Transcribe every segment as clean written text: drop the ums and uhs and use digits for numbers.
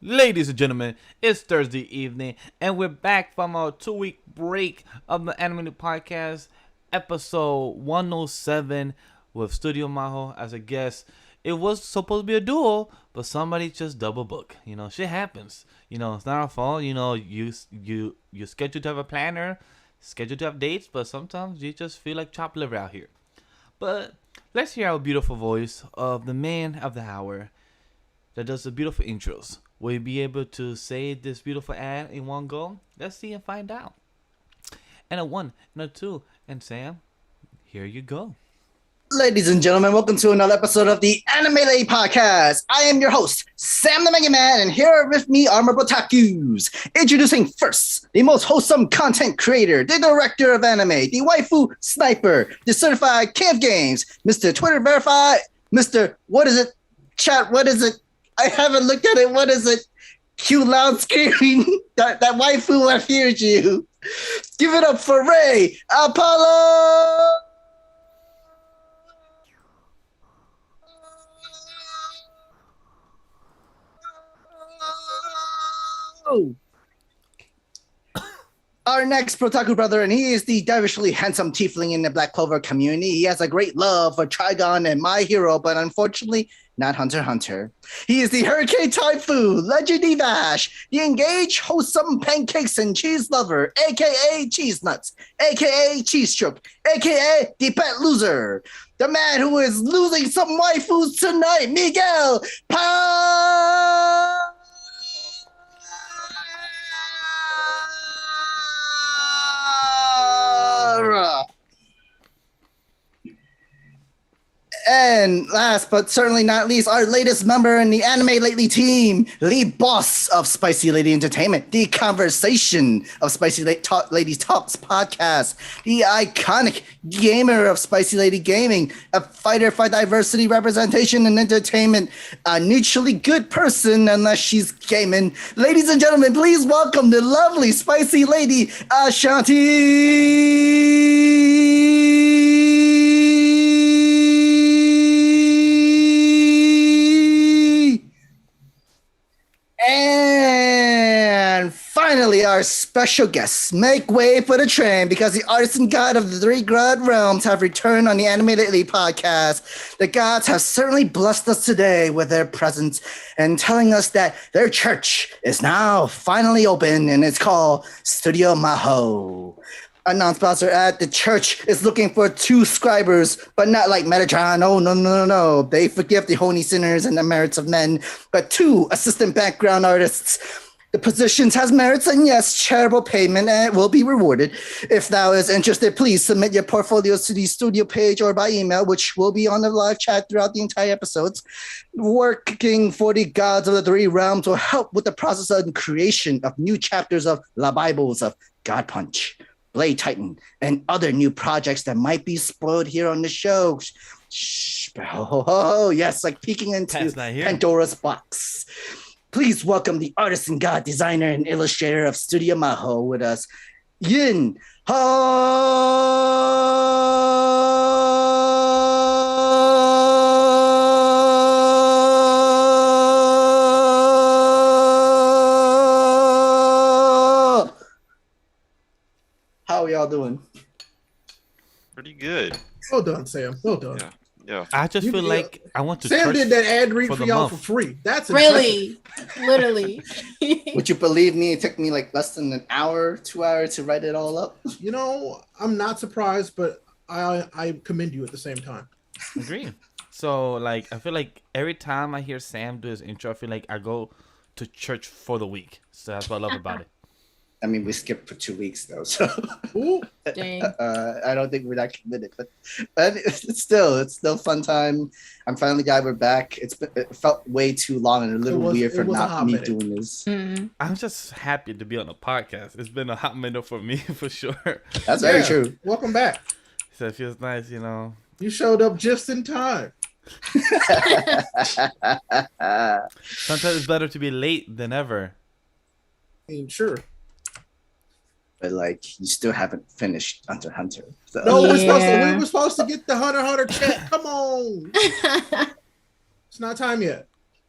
Ladies and gentlemen, it's Thursday evening, and we're back from our 2 week break of the Anime Podcast, episode 107, with Studio Maho as a guest. It was supposed to be a duo, but somebody just double book. Shit happens. It's not our fault. You scheduled to have a planner, scheduled to have dates, but sometimes you just feel like chopped liver out here. But let's hear our beautiful voice of the man of the hour that does the beautiful intros. Will you be able to say this beautiful ad in one go? Let's see and find out. And a one, and a two, and Sam, here you go. Ladies and gentlemen, welcome to another episode of the Anime Podcast. I am your host, Sam the Mega Man, and here with me are my otakus. Introducing first, the most wholesome content creator, the director of anime, the waifu sniper, the certified king of games, Mr. Twitter Verified, Mr. What is it? Chat, what is it? I haven't looked at it. What is it? Cue loud screaming. that waifu, I feared you. Give it up for Ray Apollo! Our next Protaku brother, and he is the davishly handsome tiefling in the Black Clover community. He has a great love for Trigon and My Hero, but unfortunately, not Hunter x Hunter. He is the Hurricane Typhoon, Legend Evash, the engaged, wholesome pancakes and cheese lover, aka Cheese Nuts, aka Cheese Stroke, aka the Pet Loser. The man who is losing some waifus tonight, Miguel Pa. And last but certainly not least, our latest member in the Anime Lately team, the boss of Spicy Lady Entertainment, the conversation of Spicy Lady Talks podcast, the iconic gamer of Spicy Lady Gaming, a fighter for diversity, representation, and entertainment, a neutrally good person unless she's gaming. Ladies and gentlemen, please welcome the lovely Spicy Lady Ashanti. And finally, our special guests. Make way for the train because the artisan god of the three god realms have returned on the Anime Lately podcast. The gods have certainly blessed us today with their presence and telling us that their church is now finally open and it's called Studio Maho. A non-sponsor at the church is looking for 2 scribers, but not like Metatron. Oh, no. They forgive the honey sinners and the merits of men, but 2 assistant background artists. The positions has merits and yes, charitable payment and will be rewarded. If thou is interested, please submit your portfolios to the studio page or by email, which will be on the live chat throughout the entire episodes. Working for the gods of the three realms will help with the process of creation of new chapters of La Bibles of God Punch, Blade Titan, and other new projects that might be spoiled here on the show. Shh. Oh, yes, like peeking into Pandora's box. Please welcome the artist and god designer and illustrator of Studio Maho with us, Yin Ha. How are y'all doing? Pretty good. Well done, Sam. Well done. Yeah. I just feel like I want to. Sam did that ad read for y'all month. for free. That's really, literally. Would you believe me? It took me like less than an hour, 2 hours to write it all up. You know, I'm not surprised, but I commend you at the same time. Agree. So, like, I feel like every time I hear Sam do his intro, I feel like I go to church for the week. So that's what I love about it. I mean, we skipped for 2 weeks though, so Dang. I don't think we're that committed. But it's still fun time. I'm finally glad we're back. It felt way too long and a little weird for not me doing this. Mm-hmm. I'm just happy to be on a podcast. It's been a hot minute for me for sure. That's very true. Welcome back. So it feels nice, you know. You showed up just in time. Sometimes it's better to be late than ever. I mean, sure. But like, you still haven't finished Hunter x Hunter. So. No, we were supposed to get the Hunter x Hunter check. Come on. It's not time yet.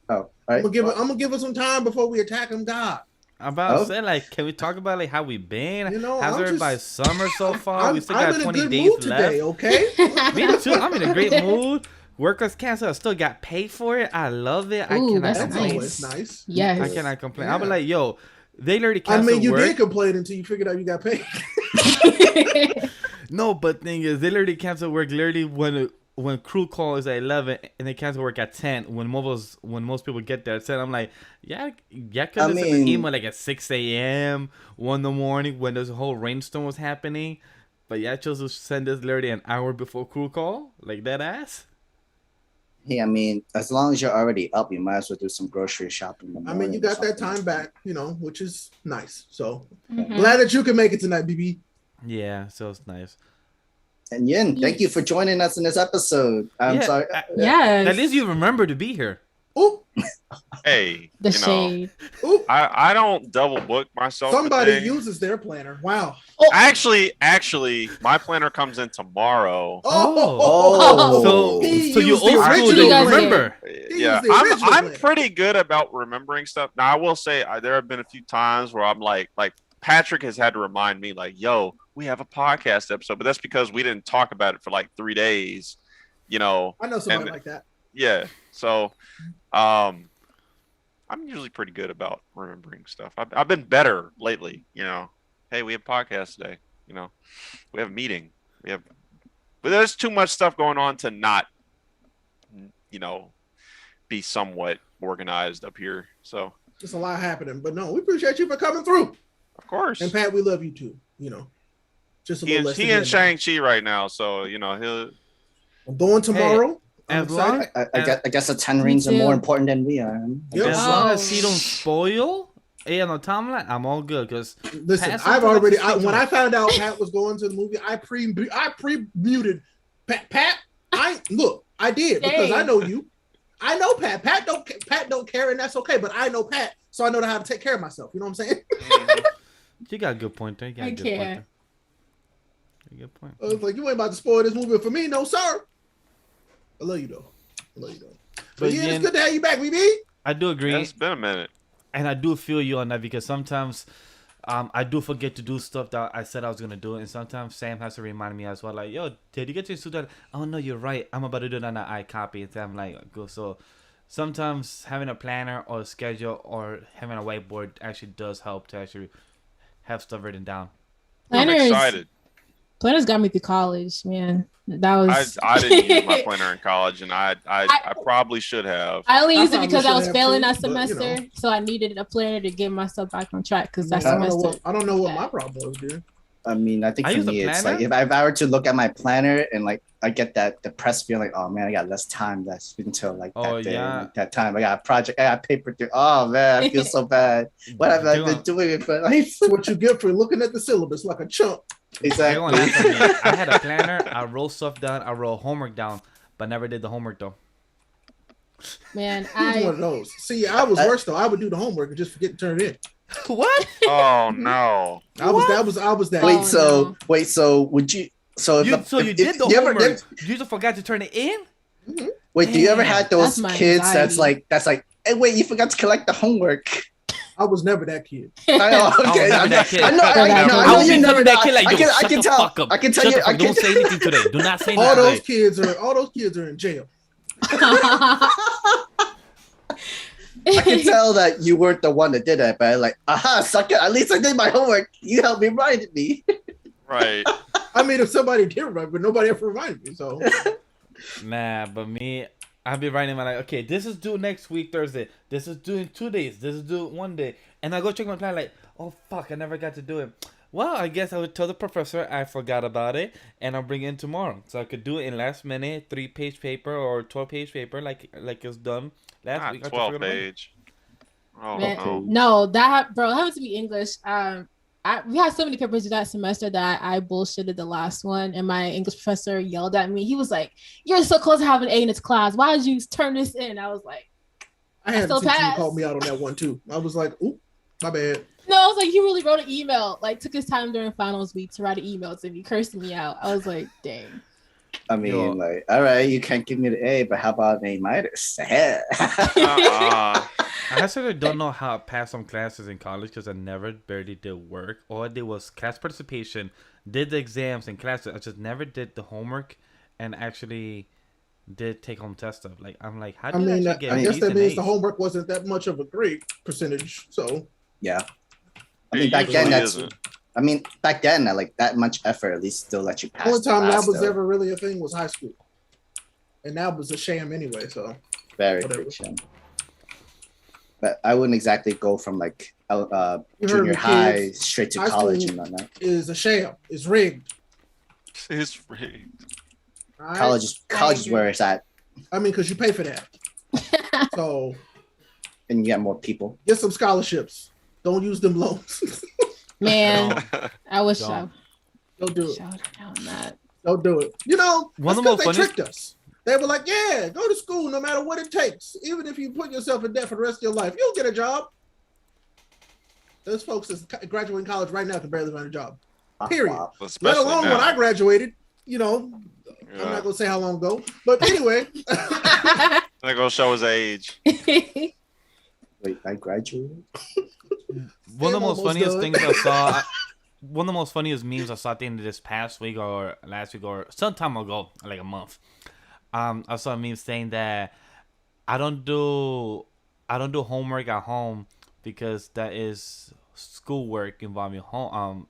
Oh, all right. I'm gonna give it some time before we attack him. God, I'm about to Oh. say, like, can we talk about like how we been? You know, How's I'm everybody's summer so far? We still I'm got in a 20 good days mood left. today. Okay. Me too. I'm in a great mood. Workers cancel. I still got paid for it. I love it. I Ooh, cannot that's That's complain. always nice. Yes. I cannot complain. I'll be Yeah. like, yo, they literally I canceled mean, you work. did complain until you figured out you got paid. No, but thing is, they literally cancel work literally when crew call is at 11 and they cancel work at 10 when most people get there at 10. I'm like, yeah, could have sent an email like at 6 a.m. 1 in the morning when this whole rainstorm was happening. But yeah, I chose to send this literally an hour before crew call, like that ass. Hey, I mean, as long as you're already up, you might as well do some grocery shopping. In the I mean, you morning or got that something. time back, you know, which is nice. So Mhm. glad that you can make it tonight, BB. Yeah, so it's nice. And Yin, thank you for joining us in this episode. I'm Yeah, sorry. Yes. At least you remember to be here. Oh, Hey, The you know, shade. oh, I don't double book myself. for somebody things. uses their planner. Wow. Actually, my planner comes in tomorrow. Oh. So He you used old the school, original you planner. remember. He Yeah, used the original I'm planner. pretty good about remembering stuff. Now I will say there have been a few times where I'm like Patrick has had to remind me like, yo, we have a podcast episode, but that's because we didn't talk about it for like 3 days, you know. I know somebody And- like that. Yeah. So I'm usually pretty good about remembering stuff. I've been better lately, you know. Hey, we have a podcast today, you know. We have a meeting. But there's too much stuff going on to not, you know, be somewhat organized up here. So, Just a lot happening. But no, we appreciate you for coming through. of course. And Pat, we love you too. You know, just a He little in, less. he than in Shang-Chi right now, so, you know, he'll. I'm going tomorrow. I'm As long excited. I guess the 10 Me rings are too. more important than we are. Yep. as long as Oh. he don't spoil it on the timeline, I'm all good. Because Listen, Pat, I've sometimes already I just when think I found out Pat was going to the movie, I pre-muted Pat. I did because I Dang. know you. I know Pat. Pat don't care, and that's okay. But I know Pat, so I know how to take care of myself. You know what I'm saying? you got a good point there. You got a I good point can't. there. Good point. I was like, you ain't about to spoil this movie for me, no sir. I love you though. But yeah, Yin, it's good to have you back, BB. I do agree. Yeah, it's been a minute. And I do feel you on that because sometimes I do forget to do stuff that I said I was going to do. And sometimes Sam has to remind me as well. Like, yo, did you get to do that? Oh, no, you're right. I'm about to do that on iCopy. And I'm like, go. So sometimes having a planner or a schedule or having a whiteboard actually does help to actually have stuff written down. I'm excited. Planners got me through college, man. That was. I didn't use my planner in college, and I probably should have. I only I used it probably because I should was have failing too, that but, you know. semester, so I needed a planner to get myself back on track because that I don't know semester. I don't know what my problem was, dude. I mean, I think I for use a me, it's planner. like if I were to look at my planner and like I get that depressed feeling, like, oh man, I got less time left until like that Oh, day, yeah. like, that time. I got a project, I got paper due. Oh man, I feel so bad. What have I been doing with my life? That's what you get for looking at the syllabus like a chump. They're gonna laugh Exactly. at me. I had a planner. I wrote stuff down. I wrote homework down, but never did the homework though. Man, Who's one of those? See, I was worse though. I would do the homework and just forget to turn it in. What? Oh no! I was that. Wait, So would you? So if You did the you ever homework. You just forgot to turn it in. wait, do you ever Damn, had those that's my kids anxiety. that's like, hey, wait, you forgot to collect the homework? I was never that kid. I know. Okay, never that kid. I know. I I know will you're be never that kid. Like, yo, I shut can the tell. fuck up. I can tell Shut you. the fuck. Don't say anything today. Do not say All nothing. those kids are in jail. I can tell that you weren't the one that did that, but like, aha, sucker. At least I did my homework. You helped me remind me. Right. I mean, if somebody did remember, but nobody ever reminded me. So Nah, but me, I'll be writing my like, okay, this is due next week Thursday. This is due in 2 days. This is due 1 day. And I go check my plan like, oh fuck, I never got to do it. Well, I guess I would tell the professor I forgot about it, and I'll bring it in tomorrow, so I could do it in last minute, 3-page paper or 12-page paper, like it's done last Not week. I 12 forgot about it. page. Oh Man, no. no, that bro, that happened to be English. We had so many papers that semester that I bullshitted the last one, and my English professor yelled at me. He was like, "You're so close to having an A in this class. Why did you turn this in?" I was like, I had a still teacher who passed. called me out on that one too. I was like, "Oop, my bad." "No," I was like, "He really wrote an email. Like, took his time during finals week to write an email to me, cursing me out." I was like, "Dang." I mean, Yo. like, all right, you can't give me the A, but how about an A minus? Uh-uh. I actually don't know how to pass some classes in college because I never barely did work. All I did was class participation, did the exams and classes. I just never did the homework and actually did take home test stuff. Like I'm like, how I do you mean, actually get I guess B's that and means A's? the homework wasn't that much of a great percentage. So Yeah. I mean, It back then, usually that's. isn't. I mean, back then, like that much effort at least still let you pass. only the time class, that was though. ever really a thing was high school, and that was a sham anyway. So Very whatever. big shame. But I wouldn't exactly go from like You heard junior me, high kids. straight to High college school and whatnot. is a sham. It's rigged. It's rigged. All right? College is where it's at, I mean, because you pay for that. So and you get more people. get some scholarships. Don't use them loans. Man, I wish I Don't. Don't do it. should have known that. Don't do it. You know, One that's of the because they most tricked us. They were like, yeah, go to school no matter what it takes. Even if you put yourself in debt for the rest of your life, you'll get a job. Those folks that's graduating college right now can barely find a job. Period. Wow. Let Especially alone now. when I graduated, you know, Yeah. I'm not going to say how long ago. But anyway, That gonna show his age. Wait, I graduated. One of the I'm most almost funniest done. things I saw, one of the most funniest memes I saw at the end of this past week or last week or some time ago, like a month. I saw a meme saying that I don't do homework at home because that is schoolwork involving home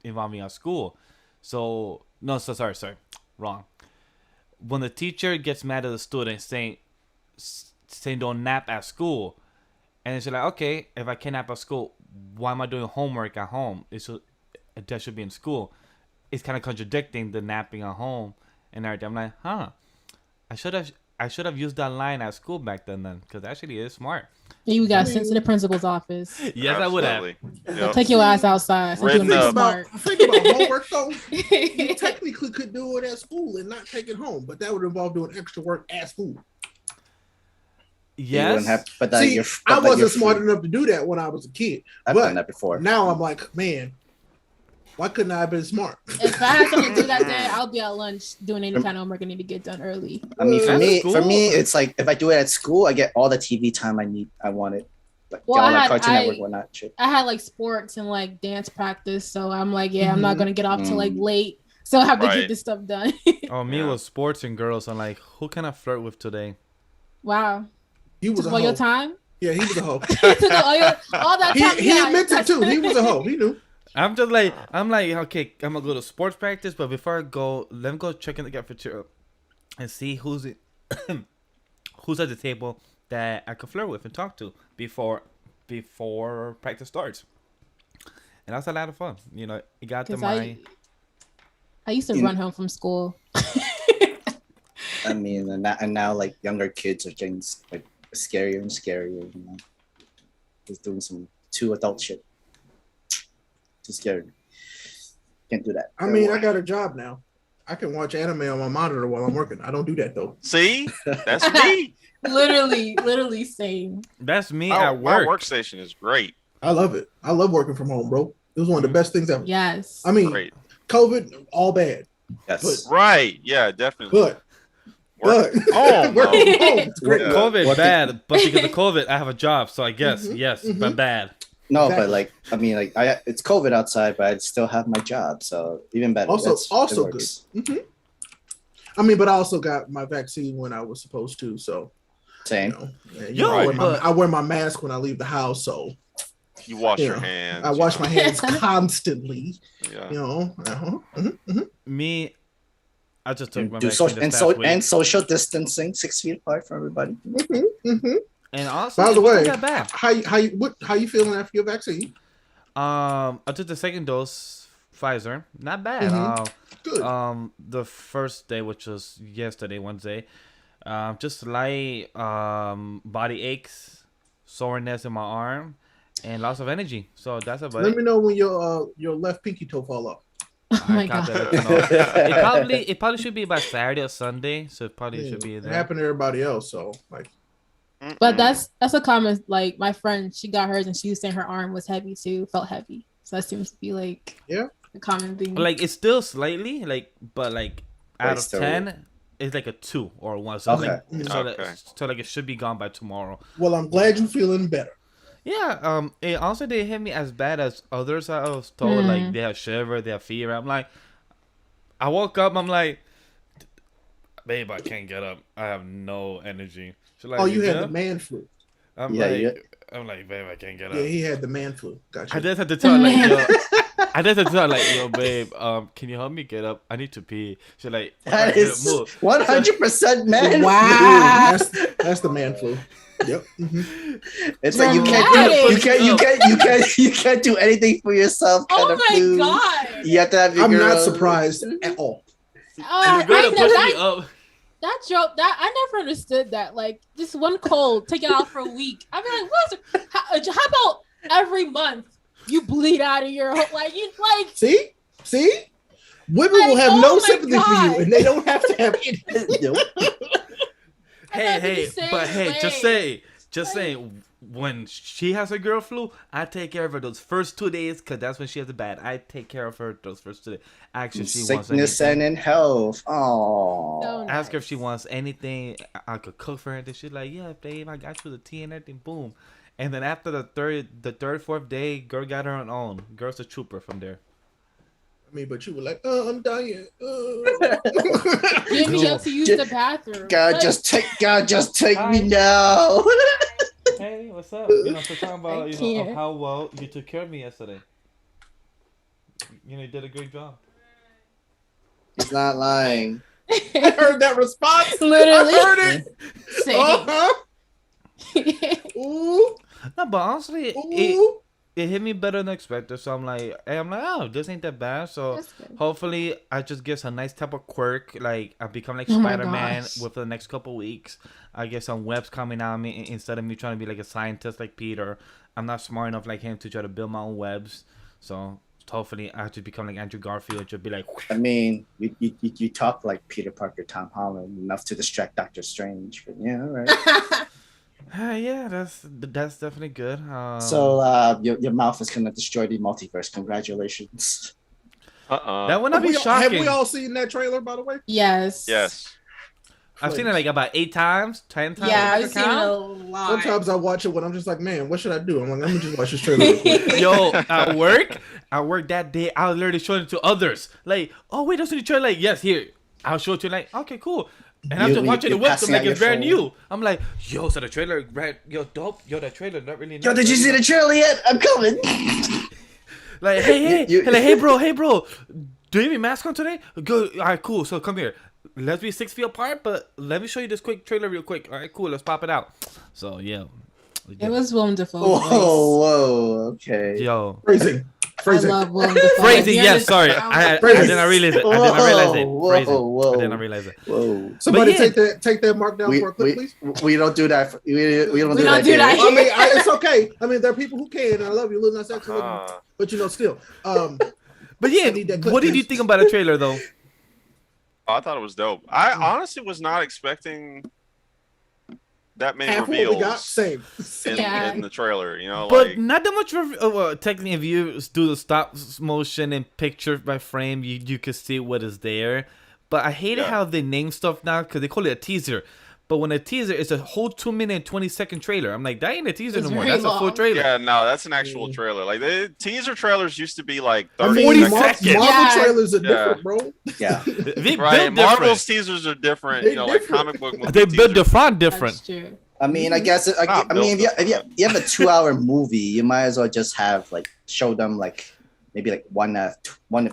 involving at school. So no, sorry, wrong. When the teacher gets mad at the student saying don't nap at school, and it's like, okay, if I can't nap at school, why am I doing homework at home? That should be in school. It's kind of contradicting the napping at home and everything. I'm like, huh? I should have used that line at school back then, because actually it is smart. You got sent to the principal's office. Yes, I would have. Absolutely. They'll Yep. take your ass outside. So Written you up. smart. think about homework though. You technically could do it at school and not take it home, but that would involve doing extra work at school. You wouldn't Yes. have, but See, I but you're wasn't smart free. enough to do that when I was a kid. I've but done that before. Now I'm like, man, why couldn't I have been smart? If I had something to do that day, I'll be at lunch doing any kind of homework I need to get done early. I mean, for At me, school? it's like if I do it at school, I get all the TV time I need. I want it, like Well, get on I like had- Cartoon I- Network, whatnot. Shit. I had like sports and like dance practice, so I'm like, yeah, I'm not Mhm. gonna get off till like Mm. late, so I have to Right. get this stuff done. Oh, me Yeah. was sports and girls. I'm like, who can I flirt with today? Wow, He was a took all your hoe. time. Yeah, he was a hoe. Took all that time. He admits it too. He was a hoe. He knew. I'm like, okay, I'm gonna go to sports practice, but before I go, let me go check in the cafeteria and see who's who's at the table that I could flirt with and talk to before practice starts. And that's a lot of fun. You know, it got to 'Cause my. I used to In- run home from school. I mean, and now like younger kids are getting like scarier and scarier. You know, just doing some too adult shit. Too scary. Can't do that. I mean, I got a job now. I can watch anime on my monitor while I'm working. I don't do that though. See, that's me. literally same. That's me My at work. workstation is great. I love it. I love working from home, bro. It was one of the best things ever. Yes. I mean, Great. COVID, all bad, Yes. Right. Yeah, definitely. but Work- working bro. from home, it's great. Yeah. COVID Working- bad, but because of COVID, I have a job. So I guess Mhm, yes, mhm. but bad. No, Exactly. but like I mean, like it's COVID outside, but I still have my job, so even better. Also It good. works. Mhm. I mean, but I also got my vaccine when I was supposed to, so Same. Yo, but- I wear my mask when I leave the house, so You wash You your know, hands. I wash my hands constantly. Yeah. You know, Me, I just took my Do vaccine this past week. and social distancing, 6 feet apart from everybody. And also, By the it wasn't way, that bad. how you feeling after your vaccine? I took the second dose, Pfizer. Not bad. Mhm. Good. The first day, which was yesterday, Wednesday, just light body aches, soreness in my arm, and loss of energy. So that's about Let it. me know when your left pinky toe fall off. Oh my I got god. that. It probably should be by Saturday or Sunday, so it probably should be It there. happened to everybody else, so like But that's a common, like my friend, she got hers and she was saying her arm was heavy too, felt heavy. So that seems to be like Yeah. a common thing. Like it's still slightly but out Wait, of so- 10, it's like a 2 or a 1. So Okay. so it should be gone by tomorrow. Well, I'm glad you're feeling better. Yeah. It also didn't hit me as bad as others. I was told like they have shiver, they have fever. I'm like, I woke up. I'm like, babe, I can't get up. I have no energy. She's like, Oh, you had good?" the man flu. I'm like, babe, I can't get up. Yeah, he had the man flu. Gotcha. I just had to tell her, like, yo, I just had to tell her, like, yo, babe, can you help me get up? I need to pee. She's like, That is move. 100% man. Wow. That's the man flu. Yep. It's like you can't do anything for yourself. Kind Oh of my flu. god. You have to have your I'm girl. not surprised at all. And the girl that pushed me up. That joke, that I never understood that. Like, just one cold, take it out for a week. I'm like, how about every month you bleed out of your like you like? See, women Like, will have oh no my sympathy for you, God. and they don't have to have any. Nope. Hey, but hey, just Like- saying, when she has her girl flu, I take care of her those first 2 days because that's when she has it bad. I take care of her those first 2 days. Actually, she wants Sickness anything. and in health. Oh. So Ask her if nice. she wants anything. I could cook for her. And she's like, yeah, babe, I got you the tea and everything. Boom. And then after the third, fourth day, girl got her own. Girl's a trooper from there. I mean, but you were like, I'm dying. Get me up to use the bathroom. God, Like, just take me Hi. now. Hey, what's up? You know, so talking about I of can't. how well you took care of me yesterday. You know, you did a great job. He's not lying. I heard that response. Literally. I heard it. Same. Uh-huh. Ooh, No, but honestly, ooh. it hit me better than expected. So I'm like, oh, this ain't that bad. So That's good. hopefully I just get some nice type of quirk. Like I become like Oh my Spider-Man gosh. with the next couple weeks. I get some webs coming out of me instead of me trying to be like a scientist like Peter. I'm not smart enough like him to try to build my own webs. So hopefully I just become like Andrew Garfield. Just be like, I mean, you talk like Peter Parker, Tom Holland, enough to distract Doctor Strange. But yeah, all right. yeah, that's definitely good. So your mouth is gonna destroy the multiverse. Congratulations. that would not be Have shocking. we all seen that trailer, by the way? Yes. Yes. I've seen it like about 8 times, 10 times. Yeah, if I I've can seen it a count. lot. Sometimes I watch it when I'm just like, man, what should I do? I'm like, let me just watch this trailer. Real quick. Yo, at work that day, I was literally showing it to others. Like, oh wait, that's in the trailer. Like, yes, here, I'll show it to you. Like, okay, cool. And I'm You- just watching you're it with them passing like out it's your brand phone. new. I'm like, yo, so the trailer, right? Yo, dope. Yo, that trailer, not really. Yo, did you see the trailer yet? I'm coming. Like, hey, You- like, hey, bro, do you have your mask on today? Go. All right, cool. So come here. Let's be 6 feet apart, but let me show you this quick trailer real quick. All right, cool. Let's pop it out. So yeah. It was wonderful. Whoa, okay. Yo. Phrasing. I love Willem Dafoe. Phrasing, Yeah, yes, sorry. I Phrasing. did not realize it. I did not realize it. Whoa, Phrasing. whoa. I did not realize it. Whoa. Somebody But yeah. take that mark down for a clip, please. We don't do that. We don't We do don't that. do that here. I mean, it's okay. I mean, there are people who can. And I love you, Lil Nas X, but you know, still. But yeah, I need that clip, what did you please. think about the trailer though? I thought it was dope. I honestly was not expecting that many Half what we got, reveals same. Yeah. in the trailer. You know, But like not that much. Technically, if you do the stop motion and picture by frame, you can see what is there. But I hate Yeah. how they name stuff now because they call it a teaser. But when a teaser is a whole 2-minute and 20-second trailer, I'm like, that ain't a teaser It's no more. very That's a full long. trailer. yeah, no, that's an actual trailer. Like the teaser trailers used to be like I 30 mean, 40 seconds. seconds. Marvel Yeah. trailers are Yeah. different, bro. Yeah. They Right, build Marvel's different. teasers are different. They You know, like different. comic book movie They build the teasers. front different. That's true. I mean, I guess. I mean, if you have a 2-hour movie, you might as well just have like show them like maybe like one of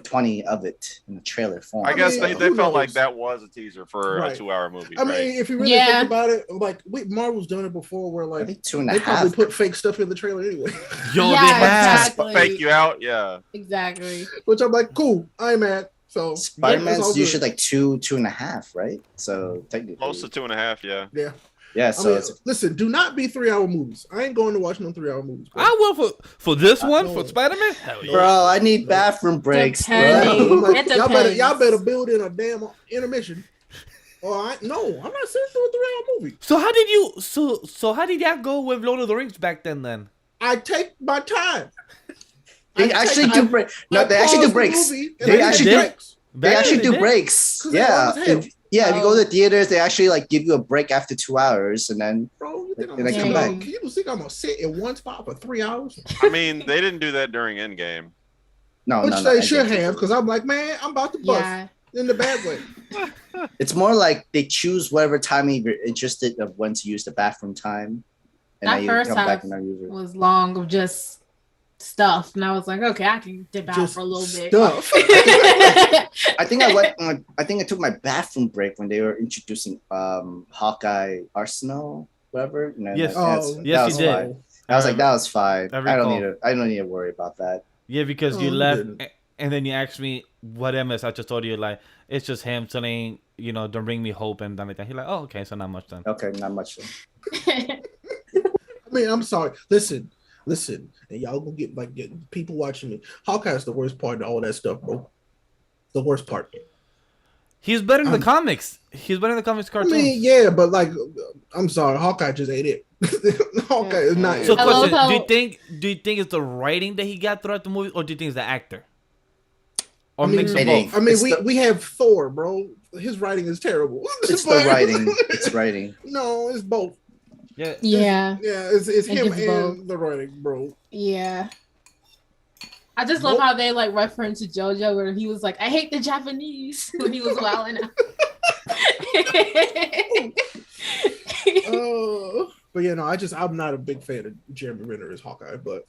20 of it in the trailer form. I guess mean, they who felt like knows? that was a teaser for Right. a 2-hour movie. I mean, right? if you really Yeah. think about it, like Marvel's done it before, where I like think 2.5. they probably put fake stuff in the trailer anyway. Yo, Yeah, they have. exactly. Fake you out, yeah. Exactly. Which I'm like, cool, I'm mad. So Spider-Man's it's all good. usually like 2.5, right? So technically, Close to 2.5, yeah. Yeah. yeah. I So mean, it's, listen, do not be 3-hour movies. I ain't going to watch no 3-hour movies. Bro. I will for this one no. for Spider-Man. Hell yeah. bro, I need bathroom breaks, Depending. bro. I'm like, It y'all depends. better build in a damn intermission. Or I'm not sitting through a 3-hour movie. So how did you? So how did y'all go with Lord of the Rings back then? Then I take my time. They actually do break. No, they actually do pause the breaks. movie and They I actually take do. breaks. They actually do breaks. 'Cause they Yeah. always have. If you go to the theaters, they actually like give you a break after 2 hours, and then Bro, you think I'm And I gonna come sit back. down? Can you think I'm gonna sit in one spot for 3 hours? I mean, they didn't do that during Endgame. Which no, they I should get you. have, because I'm like, man, I'm about to bust Yeah. in the bad way. It's more like they choose whatever time you're interested of when to use the bathroom time, and That then you first come half back and not use it. was long of just stuff, and I was like, okay, I can dip out Just for a little bit. stuff. I think I think I took my bathroom break when they were introducing Hawkeye Arsenal, whatever. And then Yes. Oh, Yes, was you did. fine. I was like, that was fine. I I don't recall. need to worry about that. Yeah, because Oh, you you left, didn't. and then you asked me what MS. I just told you like it's just him telling don't bring me hope and like that. He's like, oh, okay, so not much then. Okay, not much. I mean, I'm sorry. Listen, and y'all gonna get people watching me. Hawkeye's the worst part of all that stuff, bro. The worst part. He's better in the comics. He's better in the comics I cartoons. mean, yeah, but like, I'm sorry, Hawkeye just ain't it. Hawkeye is not. So, it. I love question: how- Do you think it's the writing that he got throughout the movie, or do you think it's the actor, or I mean, mix of Writing. both? I mean, It's we have Thor, bro. His writing is terrible. It's the But- writing. It's writing. No, it's both. Yeah. Yeah, Yeah, it's Think him it's and both. the writing, bro. yeah. I just love how they like reference to JoJo where he was like, I hate the Japanese when he was wilding out. But yeah, no, I'm not a big fan of Jeremy Renner as Hawkeye, but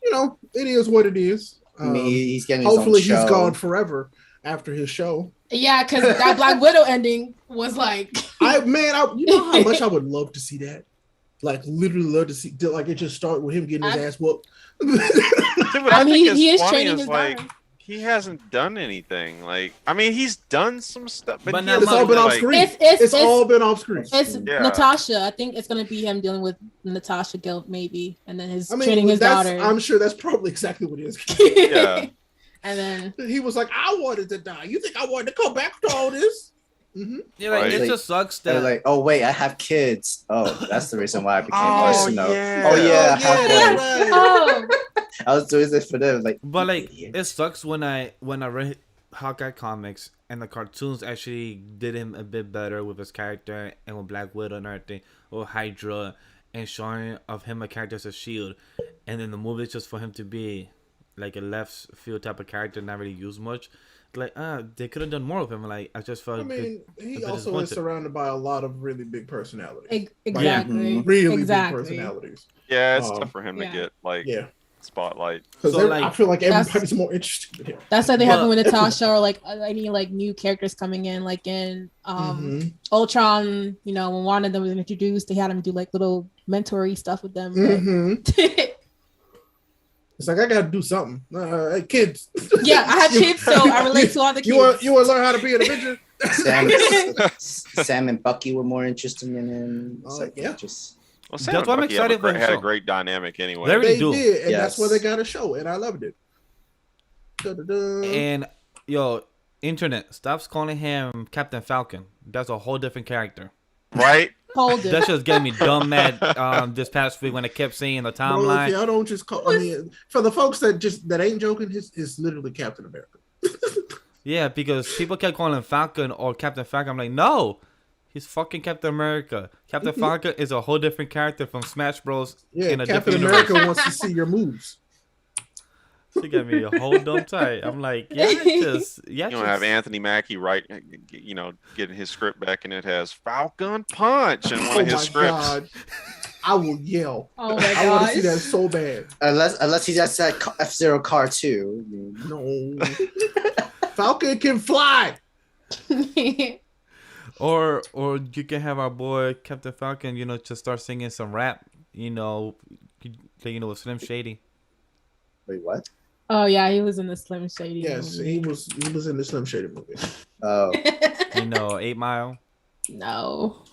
it is what it is. I mean, he's getting his Hopefully own show. he's gone forever after his show. Yeah, because that Black Widow ending was like, You know how much I would love to see that? Like literally love to see like it just start with him getting his ass whooped. See, what I mean, think he is funny training his like daughter. he hasn't done anything. Like, I mean, he's done some stuff, but But he not hasn't It's all been done, off like- screen. It's It's all been off screen. It's Yeah. Natasha. I think it's gonna be him dealing with Natasha Guild maybe, and then his I mean, training his daughter. I'm sure that's probably exactly what it is. Yeah. And then He was like, I wanted to die. You think I wanted to come back to all this? Mm-hmm. Yeah, like, Right. it just sucks They're that like, oh wait, I have kids. Oh, that's the reason why I became Oh, Arsenal. yeah. Oh yeah, I Oh, have yeah, boys. right. oh I was doing this for them. Like, But like, idiot. it sucks when I read Hawkeye comics and the cartoons actually did him a bit better with his character and with Black Widow and everything, or Hydra, and showing of him a character as a Shield, and then the movie is just for him to be like a left field type of character, not really used much. Like, they could have done more with him. Like, I just felt. I mean, he bit also is disappointed. surrounded by a lot of really big personalities. exactly. Yeah. Really exactly. big personalities. Yeah, it's Oh, tough for him to yeah. get like Yeah. spotlight. Because So, like, I feel like that's- everybody's more interested in him. That's why they But- happen with Natasha or like any like new characters coming in, like in Mhm. Ultron. When one of them was introduced, they had him do like little mentory stuff with them. Mhm. It's like I gotta do something. Hey, kids. Yeah, I have kids, so I relate to all the kids. You want to learn how to be an Avenger? Sam and Bucky were more interesting in him. It's Oh, like, yeah. just Well, Sam That's and why I'm Bucky excited for the had a show. great dynamic anyway. They really They do. did, and Yes. that's why they got a show, and I loved it. Da-da-da. And yo, internet, stops calling him Captain Falcon. That's a whole different character. Right? Hold it. That's just getting me dumb mad. This past week when I kept seeing the Bro, timeline. if y'all don't just call. I mean, for the folks that ain't joking, it's literally Captain America. Yeah, because people kept calling him Falcon or Captain Falcon. I'm like, no, he's fucking Captain America. Captain Falcon is a whole different character from Smash Bros. Yeah, in a Captain different America universe. wants to see your moves. She got me a whole dumb tight. I'm like, yeah, You don't have Anthony Mackie getting his script back, and it has Falcon Punch in one Oh of his my scripts. god, I will yell. Oh my I want to see gosh. that so bad. unless he just said F-Zero car too. No, Falcon can fly. Or you can have our boy Captain Falcon, just start singing some rap, with Slim Shady. Wait, what? Oh yeah, he was in the Slim Shady. Yes, movie. he was in the Slim Shady movie. Oh, 8 Mile. No.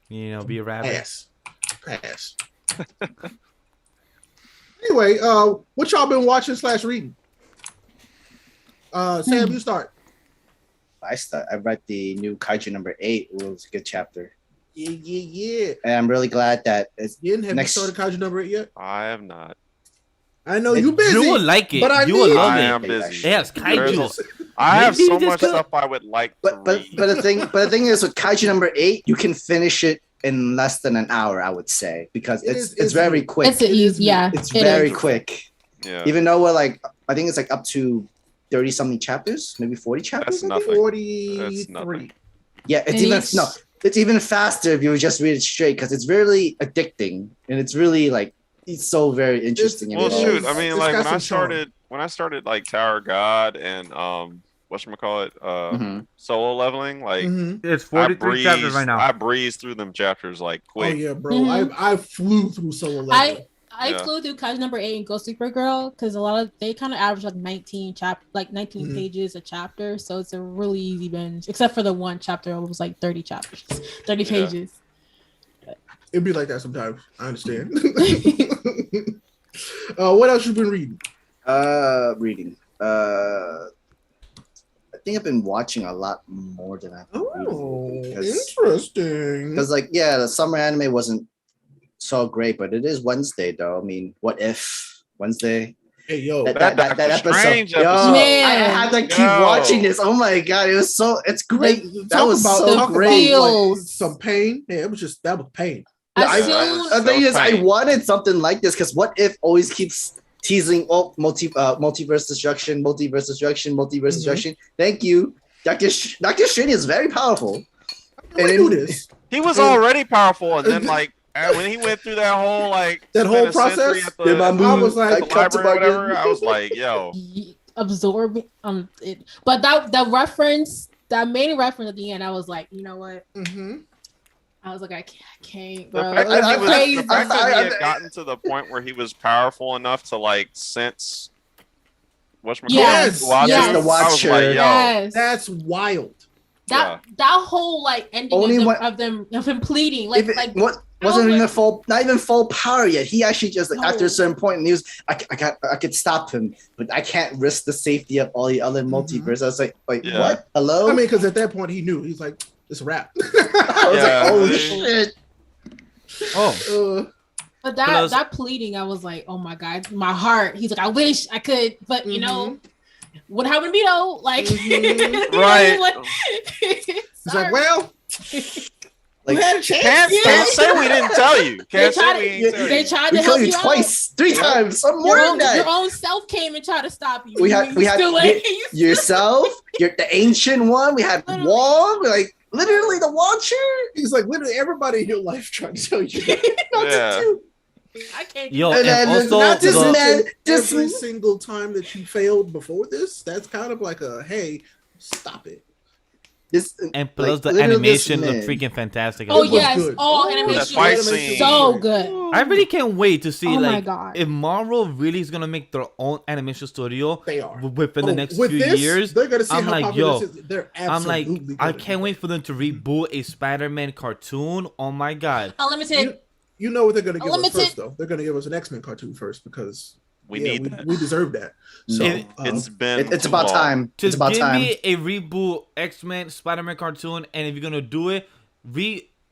Be a rabbit. Pass. Anyway, what y'all been watching / reading? Sam, you start. I read the new Kaiju number 8. It was a good chapter, Yeah. and I'm really glad that it's Yin, have Next- you started Kaiju number 8 yet? I have not. I know you busy. You will like it. But I You will need- love I it. am busy. It has kaiju. I have Maybe so this much could- stuff I would like to But read. the thing is with Kaiju number 8, you can finish it in less than an hour, I would say, because it's very new. quick. It's an easy, yeah. It's it very is. quick. Yeah, Even though we're like, I think it's like up to 30 something chapters, maybe 40 chapters. That's I think? nothing. 43. nothing. Yeah, it's And even each- no, it's even faster if you just read it straight because it's really addicting and it's really like it's so very interesting. and Well, it all- shoot. I mean, It's like got when I some charm. started like Tower of God and whatchamacallit, Mhm. solo leveling, like Mhm. It's I 43 chapters breezed, right now. I breezed through them chapters like Oh quick. yeah, bro. Mhm. I flew through solo level. I Yeah. flew through Kaiju number 8 and Ghost Sleeper Girl because a lot of they kind of average like 19 Mhm. pages a chapter, so it's a really easy binge. Except for the one chapter, it was like 30 chapters, 30 Yeah. pages. It'd be like that sometimes. I understand. What else you been reading? Reading. I think I've been watching a lot more than I've been Oh, reading interesting. because like the summer anime wasn't so great, but it is Wednesday though. I mean, what if Wednesday? Hey yo, That Doctor Strange Yo, episode. Man. I had to keep Yo. watching this. Oh my god, it's great. That was so talk great. about, like, Feels. some pain. Yeah, that was pain. As I- soon The thing That is, was I pain. wanted something like this because what if always keeps teasing multiverse destruction, multiverse destruction, multiverse Mhm. destruction. Thank you, Doctor Strange is very powerful. And And do then- this. He was And- already powerful, and then like when he went through that whole like That whole spent a century process? at the, Yeah, my at the- moon, I was like, the I come to library or my whatever, I was like, yo, absorbing but that reference, that main reference at the end, I was like, you know what? Mm-hmm. I was like, I can't, the bro. fact that he I- was, Crazy. the fact that he I- had gotten to the point where he was powerful enough to like sense whatchamacallit, Yes, watchers, yes. The I was Watcher. like, yo, Yes. That's wild. that whole like ending Only of, when- of him pleading, like If it like wasn't like- even not even full power yet. He actually just like, after No. a certain point in the news, I could stop him, but I can't risk the safety of all the other multiverse. I was like Yeah. what? Hello? I mean, because at that point he knew. He's like, it's a wrap. I was Yeah. like, oh Yeah. shit. Oh, But that Plus- that pleading, I was like, oh my god, my heart. He's like, I wish I could, but you know, what happened to me though? Like, Mhm. you Right. know, like, He's like, well, Like, you had a chance. can't say we didn't tell you. they Can't tried say we to, ain't tell they you. tried we to told help you you twice, 3 times, some more Out. than Your that. own self came and tried to stop you. We had Still like, you still- yourself, the ancient one. We had Literally. Wong, like literally the Watcher. He's like, literally everybody in your life trying to tell you. Not Yeah. to I can't. yo, And and, then also not just the- men, just Every single time that you failed before this, that's kind of like a hey, stop it. this, and plus the literally animation this looked man. freaking fantastic. Oh It was yes, good. all That animation fight was scene. so good. I really can't wait to see Oh my like God. if Marvel really is gonna make their own animation studio They are. within the Oh, next with few this, years. they're gonna see I'm how like, popular yo, this is. They're I'm like, absolutely. I gonna can't do wait for them to reboot a Spider-Man cartoon. Oh my god! Unlimited. You know what they're gonna give us Unlimited. first, though. They're gonna give us an X-Men cartoon first because We yeah, need that. we deserve that. So It- It's been It's too about long. time. It's Just about give time. me a reboot X-Men Spider-Man cartoon, and if you're gonna do it,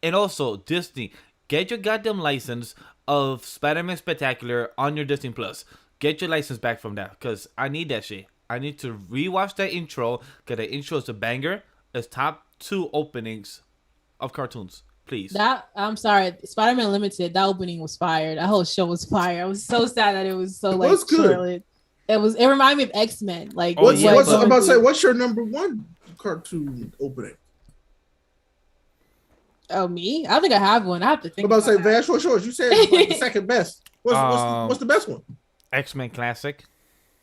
and also Disney, get your goddamn license of Spider-Man Spectacular on your Disney Plus. Get your license back from that, cause I need that shit. I need to rewatch that intro, cause the intro is a banger. It's top 2 openings of cartoons. Please. That I'm sorry, Spider-Man Limited. That opening was fire. That whole show was fire. I was so sad that it was so It like was good. short-lived. It reminded me of X-Men. Like Oh, yeah, what's but- I'm about to say? What's your number one cartoon opening? Oh, me? I don't think I have one. I have to I'm think. about to say about that. Vast Short Shorts. You said it's like the second best. What's the best one? X-Men Classic.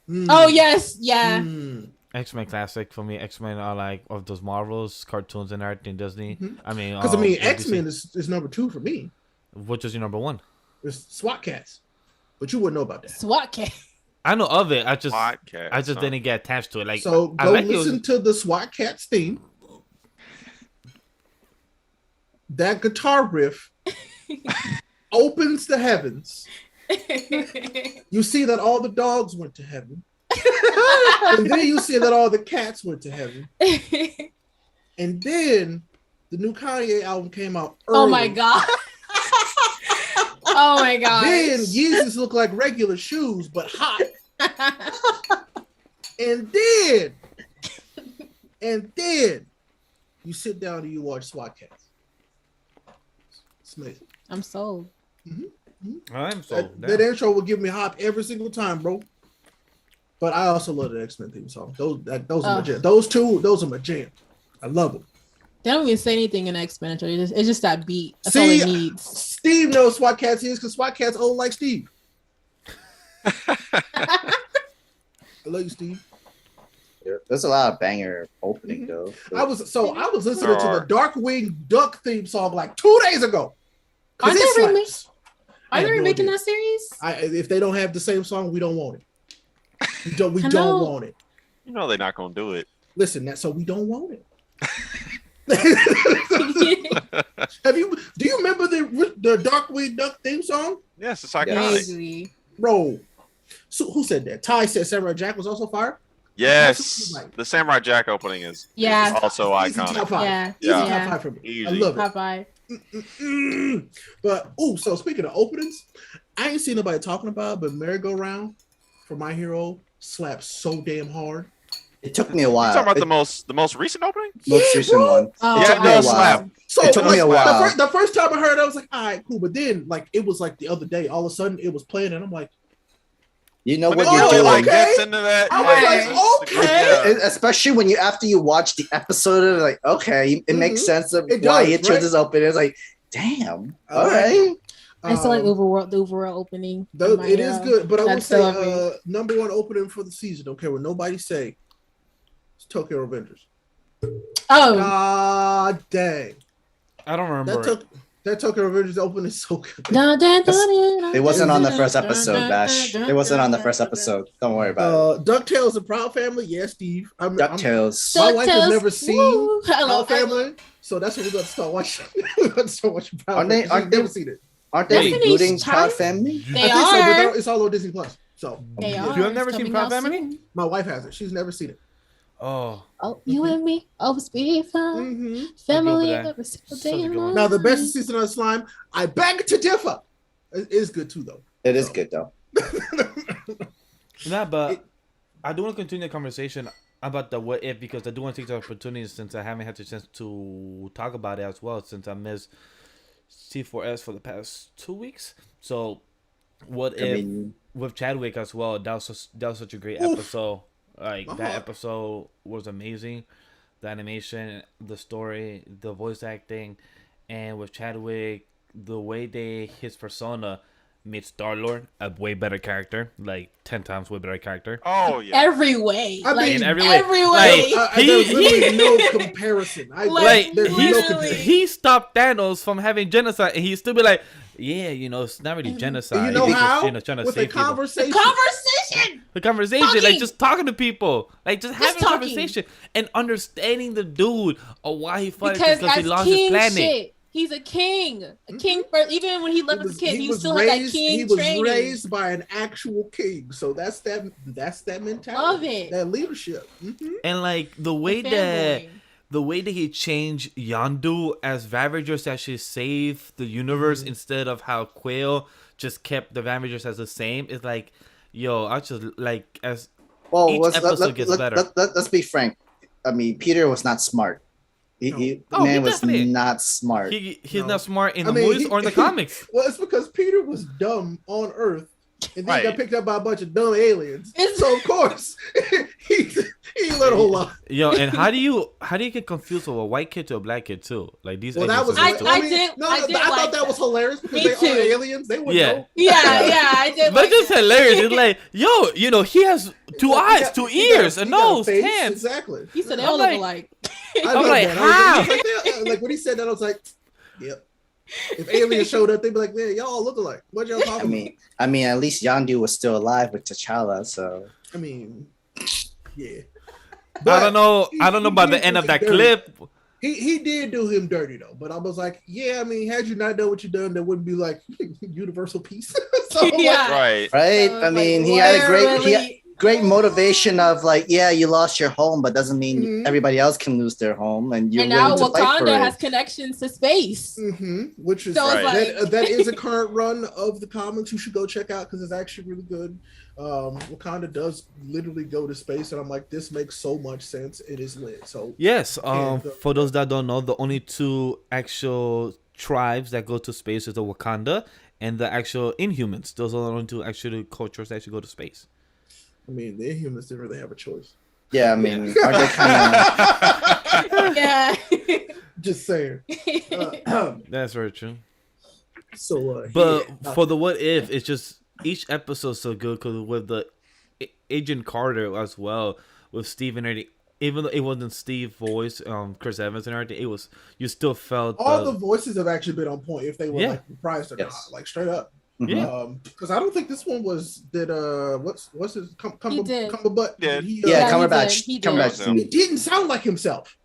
Mm. Oh yes, yeah. Mm. X-Men Classic for me. X-Men are like of those Marvels cartoons and everything Disney. Mhm. I mean, Because I mean, DC. X-Men is number 2 for me. Which is your number 1? It's SWAT Cats, but you wouldn't know about that. SWAT cat. I know of it. I just Podcast, huh? didn't get attached to it. Like So I go like listen to the SWAT Cats theme. That guitar riff opens the heavens. You see that all the dogs went to heaven. And then you see that all the cats went to heaven. And then the new Kanye album came out early. Oh my god. Oh my god. Then Yeezys look like regular shoes, but hot. And then and then you sit down and you watch SWAT Cats. It's amazing. I'm sold. I'm so That intro will give me hype every single time, bro. But I also love the X-Men theme song. Those are my jam. Those are my jam. I love them. They don't even say anything in X-Men. It's just that beat. That's all it needs. Steve knows SWAT Cats is because SWAT Cats old like Steve. I love you, Steve. There's a lot of banger opening though. I was listening to the Darkwing Duck theme song like 2 days ago. Are they remaking that series? If they don't have the same song, we don't want it. We don't want it. You know they're not gonna do it. Listen, so we don't want it. Do you remember the Darkwing Duck theme song? Yes, it's iconic. Bro, so who said that? Ty said Samurai Jack was also fire. Yes, the Samurai Jack opening is also iconic. Top five. Yeah. Top five for me. Easy. I love it. Top five. But so speaking of openings, I ain't seen nobody talking about, but Merry-Go-Round for My Hero slaps so damn hard. It took me a while. You talking about the most recent opening? Most recent one. Oh, It took me a while. So It took me a while. The first time I heard it, I was like, all right, cool. But then it was like the other day, all of a sudden it was playing, and I'm like, You know When what it you're really, doing. like, gets into that. I yeah, was like, okay. Especially when after you watch the episode, like, okay, it makes sense of It why does, it turns open. It's like, damn, all right. I still like the overall opening. It is good, but I will That's say so number one opening for the season. Don't care what nobody say. It's Tokyo Avengers. Oh, God dang! I don't remember. That Tokyo Avengers opening is so good. It wasn't on the first episode, Bash. It wasn't on the first episode. Don't worry about it. DuckTales and Proud Family, yes, Steve. DuckTales. My wife has never seen Woo. I Proud love Family, so that's what we're going to start watching. We're going to start watching Proud Aren't Family. they- aren't She's they- never seen it. Aren't they Destiny's rebooting Proud Child? Family? They I think so, are. but it's all on Disney Plus. So They You are. have never It's seen coming Proud out Family? soon. my wife has it. She's never seen it. Oh, Oh, you and me, always be fun. Mm-hmm. Family that. every single Such day. a in good one. my Now, the best life. season of Slime, I beg to differ. It is good too, though. It is good though. nah, but I do want to continue the conversation about the what if because I do want to take the opportunity since I haven't had the chance to talk about it as well since I missed C4S for the past 2 weeks. So, what if with Chadwick as well? That was such a great episode. Like that episode was amazing. The animation, the story, the voice acting, and with Chadwick, the way his persona made Star-Lord a way better character, like 10 times way better character. Oh yeah. Every way. I mean, In every way. Every Like, way. There's literally no comparison. There's no comparison. he stopped Thanos from having genocide, and he still be like, yeah, it's not really genocide. And you know It's just, how? trying to With the save people. conversation. The conversation, Talking. like just talking to people, like just having a talking. conversation and understanding the dude or why he fought Because because he as lost his king planet. shit, he's a king. A king first. Even when he left as a kid, he still had that king He was training. raised by an actual king, so that's that mentality. Love it. That leadership. Mm-hmm. And like the way that he changed Yondu as Ravagers to actually save the universe instead of how Quail just kept the Ravagers as the same is like, yo, I just like as each episode gets better. Let's be frank. I mean, Peter was not smart. The man was definitely not smart. He's not smart in the I mean, movies or in the comics. Well, it's because Peter was dumb on Earth, and then he got Right. picked up by a bunch of dumb aliens. So of course, he learned a whole lot. Yo, and how do you get confused with a white kid to a black kid too? Like these. Well, that was aliens are I so- did- I did thought like that was hilarious because Me they are too. aliens. They wouldn't Yeah. know. Yeah, I did. But like it's that. hilarious. It's like, yo, he has two eyes, two ears, a He got nose, face, hands. Exactly. He said they I'm all like- look alike. I I'm love like, that. how? Like when he said that, I was like, yep. If aliens showed up, they'd be like, man, y'all look alike. What y'all talking I mean, at least Yondu was still alive with T'Challa, so. I mean, yeah. I don't know about he the end of that dirty. clip. He did do him dirty though, but I was like, yeah, I mean, had you not done what you done, there wouldn't be like universal peace. So I'm like, Yeah. Right. Right? I mean, he had a great great motivation of like, yeah, you lost your home, but doesn't mean everybody else can lose their home, and you're And now willing to fight for Wakanda it. has connections to space. Which is So it's like- that is a current run of the comics you should go check out because it's actually really good. Wakanda does literally go to space, and I'm like, this makes so much sense. It is lit. So Yes. For those that don't know, the only two actual tribes that go to space is the Wakanda and the actual Inhumans. Those are the only two actual cultures that actually go to space. I mean, the Inhumans didn't really have a choice. Yeah, I mean, are they kind of? Yeah. Just saying. That's very true. So, But yeah. for the what if, it's just each episode's so good because with the Agent Carter as well, with Steve and everything. Even though it wasn't Steve's voice, Chris Evans and everything, it was, you still felt all the voices have actually been on point if they were Yeah. like reprised or not, like straight up. Yeah. Because I don't think this one was what's his Cumberbatch? did. Cumberbatch. He did. Cumberbatch. It didn't sound like himself.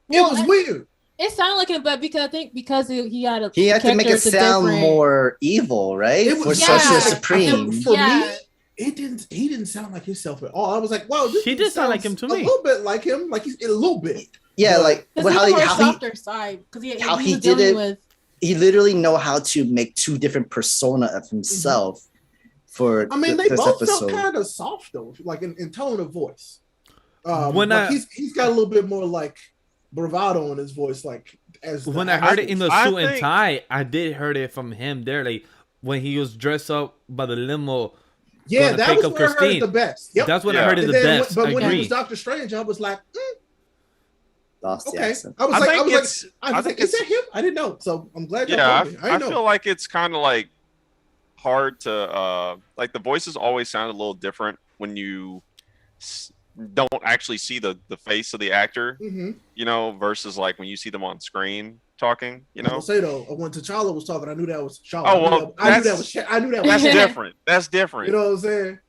Well, It was weird. It sounded like him, but because he had a He had to make it character sound different. more evil, right? It For was- Sorcerer Yeah. Supreme. For Yeah. me, he didn't sound like himself at all. I was like, wow, this He dude did sound like sounds him to me. A little bit like him, like he's a little bit. Yeah, But- like Because how he was he, on how the he softer side. Because how he he was did dealing it. with. he literally know how to make two different persona of himself for I mean, they this both episode. felt kind of soft though, like in tone of voice. When like I- he's got a little bit more like bravado in his voice, like as When the I heard it in the I suit and think- tie, I did heard it from him there. Like when he was dressed up by the limo. yeah, gonna that pick was up where I heard Christine. it the best. Yep. That's what I Yeah. heard it And the then, best. but I when he agree. was Doctor Strange, I was like, Lost the okay. accent. I was I like, think I was it's- like, I think is it's- that him? I didn't know. So I'm glad. y'all Yeah, told me. I didn't know. feel like it's kind of like hard to like the voices always sound a little different when you don't actually see the face of the actor, Mhm. you know, versus like when you see them on screen talking, you I was know. gonna say though, when T'Challa was talking, I knew that was T'Challa. Oh, well, I knew that was. I knew that was. That's Yeah. different. That's different. You know what I'm saying?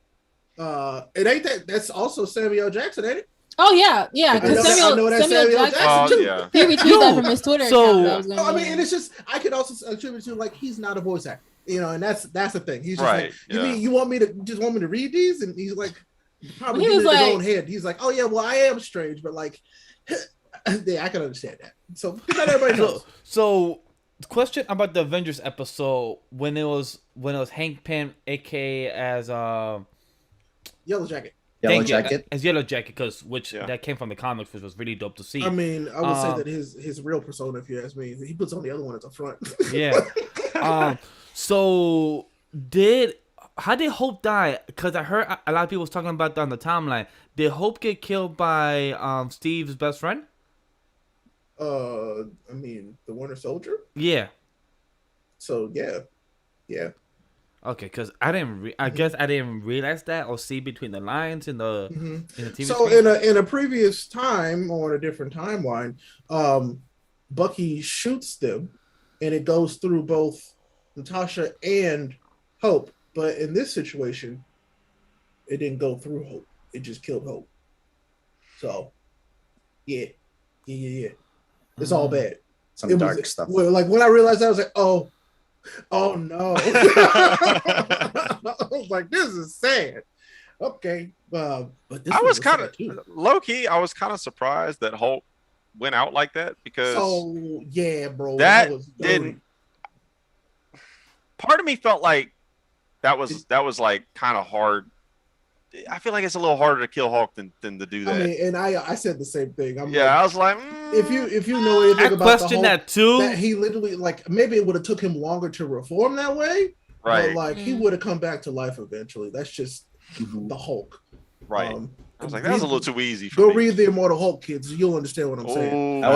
It ain't that. That's also Samuel L. Jackson, ain't it? Oh yeah. I know Because Samuel that's Jackson. Oh too. yeah. He retweeted No, that from his Twitter so- account. That was No, gonna I be mean, and it's just I could also attribute to like he's not a voice actor, you know, and that's the thing. He's just Right, like, you yeah. mean you want me to read these? And he's like, probably He in was his like- own head. He's like, oh yeah, well I am strange, but like, yeah, I can understand that. So not everybody knows. So, question about the Avengers episode when it was Hank Pym, aka as Yellow Jacket. Yellow thank you, Jacket. as Yellow Jacket, because Yeah. that came from the comics, which was really dope to see. I mean, I would say Um, that his real persona, if you ask me, he puts on the other one as a front. Yeah. So how did Hope die? Because I heard a lot of people was talking about that on the timeline. Did Hope get killed by Steve's best friend? I mean, the Winter Soldier. Yeah. So yeah. Okay, because I guess I didn't realize that or see between the lines in the in the TV. So screen. in a previous time or a different timeline, Bucky shoots them, and it goes through both Natasha and Hope. But in this situation, it didn't go through Hope. It just killed Hope. So, yeah. It's all bad. Some It dark was, stuff. Well, like when I realized that, I was like, oh no. I was like, this is sad. Okay, but this I one was kind sad, of too. low key. I was kind of surprised that Hulk went out like that because So yeah, bro. that was didn't. Part of me felt like that was like kind of hard. I feel like it's a little harder to kill Hulk than to do that. I mean, and I said the same thing. I'm yeah, I like, was like, if you know anything I about the question Hulk, that too. that he literally like maybe it would have took him longer to reform that way, right, but like he would have come back to life eventually. That's just Mhm. the Hulk. right. Um, I was like, that was a little too easy for Go me. read the Immortal Hulk, kids. You'll understand what I'm saying. Oh,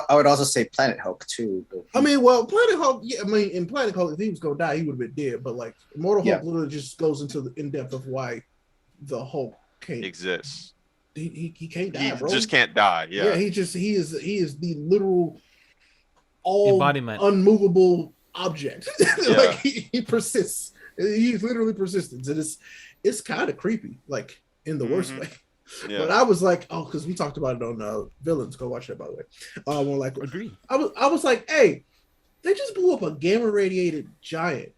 I would also say Planet Hulk too. I mean, well, Planet Hulk. Yeah, I mean, in Planet Hulk, if he was gonna die, he would have been dead. But like, Immortal Hulk literally just goes into the in depth of why the Hulk can't. exists. He can't die, He bro. just can't die. Yeah. he is the literal all Embodiment. unmovable object. Yeah. Like he persists. He's literally persistent, and it's kind of creepy, like in the worst Mhm. way. Yeah. But I was like, oh, because we talked about it on Villains. Go watch that, by the way. We're like, Agree. I was like, hey, they just blew up a gamma radiated giant.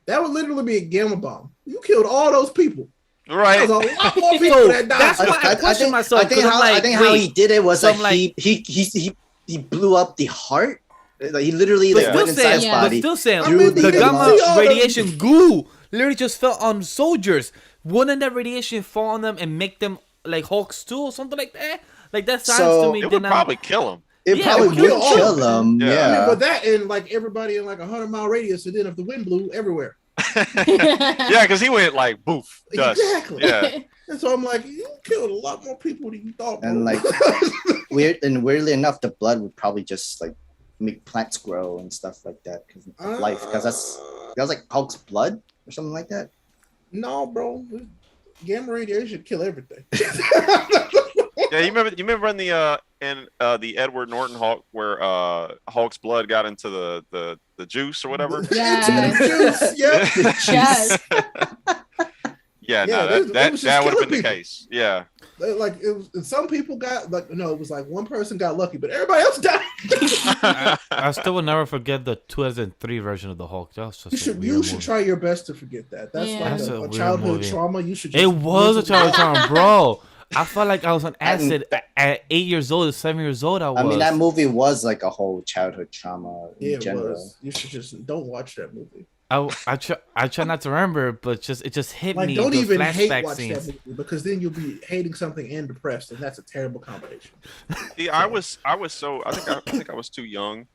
That would literally be a gamma bomb. You killed all those people. Right. There's a lot more people So that died. that's why I question myself. I think 'cause I'm how I like, think how wait, he did it was so like, I'm like- he blew up the heart. Like, he literally But like still went inside saying, his Yeah. but body. still saying, I mean, the you can gamma see all them- radiation goo literally just fell on soldiers. Wouldn't that radiation fall on them and make them like Hulks too, or something like that? Like that sounds So- to me. It did would not- probably kill him. It Yeah, probably it would would kill all kill of them. Yeah. Yeah. I mean, but that and like everybody in like 100-mile radius, and then if the wind blew everywhere. Yeah, because he went like boof, dust. Exactly. Yeah. And so I'm like, you killed a lot more people than you thought. Bro. And like weirdly enough, the blood would probably just like make plants grow and stuff like that because of life. Because that was like Hulk's blood or something like that. No, bro. Gamma radiation kill everything. Yeah, you remember in the Edward Norton Hulk where Hulk's blood got into the juice or whatever? Yes. Juice, yeah. Yes. Yeah, Yeah, no, it was that just would have killing been the people. case. Yeah. Like it was, and some people got like no, it was like one person got lucky, but everybody else died. I still will never forget the 2003 version of the Hulk. That was just You should try your best to forget that. That's Yeah. like That's a a weird childhood movie. trauma. You should. Just It was a mentally- childhood trauma, bro. I felt like I was on acid at 8 years old, 7 years old. I I mean, that was. movie was like a whole childhood trauma in Yeah, it general. was. You should just don't watch that movie. I try not to remember, but it just hit Like, me. don't the even hate flashback watch scenes. that movie because then you'll be hating something and depressed, and that's a terrible combination. See, I think I was too young.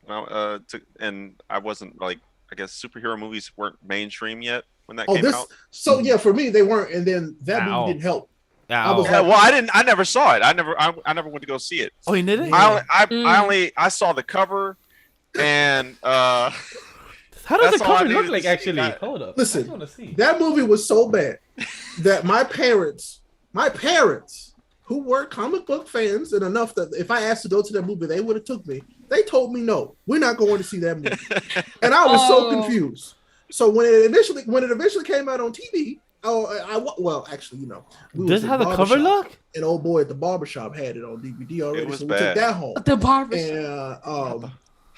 And I wasn't like, I guess superhero movies weren't mainstream yet when that came out. So yeah, for me they weren't, and then that Ow. movie didn't help. Yeah, I was Yeah, like- well, I never saw it. I never went to go see it. oh, you didn't? Yeah. I saw the cover, and How does That's the all I cover look needed like? to see. Actually, I- hold up. Listen, I just want to see. That movie was so bad that my parents, who were comic book fans and enough that if I asked to go to that movie, they would have took me. They told me no, we're not going to see that movie, and I was so confused. So when it eventually came out on TV, actually, we This was how at the cover barbershop, look? and old boy at the barbershop had it on DVD already, It was so we bad. took that home. The barber.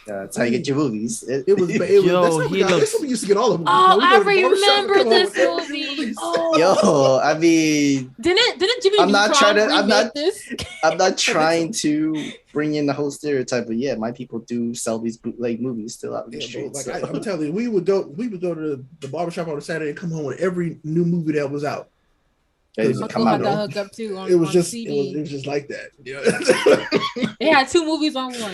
And That's how you get your movies. it was. Yo, That's how he we got. looks- That's how we used to get all of them. Oh, We I go to the barbershop and remember come home this with every movie. release. Oh. Yo, I mean, Didn't Jimmy I'm not Neutron trying to- I'm remake not- this? I'm not trying to bring in the whole stereotype, but yeah, my people do sell these bootleg movies still out in the Yeah, streets. bro, like so. I'm telling you, we would go to the barbershop on a Saturday and come home with every new movie that was out. They Uncle didn't Uncle come had out. that though. hook up too on, It was on just CD. it was just like that. Yeah. They had two movies on one.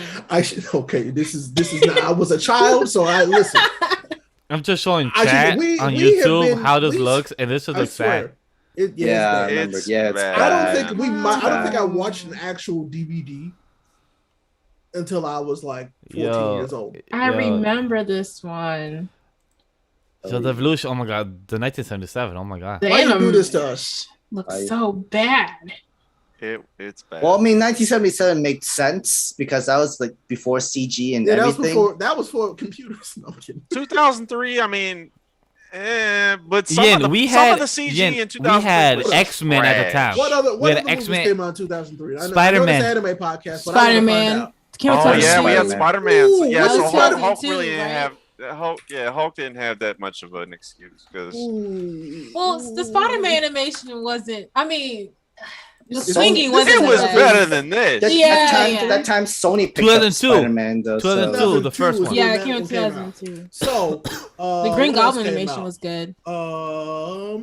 This is not, I was a child, so I listen. I'm just showing I should- chat we- on we have YouTube been- how this we- looks, and this is I looks sad. swear. Yeah, I It's remember. It's Yeah, it's bad. bad. I bad. don't think I don't think I Oh. watched an actual DVD until I was like 14 Yo. years old. I Yo. remember this one. So the evolution. Oh my god, the 1977. Oh my god. The Why you do anime this to us? looks so bad. It's bad. Well, I mean, 1977 makes sense because that was like before CG and Yeah, everything. that was for computers. No, I'm kidding. 2003. I mean, but some Yin, of we the had CG Yin, in we 2003 had was X-Men at the trash. time. What We had other movies X-Men. came out in 2003? I know Spider-Man. this anime podcast, but I wanna Spider-Man. find out. Came out Oh Spider-Man. yeah, we had 2002. Spider-Man. So, Ooh, yeah, that so was Hulk 2002, really didn't right? have Hulk didn't have that much of an excuse because Ooh. Well, the Spider-Man animation wasn't. I mean, the It's swinging only- wasn't. it the was best. better than this. Yeah. That time Sony picked up 2002. Spider-Man though. 2002. So. the first one. Yeah, when it came in that one came out. 2002. So The Green what else Goblin came animation out? was good. How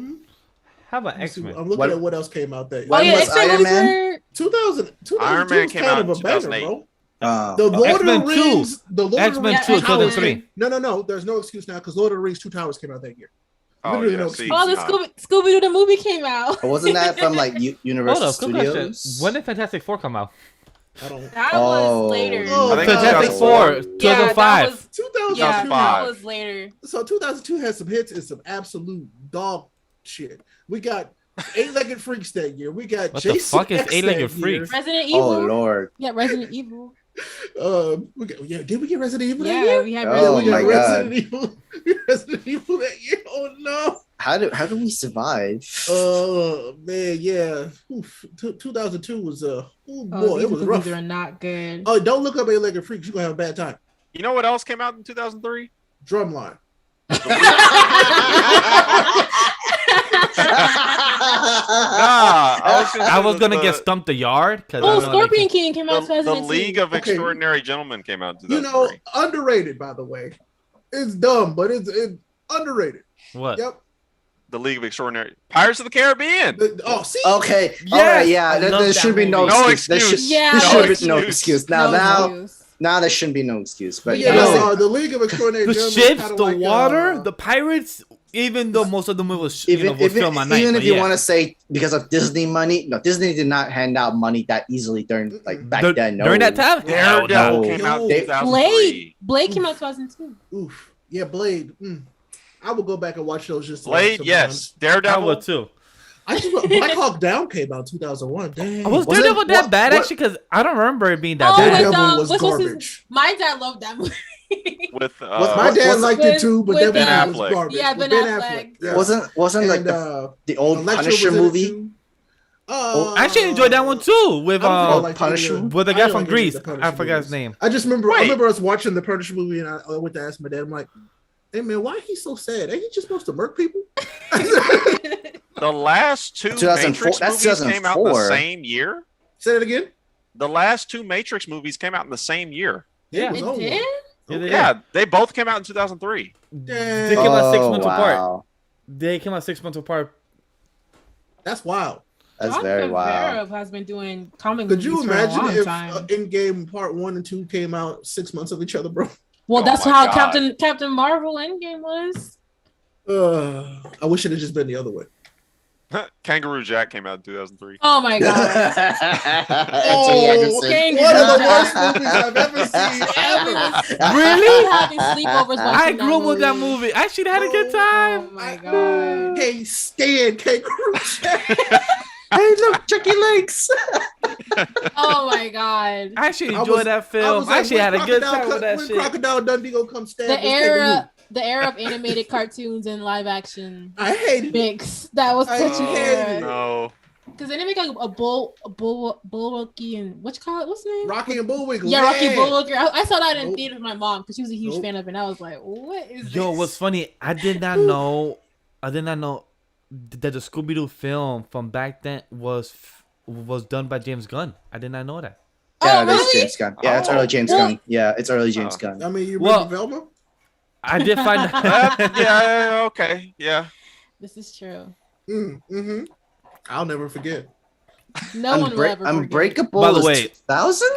about Let's see, X-Men? I'm looking What- at what else came out that When Oh yeah, was X-Men Iron movies Man? were. 2002 Iron Man was came kind out of a in banger, 2008. bro. Uh, The Lord X-Men of the 2. Rings, the Lord X-Men of the Rings 2, Two Towers 2003. came- No. There's no excuse now because Lord of the Rings Two Towers came out that year. Oh, Literally yeah, no see, excuse. Oh, the nah. Scooby-Doo the movie came out. but wasn't that from like Hold Universal up, quick question. Studios? When did Fantastic Four come out? I don't. That Oh. was later. Oh, I think Fantastic 2004. Four, Yeah, 2005. that was, 2002. yeah, 2005. that was later. So 2002 had some hits and some absolute dog shit. We got Eight-Legged Freaks that year. We got What the Jason fuck is X Eight-Legged that year. Freaks? Resident Evil. Oh Lord! Yeah, Resident Evil. Did we get Resident Evil that Yeah, year? we had Oh, we got my God. Resident Evil. Resident Evil that year. Oh no. How do we survive? Man, yeah. Oof. 2002 was oh Oh, boy, these it was rough. movies are not good. Oh, don't look up Eight-Legged Freaks. You're gonna have a bad time. You know what else came out in 2003? Drumline. I was gonna get Stumped the Yard. Oh, Scorpion King came out in the 2002. League of Extraordinary Gentlemen came out in You 2003. know, underrated, by the way. It's dumb, but it's underrated. What? Yep. The League of Extraordinary Pirates of the Caribbean. See? Okay. Yes, All right. Yeah. I love There that should be no movie. No excuse. excuse. There No should be no excuse. excuse. No Now, excuse. there shouldn't be no excuse. But Yeah, listen, the League of Extraordinary The Gentlemen ships, kinda the like, water, the pirates. Even though most of the movie was, was filmed at night. even but if you yeah. want to say because of Disney money, no, Disney did not hand out money that easily during back then. No. During that time, hell Daredevil no. came out in They- 2003. Blade came out 2002. Oof. Yeah, Blade. I will go back and watch those just to Blade, some yes. I Daredevil. would too. I just Black Hawk Down came out 2001. Dang. Was Was it- Daredevil that what- bad what- actually? Because I don't remember it being that Oh, bad. with, Daredevil was what's his- garbage. My dad loved that movie. With My dad was- liked with- it too, but with that Ben movie was Affleck. garbage. Yeah, With Ben Affleck. Yeah. wasn't like And, the old Elektra Punisher was in it movie? too. I actually enjoyed that one too with I don't like Punisher? any of with the I guy don't from like any of Greece. the Punisher I forgot his movies. name. I just remember. Wait. I remember us watching the Punisher movie, and I went to ask my dad. I'm like, "Hey man, why is he so sad? Ain't he just supposed to murk people?" the last two 2004 Matrix that's movies came out the 2004. same year. Say that again. The last two Matrix movies came out in the same year. Yeah. It was It on did? one. Yeah, they Yeah, they both came out in 2003. They came out 6 months apart. wow. They came out 6 months apart. That's wild. That's John very wild. Favreau has been doing comic Could you movies for a long imagine if time. Endgame Part 1 and 2 came out 6 months of each other, bro? Well, Oh that's my how God. Captain Marvel Endgame was. I wish it had just been the other way. Kangaroo Jack came out in 2003. Oh my god. Anthony King. One of the worst movies I've ever seen. Ever. Really? Having sleepovers I watching grew up with that movie. I actually had a good Oh time. my god. Hey, stand Kangaroo Jack. Hey, look, Chucky Legs. Oh my god. I actually I enjoyed was- that film. I actually had a good time with that when shit. Crocodile Dundee gonna come stab The this kangaroo. era of animated cartoons and live action I hated it. mix. That was I such an hated era. it. No. Because they make like a Bullwucky and what you call it? What's the name? Rocky and Bullwinkle. Yeah, Rocky Bullwucker. I saw that in Nope. theater with my mom because she was a huge Nope. fan of it. And I was like, what is Yo, this? what's funny? I did not know that the Scooby Doo film from back then was done by James Gunn. I did not know that. Yeah, Oh, that's really? James Gunn. Yeah, it's Oh. early James Well- Gunn. Yeah, it's early James Oh. Gunn. I mean, you Well- remember Velma? I did find Yeah, okay. Yeah. This is true. Mm-hmm. I'll never forget. No one will ever forget. Unbreakable. By the was way- 2000?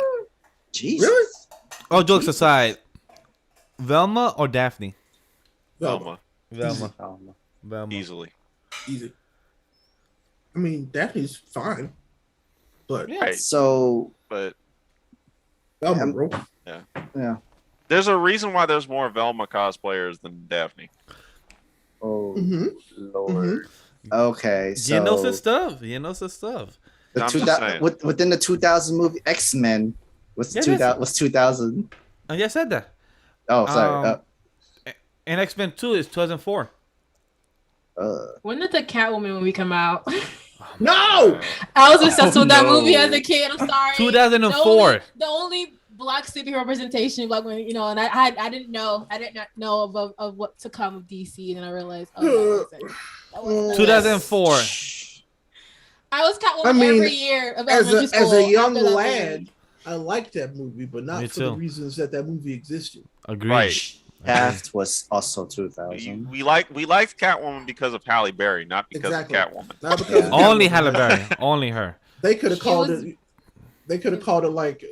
Jesus. Really? all jokes aside, Velma or Daphne? Velma. Velma. Oh, Velma. Easily. Easy. I mean, Daphne's fine, but Yeah. Right. So, But Velma, bro. yeah. there's a reason why there's more Velma cosplayers than Daphne. Oh, Mm-hmm. Lord. Okay, so You know some stuff. You know some stuff. the I'm 2000 just saying. within the 2000 movie X-Men was Yeah, 2000 was 2000. Yeah, I said that. Oh, sorry. And X-Men 2 is 2004. When did the Catwoman movie come out? No! I was obsessed with that no. movie as a kid. I'm sorry. 2004. The only black superhero representation, like when and I did not know of what to come of DC, and then I realized, that wasn't 2004. I was Catwoman I mean, every year of As elementary a school. young after that lad, movie. I liked that movie, but Me not for the too. reasons that movie existed. Agreed. Right. Cast was also We 2000. liked Catwoman because of Halle Berry, not because Exactly. of Catwoman. Not because Yeah. Only Halle Berry. Only her. They could have She called was- it. They could have called it like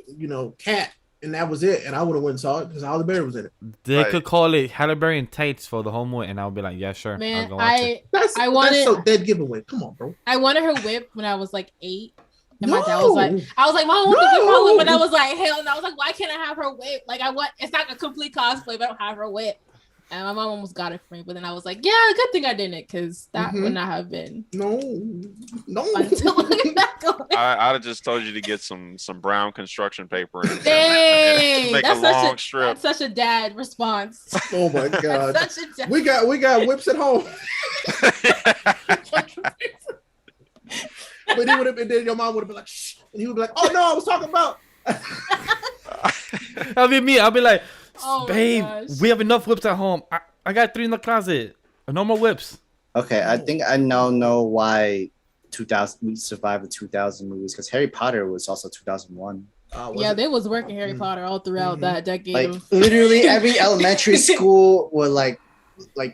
Cat, and that was it. And I would have went and saw it because Halle Berry was in it. They Right. could call it Halle Berry and Tate's for the whole movie, and I would be like, yeah, sure. I'll Man, go watch it. I wanted- That's so dead giveaway. Come on, bro. I wanted her whip when I was like 8. And my No. dad was like, I was like, Mom, I want the whip, No. whip. And I was like, hell no. I was like, why can't I have her whip? Like, it's not a complete cosplay, but I don't have her whip. And my mom almost got it for me. But then I was like, yeah, good thing I didn't, because that Mhm. would not have been No. fun to look back on. I'd have just told you to get some brown construction paper and Dang, make a that's long strip. such a dad response. Oh my god. That's such a dad. We got whips at home. But he would have been. Then your mom would have been like, "Shh," and he would be like, "Oh no, I was talking about." That'll be me. I'll be like, Oh my babe, gosh. we have enough whips at home. I got 3 in the closet. No more whips. Okay, I think I now know why 2000. We survived the 2000 movies because Harry Potter was also 2001. Yeah, they was working Harry Potter all throughout that decade. Like literally every elementary school would like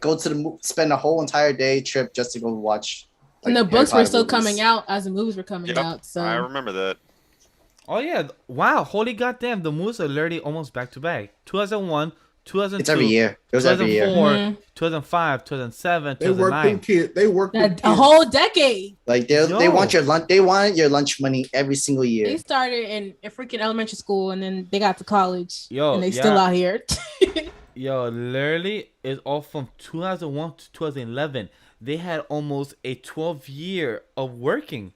go to spend a whole entire day trip just to go watch. Like, and the Harry books were Potter still movies. coming out as the movies were coming out. So I remember that. Oh yeah! Wow! Holy goddamn! The movies are literally almost back to back. 2001, 2002. It's every year. It was every year. 2004, 2005, 2007, They worked them 2009. kids. They worked them a whole decade. Like they want your lunch. They wanted your lunch money every single year. They started in a freaking elementary school, and then they got to college, Yo, and they still out here. Yo, literally, it's all from 2001 to 2011. They had almost a 12-year of working.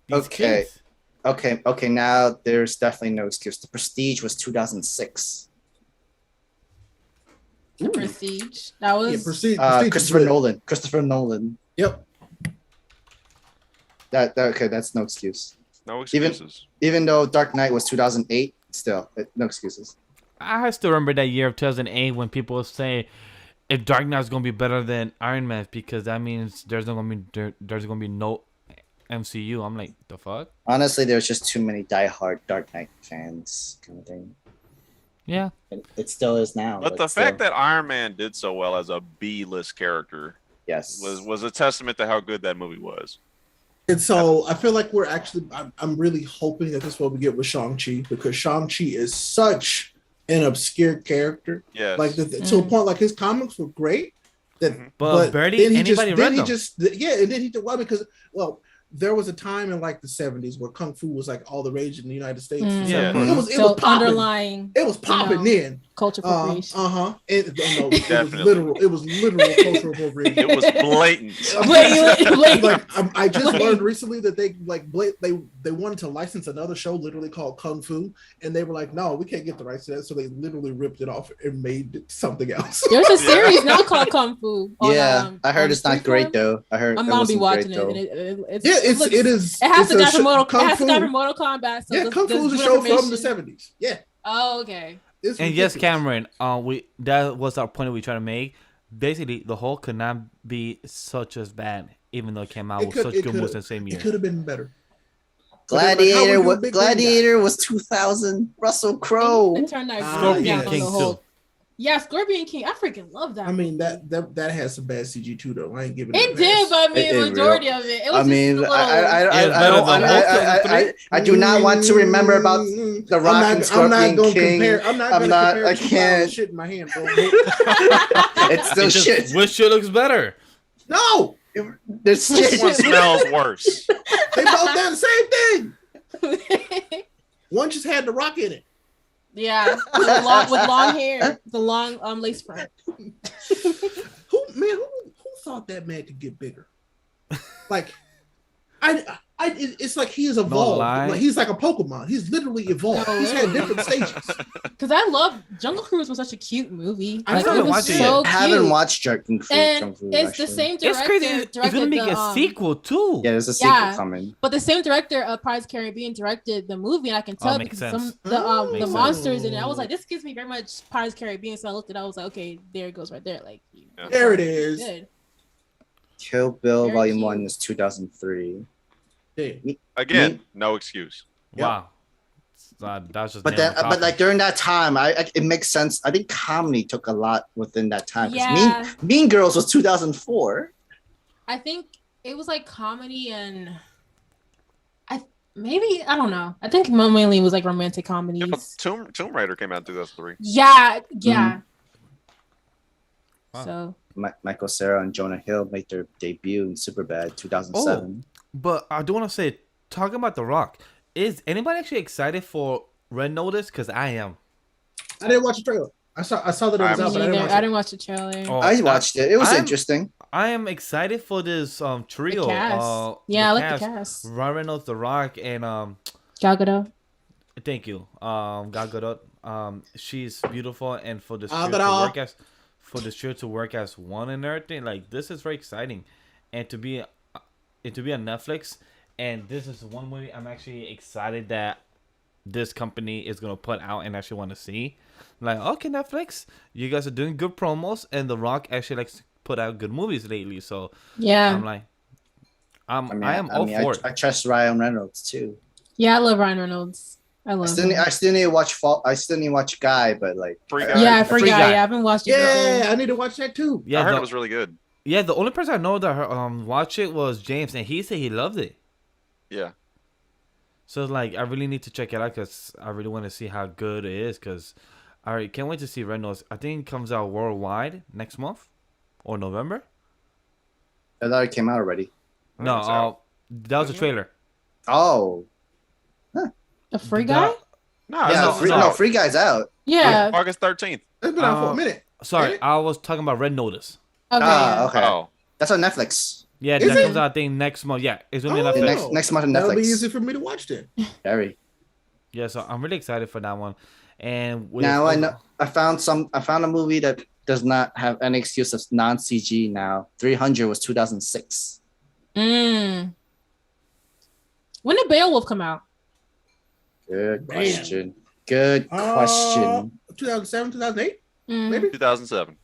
These kids. Okay. Now there's definitely no excuse. The Prestige was 2006. The Prestige. That was Prestige Christopher Nolan. Yep. Okay, that's no excuse. No excuses. Even though Dark Knight was 2008, still no excuses. I still remember that year of 2008 when people would say, if Dark Knight is gonna be better than Iron Man because that means there's gonna be no MCU. I'm like, the fuck? Honestly, there's just too many diehard Dark Knight fans, kind of thing. Yeah. It still is now. But the fact that Iron Man did so well as a B-list character, yes, was a testament to how good that movie was. And so I feel like I'm really hoping that this is what we get with Shang-Chi, because Shang-Chi is such an obscure character. Yes. Like to a point, like his comics were great. But barely anybody read them. Because there was a time in like the 70s where Kung Fu was like all the rage in the United States. Yeah. It was popping. Underlying. It was popping then. Culture appropriation. It was literal cultural appropriation. It was blatant. Blatant. I just learned recently that they wanted to license another show literally called Kung Fu, and they were like, no, we can't get the rights to that, so they literally ripped it off and made it something else. There's a series now called Kung Fu. I heard it's not great though. I heard I'm gonna be watching it. And it is. It has to die for Mortal Kombat. So Kung Fu is a show from the 70s. Yeah. Oh, okay. And yes, Cameron, that was our point that we try to make. Basically, the whole could not be such as bad, even though it came out with such good movies in the same year. It could have been better. Gladiator was 2000. Russell Crowe. It turned out Scorpion King too. Yeah, Scorpion King. I freaking love that. I mean, that has some bad CG too, though. I ain't giving it. It did, but I mean, the majority of it. It was I do not want to remember about the Rock and Scorpion King. I can't. Shit in my hand, bro. It's still shit. Which shit looks better? No, there's shit. This one smells worse. They both done the same thing. One just had the Rock in it. Yeah, with long hair, the long lace front. Who thought that man could get bigger? Like, it's like he is evolved. Like he's like a Pokemon. He's literally evolved. He's had different stages. Because I love Jungle Cruise was such a cute movie. I haven't watched it yet. I haven't watched Jungle Cruise. And it's the same director. It's crazy. It's gonna make a sequel too. Yeah, there's a sequel coming. But the same director of Pirates of the Caribbean directed the movie, and I can tell because the monsters in it. I was like, this gives me very much Pirates of the Caribbean. So I looked at it. I was like, okay, there it goes right there. Like, there it is. Good. Kill Bill Volume 1 is 2003. Again, no excuse. Wow. That's just but like during that time, it makes sense. I think comedy took a lot within that time. Yeah. Mean Girls was 2004. I think it was like comedy and maybe I don't know. I think mainly it was like romantic comedies. Yeah, Tomb Raider came out in 2003. Yeah. Mm-hmm. Wow. So Michael Cera and Jonah Hill made their debut in Superbad 2007. But I do want to say, talking about The Rock, is anybody actually excited for Red Notice? Because I am. I didn't watch the trailer. I saw that it was out, but I didn't watch the trailer. Oh, I watched it. It was interesting. I am excited for this trio. I like the cast. Ryan Reynolds, The Rock, and Gal Gadot. Thank you, Gal Gadot. She's beautiful, and for this trio to work as one and everything, like this is very exciting, and to be on Netflix, and this is one movie I'm actually excited that this company is gonna put out and actually want to see. Like, okay, Netflix, you guys are doing good promos, and The Rock actually likes to put out good movies lately. So yeah, I am all for it. I trust Ryan Reynolds too. Yeah, I love Ryan Reynolds. I I love still, him. I still need to watch I still need to watch Guy, but like Free Guy. Yeah, Free Free Guy. Guy. Yeah, I haven't watched it. Yeah, I need to watch that too. Yeah, I heard it was really good. Yeah, the only person I know that watched it was James, and he said he loved it. Yeah. So like, I really need to check it out because I really want to see how good it is. Because I can't wait to see Reynolds. I think it comes out worldwide next month or November. I thought it came out already. No, it's out. that was a trailer. Oh, A Free Guy? No, Yeah, it's Free Guy's out. Yeah. August 13th. It's been out for a minute. Sorry, Ain't it? I was talking about Red Notice. Okay. yeah. Okay. Oh. That's on Netflix. Yeah, Is that it? comes out I think next month. Yeah, it's gonna be on Oh. Netflix. Next month on That'll be Netflix. easy for me to watch then. Very. Yeah, so I'm really excited for that one. And Now I know I found a movie that does not have any excuse of non-CG now. 300 was 2006. When did Beowulf come out? Good Man. question. Good question. 2007, 2008, Mm. maybe. 2007.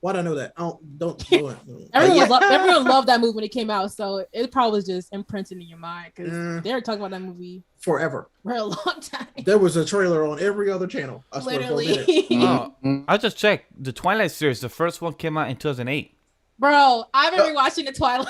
Why do I know that? Don't do it. Everyone loved that movie when it came out, so it probably was just imprinted in your mind because Mm. they were talking about that movie Forever. for a long time. There was a trailer on every other channel. I swear for a minute. Literally. I just checked the Twilight series. The first one came out in 2008. Bro, I've been rewatching the Twilight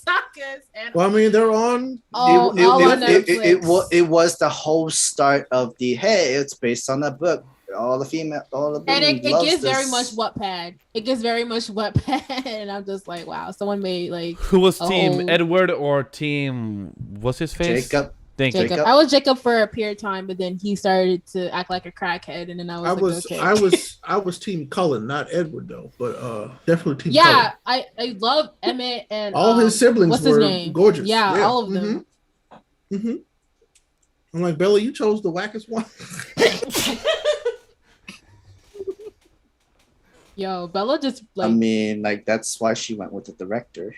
sagas and Well, I mean, they're on. all on Netflix. It was the whole start of the it's based on that book. All the And it loves gets this. very much Wattpad. It gets very much Wattpad, and I'm just like, wow, someone made like Who was a team whole- Edward or team what's his face? Jacob. Thank you. Jacob. I was Jacob for a period of time, but then he started to act like a crackhead, and then I was like, okay. I was Team Cullen, not Edward though, but definitely Team Yeah, Cullen. I love Emmett and All his siblings what's were his name? gorgeous. Yeah, all of them. Mm-hmm. I'm like, Bella, you chose the wackest one. Yo, Bella just like I mean, like that's why she went with the director.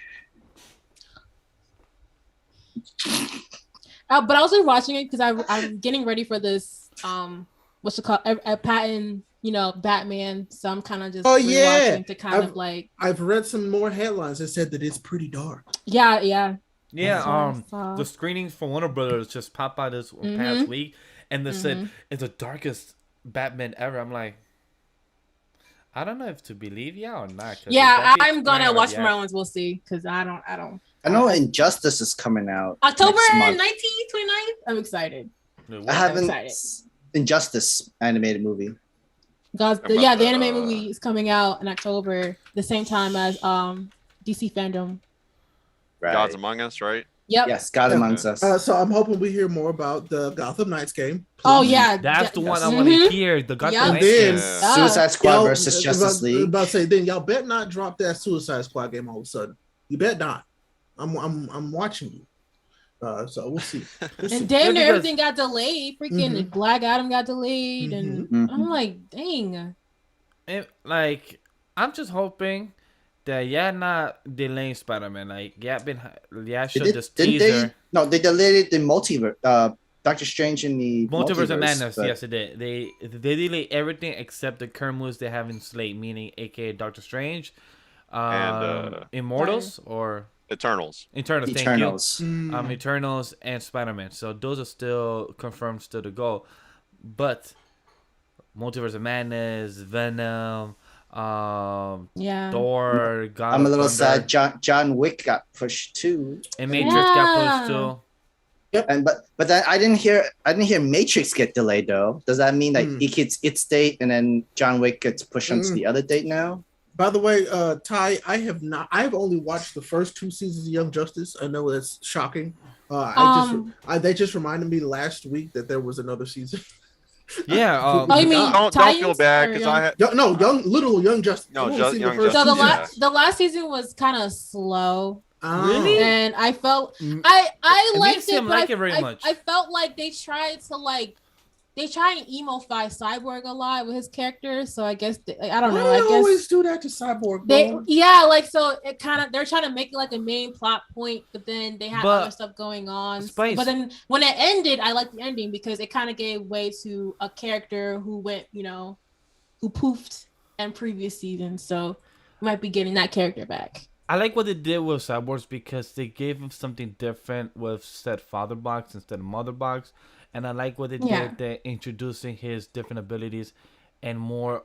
but I was just watching it because I'm getting ready for this what's it called a patent, Batman. So I'm kind of just rewatching to kind of like I've read some more headlines that said that it's pretty dark. yeah. Yeah, That's what I saw. the screenings for Warner Brothers just popped out this past week, and they said it's the darkest Batman ever. I'm like, I don't know if to believe or not. Yeah, I'm gonna watch more ones. We'll see because I don't. I know Injustice is coming out October next 19th, month. 29th. I'm excited. I haven't excited. Injustice animated movie. Guys, the about anime that, movie is coming out in October, the same time as DC fandom. Right. Gods Among Us, right? Yep. Yes, God Amongst Us. So I'm hoping we hear more about the Gotham Knights game. Oh yeah, That's the one I Mhm. want to hear. The Gotham Yeah. Knights Then- game. Yeah. Suicide Squad Y'all- versus Justice League. About to say, then y'all bet not drop that Suicide Squad game all of a sudden. You bet not. I'm watching you. So we'll see. We'll see. and damn near because- everything got delayed. Freaking Mhm. Black Adam got delayed, and Mhm. I'm like, dang. I'm just hoping that not delaying Spider-Man. Like, showed They this didn't teaser. they? No, they delayed the multiverse. Doctor Strange in the Multiverse of Madness, but- yes, it did. They delayed everything except the current moves they have in slate, meaning AKA Doctor Strange, And, Immortals or Eternals. Eternals. Thank Eternals. you. Eternals and Spider-Man. So those are still confirmed, still to go. But Multiverse of Madness, Venom, Yeah. Thor, God I'm a of little Thunder, sad. John Wick got pushed too, and Matrix got Yeah. pushed too. and but then I didn't hear Matrix get delayed though. Does that mean like Hmm. it gets its date and then John Wick gets pushed onto the other date now? By the way, Ty, I've only watched the first 2 seasons of Young Justice. I know that's shocking. They just reminded me last week that there was another season. Yeah. Oh, you mean Don't feel Titans bad or because Young- I had Young Justice. No, I've only just seen Young first So Justice. two Yeah. the last season was kind of slow, Really? and I felt Mm. I It liked makes it, him but like it very much. I felt like they tried and emo-fy Cyborg a lot with his character. So I guess I don't Why know. do I they guess always do that to Cyborg? they bro? so it kind of they're trying to make it like a main plot point, but then they have But- other stuff going on. Spice. But then when it ended, I liked the ending because it kind of gave way to a character who went, who poofed in previous seasons. So we might be getting that character back. I like what they did with Cyborgs because they gave him something different with said father box instead of mother box, and I like what they did. They're introducing his different abilities and more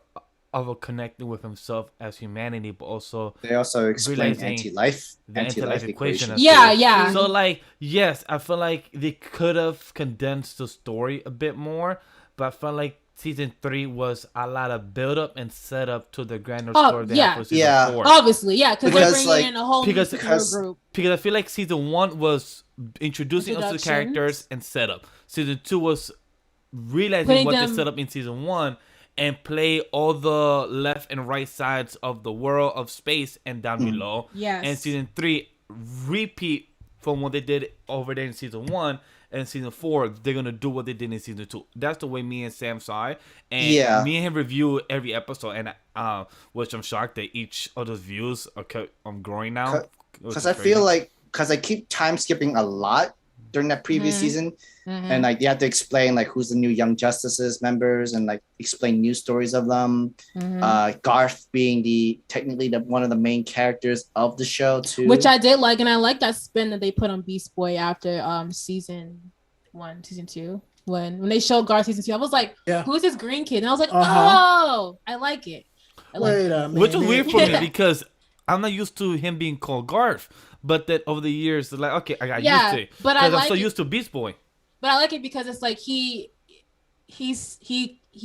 of a connecting with himself as humanity, but also They also explain realizing anti-life the anti-life equation. equation. as Yeah, well. yeah. So like, yes, I feel like they could have condensed the story a bit more, but I felt like season 3 was a lot of build up and set up to the grander story they have for season Yeah. 4. Obviously, yeah, because they're Because, bringing like, in a whole new because- superhero group. Because I feel like season 1 was introducing us to the Introductions. characters and setup. Season 2 was realizing Putting what they them- set up in season 1 and play all the left and right sides of the world of space and down below. Yes. And season 3 repeat from what they did over there in season 1. And season 4, they're gonna do what they did in season 2. That's the way me and Sam saw it. And Yeah. me and him review every episode, and which I'm shocked that each of those views are growing now. Because I feel like I keep time skipping a lot during that previous season, and like you have to explain like who's the new Young Justices members and like explain new stories of them. Garth being technically one of the main characters of the show too, Which I did like, and I like that spin that they put on Beast Boy after season 1, season 2. When they showed Garth season 2, I was like, Yeah. who's this green kid? And I was like, Uh-huh. oh, I like it. I like Wait it. a minute. Which was weird for me because I'm not used to him being called Garth. But that over the years, like, okay, I got used to it. But I Because I'm like so it. used to Beast Boy. But I like it because it's like he's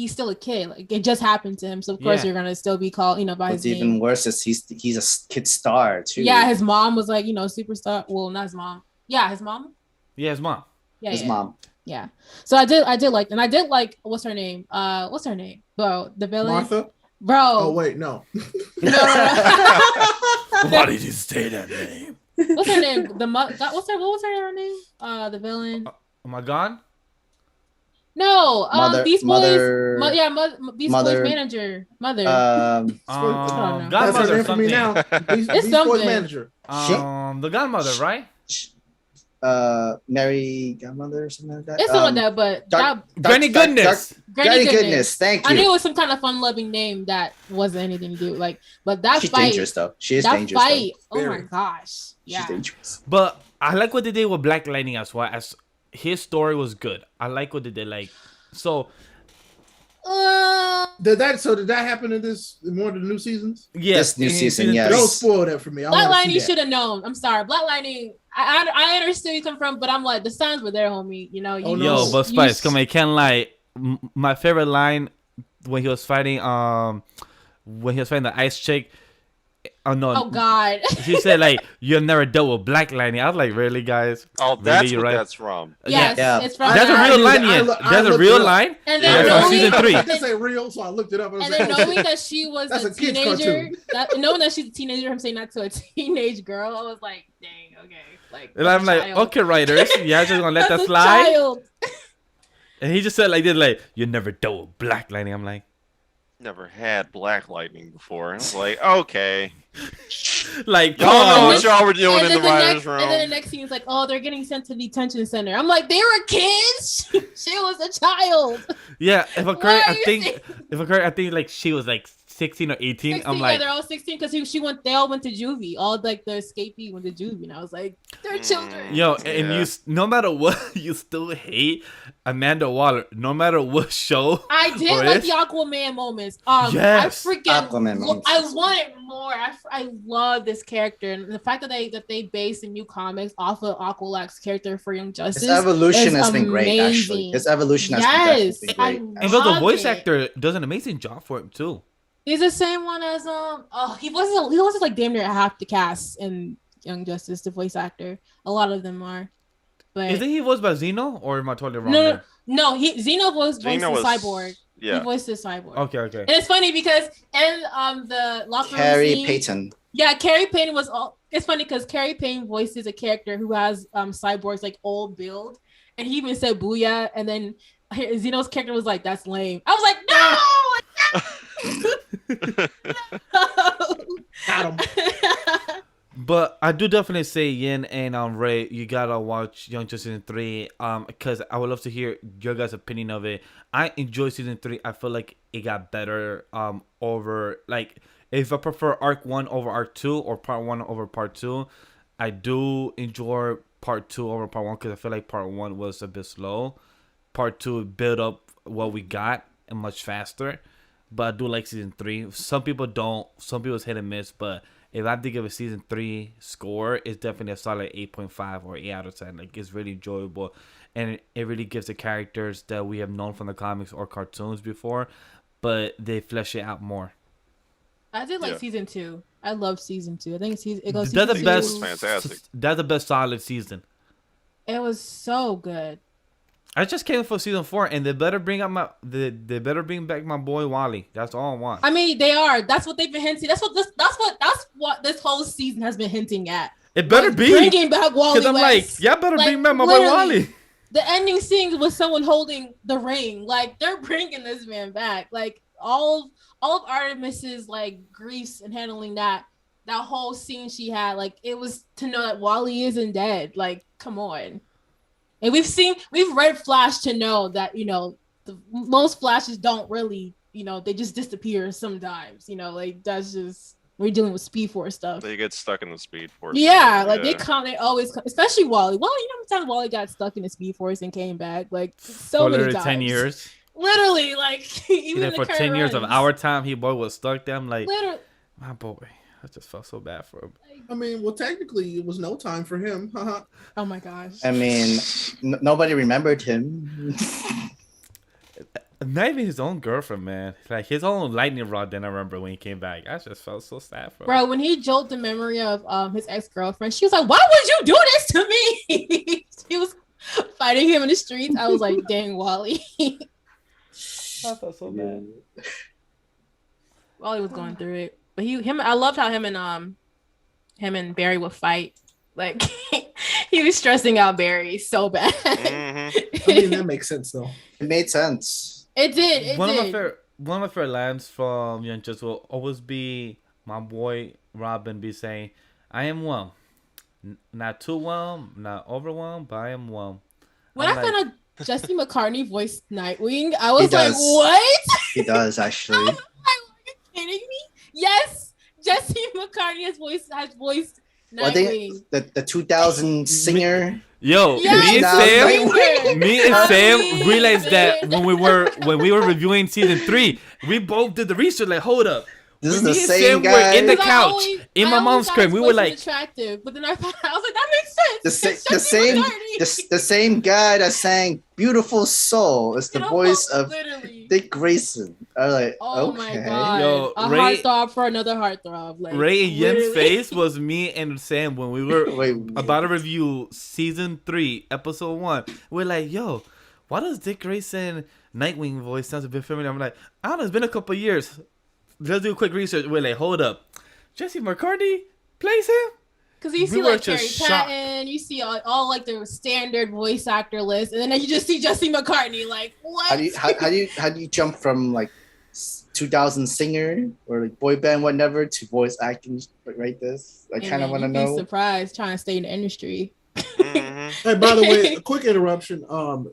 still a kid. Like it just happened to him, so of course Yeah. you're gonna still be called, by what's his even name. worse is he's a kid star too. Yeah, his mom was like, superstar. Well, not his mom. Yeah, his mom. Yeah, his mom. Yeah, his yeah. mom. Yeah. So I did like, and I did like, what's her name? What's her name? Bro, the villain. Martha. Bro. Oh wait, no. No. Why did you say that name? What's her name? What was her name? The villain. Am I gone? No. Beast Boy's. mother. Beast Mother- Boy's manager. Mother. know. That's That's her Godmother name or for me something. now. Beast Boy's something. manager. The godmother, right? Mary Godmother or something like that. It's something like that, but Granny Goodness. Granny Goodness. Thank I knew it you. was some kind of fun-loving name that wasn't anything to do but that She's fight. dangerous though. She is that dangerous. fight. Though. Oh my Very. gosh. Yeah. She's dangerous. But I like what they did with Black Lightning as well. As his story was good. I like what they did. Like, so Did that happen in one of the new seasons? yes, This new in season, yes. Don't spoil that for me. I Black wanna see Lightning that. should have known. I'm sorry. Black Lightning. I understood you come from, but I'm like the signs were there, homie. Oh, no. Yo, but Spice, come on, you can't lie. My favorite line when he was fighting the ice chick. Oh no! Oh God. She said like, "You've never dealt with Black Lightning." I was like, "Really, guys?" Oh, Really, that's you're what right. that's from. Yes, Yeah. it's from That's a that. real line. I Yeah, look- I that's a looked real it up. line. And Yeah, then from knowing, season 3. It didn't say real, so I looked it up. And, and then knowing that she was That's a a kid's teenager, cartoon. knowing that she's a teenager, I'm saying that to a teenage girl. I was like, dang, okay, like. And I'm like, child. "Okay, writers, yeah, just gonna let That's that a slide." child. And he just said like this, like, "You never dealt with Black Lightning." I'm like, Never had Black Lightning before. I was like, okay. like, Y'all know come what on. y'all were doing And in then the writer's and then the room. next scene is like, oh, they're getting sent to detention center. I'm like, they were kids. She was a child. Yeah, if I'm Why correct, are I you think saying- I think like she was like 16 or 18. 16, I'm yeah, like, they're all 16 because they all went to juvie. All like the escapee went to juvie, and I was like, they're children. yo, and Yeah. no matter what, you still hate Amanda Waller, no matter what show. I did or like is. the Aquaman moments. Yes. I freaking Aquaman moments. I wanted more. I love this character, and the fact that they based the new comics off of Aqualung's character for Young Justice. His evolution is has been great, actually. amazing. His evolution has Yes, been I definitely great. And but the love voice it. actor does an amazing job for him too. He's the same one as he was like damn near half the cast in Young Justice, the voice actor. A lot of them are. But Isn't he voiced by Zeno, or am I totally wrong no, there? no, Xeno voiced Xeno was Cyborg. He Yeah. voiced the Cyborg. Okay. And it's funny because in the locker room Carrie scene, Payton. yeah, Carrie Payne was all. It's funny because Carrie Payne voices a character who has Cyborg's like old build, and he even said "booyah," and then Xeno's character was like, "That's lame." I was like, "No." Got him. But I do definitely say Yin and Ray, you gotta watch Young Justice season 3. Because I would love to hear your guys' opinion of it. I enjoy season 3. I feel like it got better. Over like if I prefer arc 1 over arc 2 or part 1 over part 2, I do enjoy part 2 over part 1 because I feel like part 1 was a bit slow. Part 2 built up what we got and much faster. But I do like season 3. Some people don't. Some people's hit and miss. But if I have to give a season 3 score, it's definitely a solid 8.5 or 8 out of 10. Like, it's really enjoyable. And it really gives the characters that we have known from the comics or cartoons before. But they flesh it out more. I did like season 2. I love season 2. I think it goes. That's the season best. 2. Fantastic. That's the best solid season. It was so good. I just came for season 4, and they better bring up they better bring back my boy Wally. That's all I want. I mean, they are. That's what they've been hinting. That's what this whole season has been hinting at. It better like, be bringing back Wally. Because I'm West. like, y'all better bring back my boy Wally. The ending scene was someone holding the ring. Like, they're bringing this man back. Like, all of Artemis's like griefs and handling that whole scene she had, like, it was to know that Wally isn't dead. Like, come on. And we've read Flash to know that, you know, most Flashes don't really, you know, they just disappear sometimes. You know, like, that's just, we're dealing with Speed Force stuff. They get stuck in the Speed Force. Yeah, like they always, especially Wally. Well, you know how many times Wally got stuck in the Speed Force and came back? Like, so for many times. 10 years. Literally, like, even for 10 years of our time, he boy was stuck there. I'm like, literally. My boy. I just felt so bad for him. I mean, well, technically, it was no time for him. Oh my gosh. I mean, nobody remembered him. Not even his own girlfriend, man. Like, his own lightning rod didn't remember when he came back. I just felt so sad for him. Bro, when he jolted the memory of his ex-girlfriend, she was like, why would you do this to me? She was fighting him in the streets. I was like, dang, Wally. I felt so bad. Wally was going through it. But I loved how him and Barry would fight. Like, he was stressing out Barry so bad. Mm-hmm. I mean, that makes sense though. It made sense. It did. One of my favorite lines from Young Justice will always be my boy Robin be saying, "I am one, not too one, not overwhelmed, but I am one." When I found out Jesse McCartney voiced Nightwing, I was like, "What?" He does actually. Are you kidding me? Yes, Jesse McCartney has voiced Nightwing. Well, I think the 2000 singer. Yo, yes, me and Sam realized that when we were reviewing season 3, we both did the research. Like, hold up, this is me the and same Sam guy. were in the couch in my mom's crib. We were like, attractive, but then I was like, that makes sense. The same guy that sang "Beautiful Soul" is the voice of Dick Grayson. I was like, oh my god, yo, a heartthrob for another heartthrob. Like, Ray and Yen's face was me and Sam when we were about to review season 3, episode 1. We're like, yo, why does Dick Grayson Nightwing voice sounds a bit familiar? I'm like, I don't know, it's been a couple of years. Let's do a quick research. We're like, hold up, Jesse McCartney plays him? Because you see like Carrie Patton, you see all like the standard voice actor list, and then you just see Jesse McCartney. Like, what? How do you jump from like 2000 singer or like boy band whatever to voice acting like this? I kind of want to know. Surprised trying to stay in the industry. Mm-hmm. Hey, by the way, a quick interruption.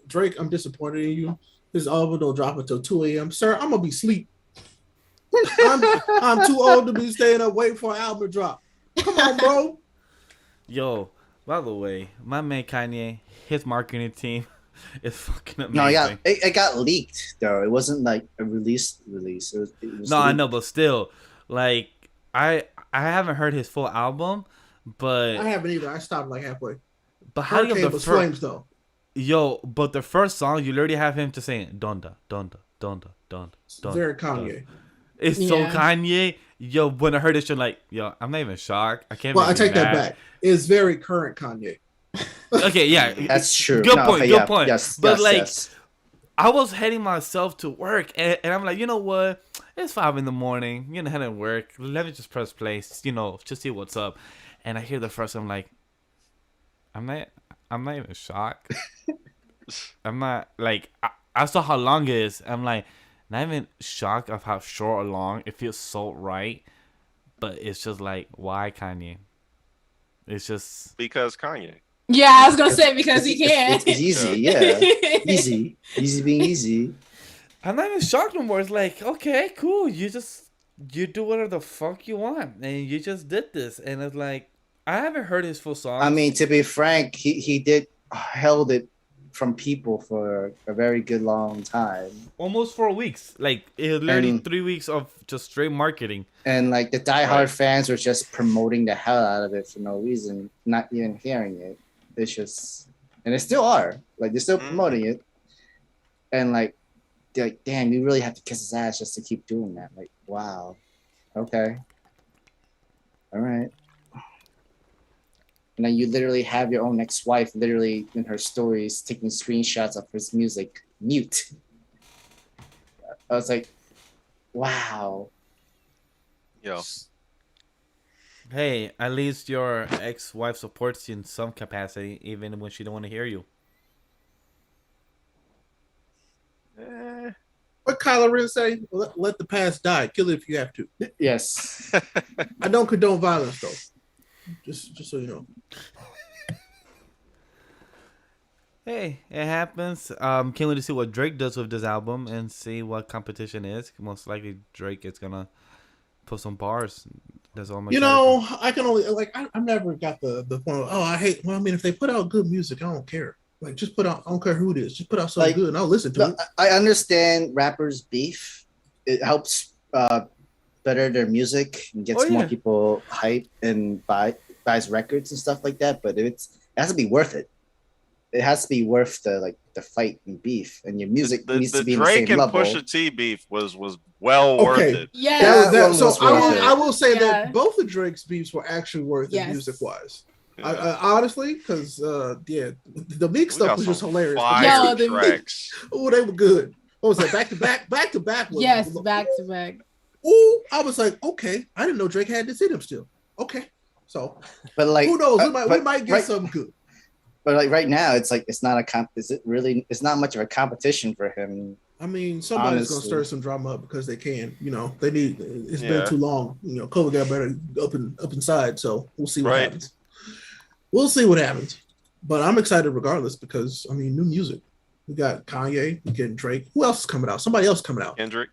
Drake, I'm disappointed in you. His album don't drop until 2 a.m. Sir, I'm gonna be asleep. I'm too old to be staying up waiting for an album to drop. Come on, bro. Yo, by the way, my man Kanye, his marketing team is fucking amazing. No, it got leaked though. It wasn't like a release. It was no, leaked. I know, but still, like I haven't heard his full album, but I haven't either. I stopped like halfway. But how do you have the Flames though? Yo, but the first song you literally have him just saying donda donda donda donda. Very Kanye. It's so Kanye. Yo, when I heard this, you're like, yo, I'm not even shocked. I can't. Well, I take that back. It's very current Kanye. Okay, yeah, that's true. Good point. Good point. Yes, but yes. I was heading myself to work, and I'm like, you know what? It's 5 a.m. You're gonna head to work. Let me just press play. You know, just see what's up. And I hear the first. I'm like, I'm not even shocked. I'm not like I saw how long it is. I'm like. Not even shocked of how short or long. It feels so right. But it's just like, why Kanye? It's just... Because Kanye. Yeah, I was going to say because he can. It's easy, yeah. Easy. Easy being easy. I'm not even shocked no more. It's like, okay, cool. You just you do whatever the fuck you want, and you just did this, and it's like I haven't heard his full songs. I mean, to be frank, he did held it from people for a very good long time, almost 4 weeks. Like it was literally And- 3 weeks of just straight marketing. and like the diehard Right. fans were just promoting the hell out of it for no reason, not even hearing it. It's just, and they still are like they're still Mhm. promoting it, and like they're like, damn, you really have to kiss his ass just to keep doing that. Like, wow, okay, all right. And then you literally have your own ex-wife literally in her stories taking screenshots of his music mute. I was like, wow. Yo, Hey, at least your ex-wife supports you in some capacity, even when she don't want to hear you. What Kylo Ren say? Let the past die. Kill it if you have to. Yes. I don't condone violence though. Just so you know. Hey, it happens. Can't wait to see what Drake does with this album and see what competition is. Most likely Drake is gonna put some bars. That's all I'm You excited know, I can only like I never got the point of, I hate. Well, I mean, if they put out good music, I don't care. Like, just put out. I don't care who it is. Just put out something Like, good, and I'll listen to No, it. I understand rappers' beef. It helps better their music and gets Oh, more yeah. people hype and buys records and stuff like that. But it has to be worth it. It has to be worth the fight and beef, and your music needs the to be in the Drake same and level. Pusha T beef was well worth Okay. it. Yeah. That That, one so was worth it. I will say Yeah. that both of Drake's beefs were actually worth it Yes. music wise. Yeah. Honestly, because the Meek We stuff got was just some hilarious. fire Yo, the tracks. Oh, they were good. What was that? Back to back, back to back. Was, Yes, back to back. Ooh, I was like, okay, I didn't know Drake had this in him still. Okay, so But like, who knows? We but might get right, something good. But like right now, it's like it's not a Is it really? It's not much of a competition for him. I mean, somebody's Honestly. gonna stir some drama up because they can. You know, they need. It's Yeah. been too long. You know, COVID got better up inside. So we'll see what Right. happens. We'll see what happens. But I'm excited regardless because I mean, new music. We got Kanye. We getting Drake. Who else is coming out? Somebody else coming out. Kendrick.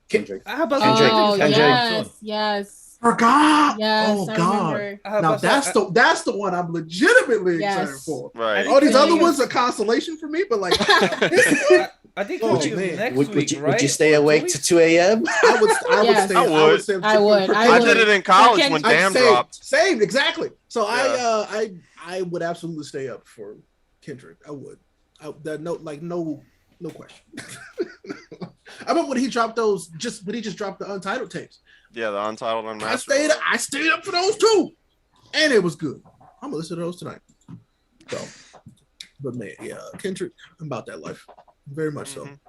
Kendrick. How about Kendrick. Oh Kendrick. yes, yes, Forgot. yes. Oh I God. remember. Now that's the one I'm legitimately excited Yes. for. Right. All these Yeah. other ones are consolation for me, but like I think Oh, Kendrick is man. next Would week, you right? would you stay Or 2 awake weeks? to 2 a.m.? I would Yes. stay. I would. say I would. I would. did it in college Ken- when I Damn saved, dropped. saved exactly. So Yeah. I would absolutely stay up for Kendrick. I would. No question. I remember when he dropped those. When he just dropped the Untitled tapes. Yeah, the Untitled Unmastered. I stayed up for those too, and it was good. I'm gonna listen to those tonight. So, but man, yeah, Kendrick, I'm about that life, very much so. Mhm.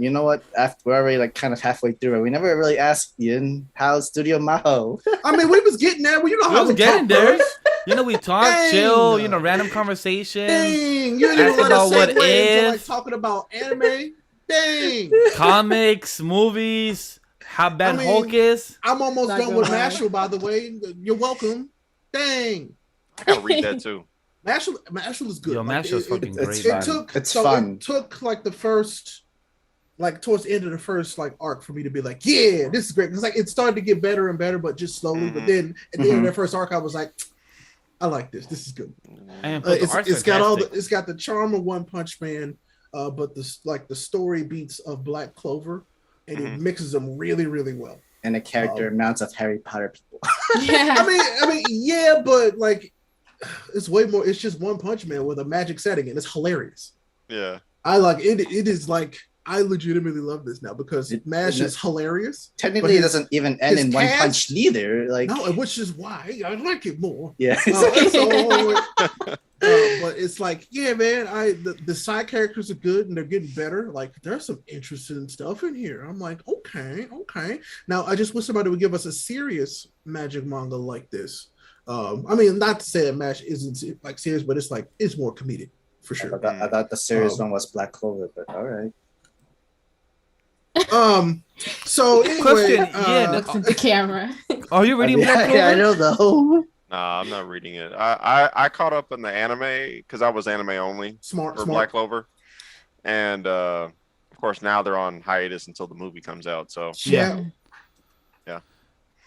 You know what? After we're already like kind of halfway through it. We never really asked Ian how's Studio Maho. I mean, we was getting there. Well, you know I how was we getting talk, there. bro. You know, we talk, Dang. chill, random conversations, Dang, you didn't even Ask let us about what segue into like if. talking about anime. Dang, comics, movies, how bad I mean, Hulk is. I'm almost Not done gonna with lie. Mashal, by the way. You're welcome. Dang, I gotta read that too. Mashal is good. Yo, Like, Mashal's fucking it's great. fun. man. It's fun. It took like the first, like towards the end of the first like arc for me to be like, yeah, this is great. It's like it started to get better and better, but just slowly. But Mhm. then at the end of that first arc, I was like, I like this. This is good. And the art's It's got all fantastic. it's got the charm of One Punch Man, but the story beats of Black Clover, and it mixes them really, really well. And the character amounts of Harry Potter people. Yeah. I mean, yeah, but like, it's way more. It's just One Punch Man with a magic setting, and it's hilarious. Yeah. I like it. It is like I legitimately love this now because Mash it- is hilarious. Technically, But it his- doesn't even end his in one cast- punch neither. Like, No, which is why I like it more. yeah. But it's like, yeah, man. The side characters are good and they're getting better. Like, there's some interesting stuff in here. I'm like, okay. Now, I just wish somebody would give us a serious magic manga like this. I mean, not to say that Mash isn't like serious, but it's like it's more comedic for sure. I thought the serious one was Black Clover, but all right. So anyway, Question, Ian. Looks at the camera. Are you reading Black Clover? Yeah, I know though. Nah, I'm not reading it. I caught up in the anime because I was anime only smart. for Black Clover, And of course, now they're on hiatus until the movie comes out. So Yeah.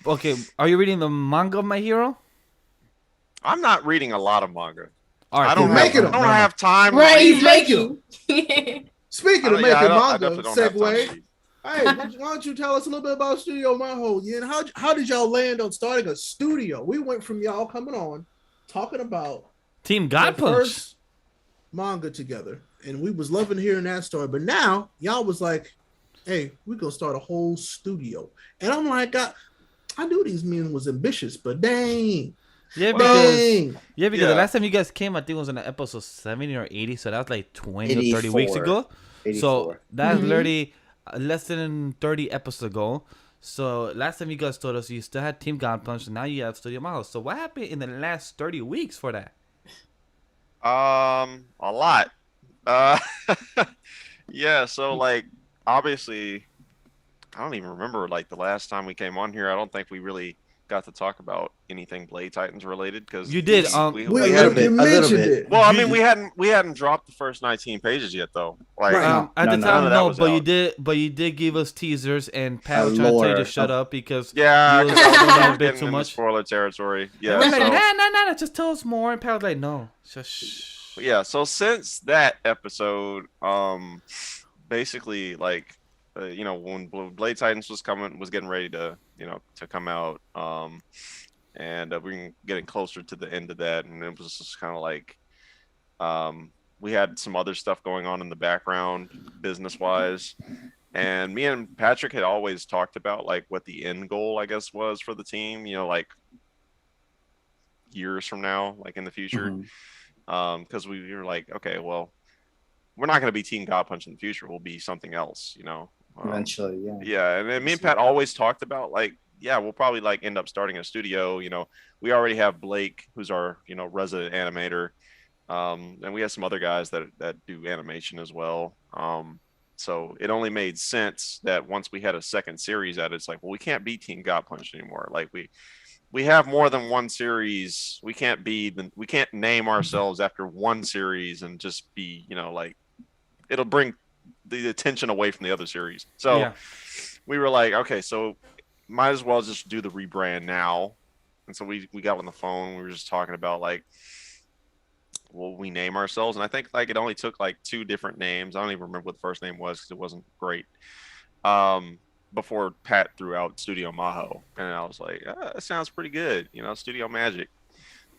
Okay, are you reading the manga of My Hero? I'm not reading a lot of manga. All right, I don't He's have, making I them. don't have time. to Right, read. he's He's making making. Speaking of I making don't- I manga, definitely don't have time to segue. read. Hey, why don't you tell us a little bit about Studio Maho? Yeah, and how did y'all land on starting a studio? We went from y'all coming on talking about Team their God Punch. first manga together, and we was loving hearing that story. But now y'all was like, "Hey, we're gonna start a whole studio," and I'm like, I knew these men was ambitious, but dang, Yeah, Well, because dang, the Yeah. last time you guys came, I think it was in episode 70 or 80, so that was like 20 or 30 weeks 84. ago. 84. So that's Mhm. literally less than 30 episodes ago. So last time you guys told us you still had Team God Punch, and now you have Studio Maho. So what happened in the last 30 weeks for that? A lot. Uh, yeah. So like, obviously, I don't even remember like the last time we came on here. I don't think we really got to talk about anything Blade Titans related because You did, we a little bit, you a little mentioned bit. it. Well, I You mean, did- we hadn't dropped the first 19 pages yet, though. Like, Right. No, At the no, time, none of that no, was but out. you did give us teasers, and Pat was trying to tell you to lore shut of- up because yeah, you was 'cause I was talking a getting bit too into much. spoiler territory. And Yeah, we're so like, nah, just tell us more. And Pat was like, no, just yeah, so since that episode, basically like, when Blade Titans was getting ready to, to come out, and we were getting closer to the end of that, and it was just kind of like, we had some other stuff going on in the background, business wise. And me and Patrick had always talked about like what the end goal, I guess, was for the team, like years from now, like in the future. Mhm. Because we were like, okay, well, we're not going to be Team God Punch in the future. We'll be something else, Eventually, yeah. Yeah. And then me and Pat always talked about like, yeah, we'll probably like end up starting a studio. We already have Blake, who's our, resident animator. And we have some other guys that do animation as well. So it only made sense that once we had a second series at it, it's like, well, we can't be Team God Punch anymore. Like we have more than one series. We can't name ourselves after one series and just be, like it'll bring the attention away from the other series. So yeah. we were like, okay, so might as well just do the rebrand now. And so we got on the phone. We were just talking about like, will we name ourselves? And I think like it only took like 2 different names. I don't even remember what the first name was because it wasn't great. Before Pat threw out Studio Maho, and I was like, that sounds pretty good, Studio Magic.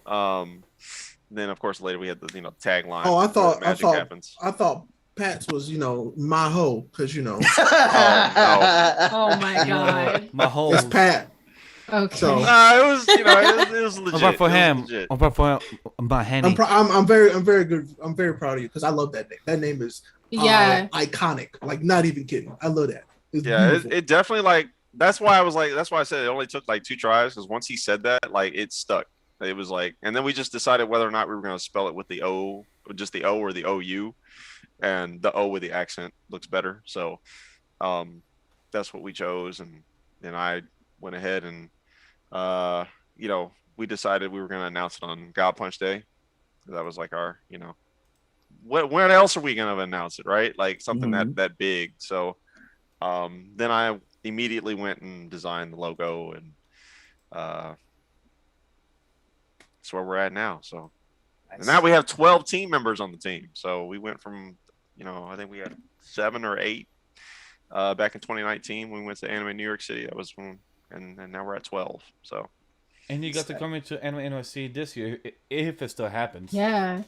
Then of course later we had the tagline. Oh, I where magic thought happens. I thought Pat's was Maho because Oh my god. My whole it's Pat. Okay. So- It was it was legit. Apart for It was him, legit. my Henny. I'm very good. I'm very proud of you because I love that name. That name is Yeah. iconic. Like not even kidding. I love that. It's Yeah, beautiful. it definitely like that's why I said it only took like 2 tries because once he said that, like it stuck. It was like, and then we just decided whether or not we were going to spell it with the O, or just the O or the OU, and the O with the accent looks better. So, that's what we chose, and then I went ahead and, we decided we were going to announce it on God Punch Day. That was like our, when else are we going to announce it, right? Like something that big. So. Then I immediately went and designed the logo, and that's where we're at now. So, and now we have 12 team members on the team. So we went from, I think we had 7 or 8 back in 2019 when we went to Anime New York City. That was when, and now we're at 12. So. And you got to come into Anime NYC this year if it still happens. Yeah.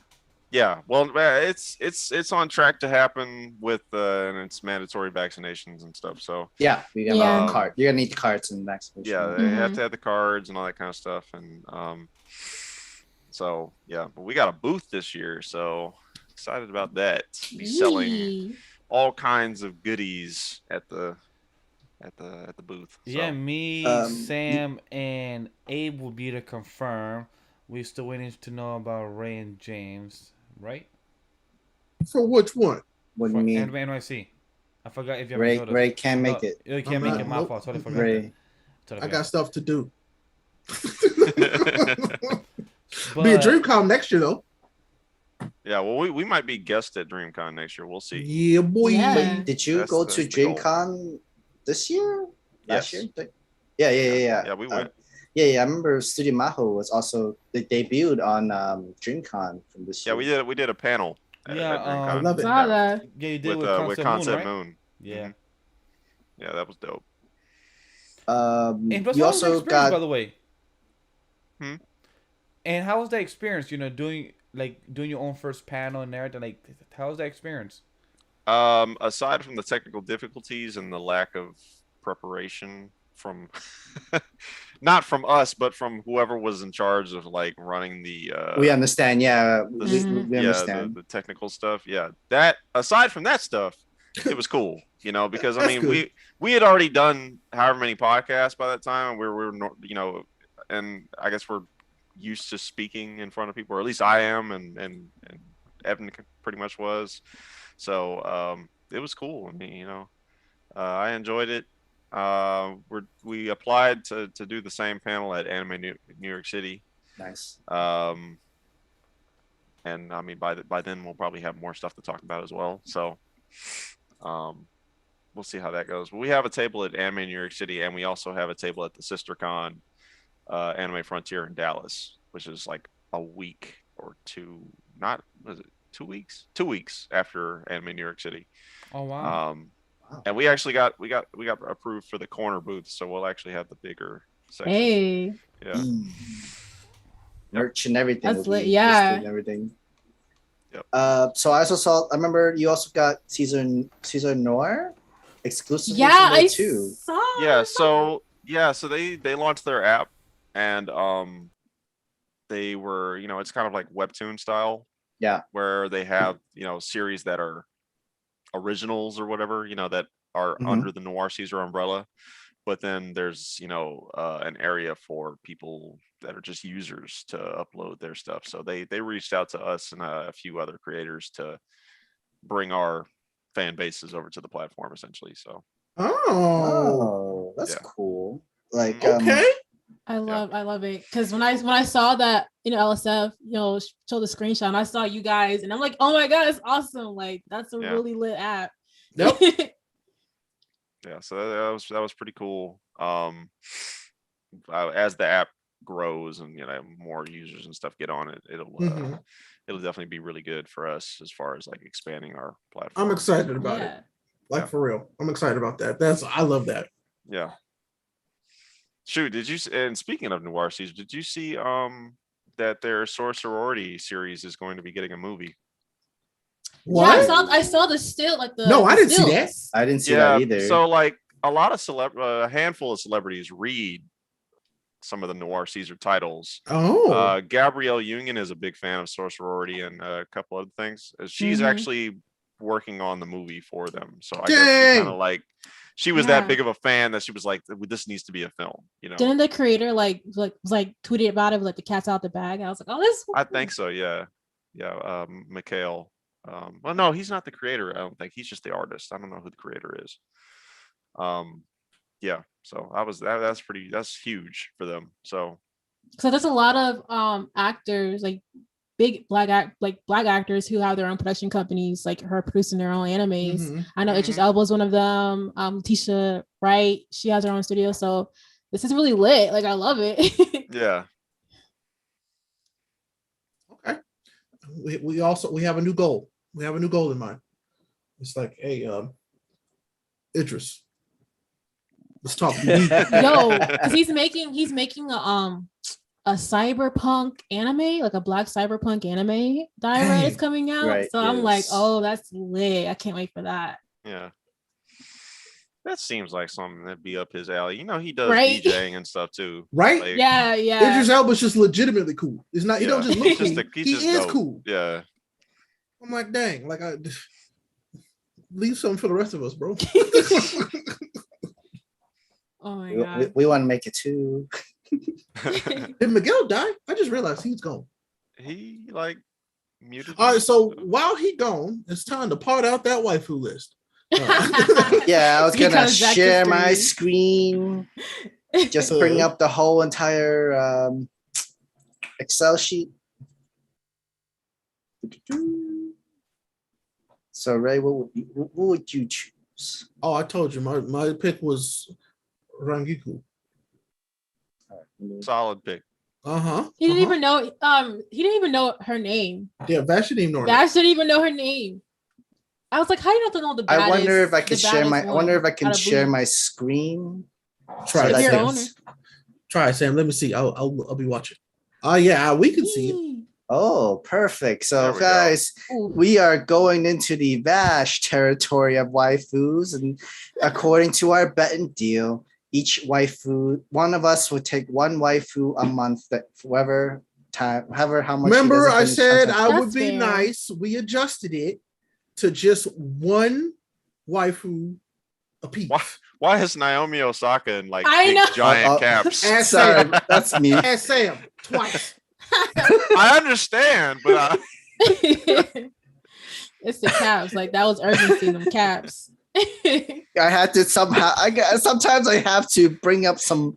Yeah, well, it's on track to happen with and it's mandatory vaccinations and stuff. So Yeah, you're gonna Yeah. need card. You're gonna need cards and vaccination. yeah, they have to have the cards and all that kind of stuff, and so yeah, but we got a booth this year, so excited about that. Be selling Yee. all kinds of goodies at the booth. So. Yeah, me, Sam, and Abe will be to confirm. We're still waiting to know about Ray and James, right? For which one? What do For you mean? Anime NYC. I forgot if you Ray, haven't told us. Ray can't make it. You can't I'm make not- it. My nope. fault. Totally forgot. Ray. Totally I forgot. got stuff to do. But, Be a Dreamcon next year though. Yeah, well, we might be guests at Dreamcon next year. We'll see. Yeah, boy. Yeah. Wait, did you That's- go that's to the goal. Dreamcon this year? Last Yes. year? Yeah. Yeah, we went. Yeah. I remember Studio Maho was also they debuted on Dreamcon from this Yeah, year. we did a panel. Yeah, at I Dreamcon. love it. Saw that. Yeah, you did with Concept Moon, right? Moon. Yeah. Mhm. Yeah, that was dope. And plus, You how was the also experience, by got the way? Hmm? And how was that experience? Doing your own first panel and everything. Like, how was that experience? Aside from the technical difficulties and the lack of preparation from not from us, but from whoever was in charge of like running the we understand. Yeah, the, we understand. the technical stuff. Yeah, that aside from that stuff, it was cool. Because I That's mean good. we had already done however many podcasts by that time, and we were and I guess we're used to speaking in front of people, or at least I am, and Evan pretty much was. So it was cool. I mean, I enjoyed it. We applied to do the same panel at Anime New York City. Nice. And I mean, by then we'll probably have more stuff to talk about as well. So we'll see how that goes. But we have a table at Anime New York City, and we also have a table at the SisterCon Anime Frontier in Dallas, which is like a week or two. Not was it 2 weeks? 2 weeks after Anime New York City. Oh wow. And we actually got approved for the corner booth, so we'll actually have the bigger section. Hey. Yeah. Merch and everything. That's will be lit, yeah. listed and everything. Yep. So I also saw. I remember you also got Caesar Noir exclusively. Yeah, I too. saw. Yeah. So they launched their app, and they were it's kind of like webtoon style. Yeah. Where they have series that are originals or whatever that are Mhm. under the Noir Caesar umbrella, but then there's an area for people that are just users to upload their stuff. So they reached out to us and a few other creators to bring our fan bases over to the platform essentially. So Oh, that's Yeah. cool. Like Okay. I love it because when I saw that LSF show the screenshot and I saw you guys and I'm like, oh my god, it's awesome! Like that's a Yeah. really lit app. Yep. yeah, so that was pretty cool. As the app grows and more users and stuff get on it, it'll Mhm. it'll definitely be really good for us as far as like expanding our platform. I'm excited about it. Yeah. Like Yeah. for real. I'm excited about that. I love that. Yeah. Shoot, and speaking of Noir Caesar, did you see that their sorority series is going to be getting a movie? What? Yeah, I saw the still like the No, I didn't see stills. that. I didn't see that either. So like a lot of a handful of celebrities read some of the Noir Caesar titles. Oh. Gabrielle Union is a big fan of sorority and a couple other things. She's Mhm. actually working on the movie for them. So I guess Dang. she kind of like she was Yeah. that big of a fan that she was like, this needs to be a film. Didn't the creator was tweeted about it with like the cat's out the bag? I was like, oh, this. I think so. Yeah. Mikhail. Well, no, he's not the creator. I don't think he's just the artist. I don't know who the creator is. Yeah. So that's huge for them. So there's a lot of actors like big black actors who have their own production companies, like her producing their own animes. Mhm. I know Idris Elba is one of them. Tisha Wright, she has her own studio. So this is really lit. Like I love it. yeah. Okay. We have a new goal. We have a new goal in mind. It's like, hey, Idris, let's talk. Yo, because he's making a cyberpunk anime, like a black cyberpunk anime diary is coming out. Right, So I'm like, yes. oh, that's lit. I can't wait for that. Yeah. That seems like something that'd be up his alley. He does Right? DJing and stuff too. Right? Like, Yeah. Idris Elba's just legitimately cool. It's not. He don't just look cool. he's He just is dope. cool. Yeah. I'm like, dang. Like, I leave something for the rest of us, bro. Oh my god. we want to make it too. Did Miguel die? I just realized he's gone. He like muted. All right, so himself. while he gone, it's time to part out that waifu list. Yeah, I was gonna Because that's share the my screen. screen. Just bring up the whole entire Excel sheet. So Ray, what would you choose? Oh, I told you my pick was Rangiku. Solid pick. He didn't even know. He didn't even know her name. Yeah, Vash didn't even know her Vash didn't even know her name. I was like, how do you not know the baddest? I wonder if I could share my. I one wonder if I can out of share Bleach? my screen. Try So it, that If you're I an can- owner. Try it, Sam. Let me see. I'll be watching. Oh yeah, we can see it. Oh, perfect. So, There we go. guys, Ooh. we are going into the Vash territory of waifus, and according to our bet and deal, each waifu, one of us will take one waifu a month. That however how much. Remember, I said I would That's be fair. nice. We adjusted it to just one waifu a piece. Why is Naomi Osaka in like I big know. giant caps? Ask Sorry, Sam. that's me. Ask Sam twice. I understand, but It's the caps. Like that was urgency in them caps. I had to somehow. Sometimes I have to bring up some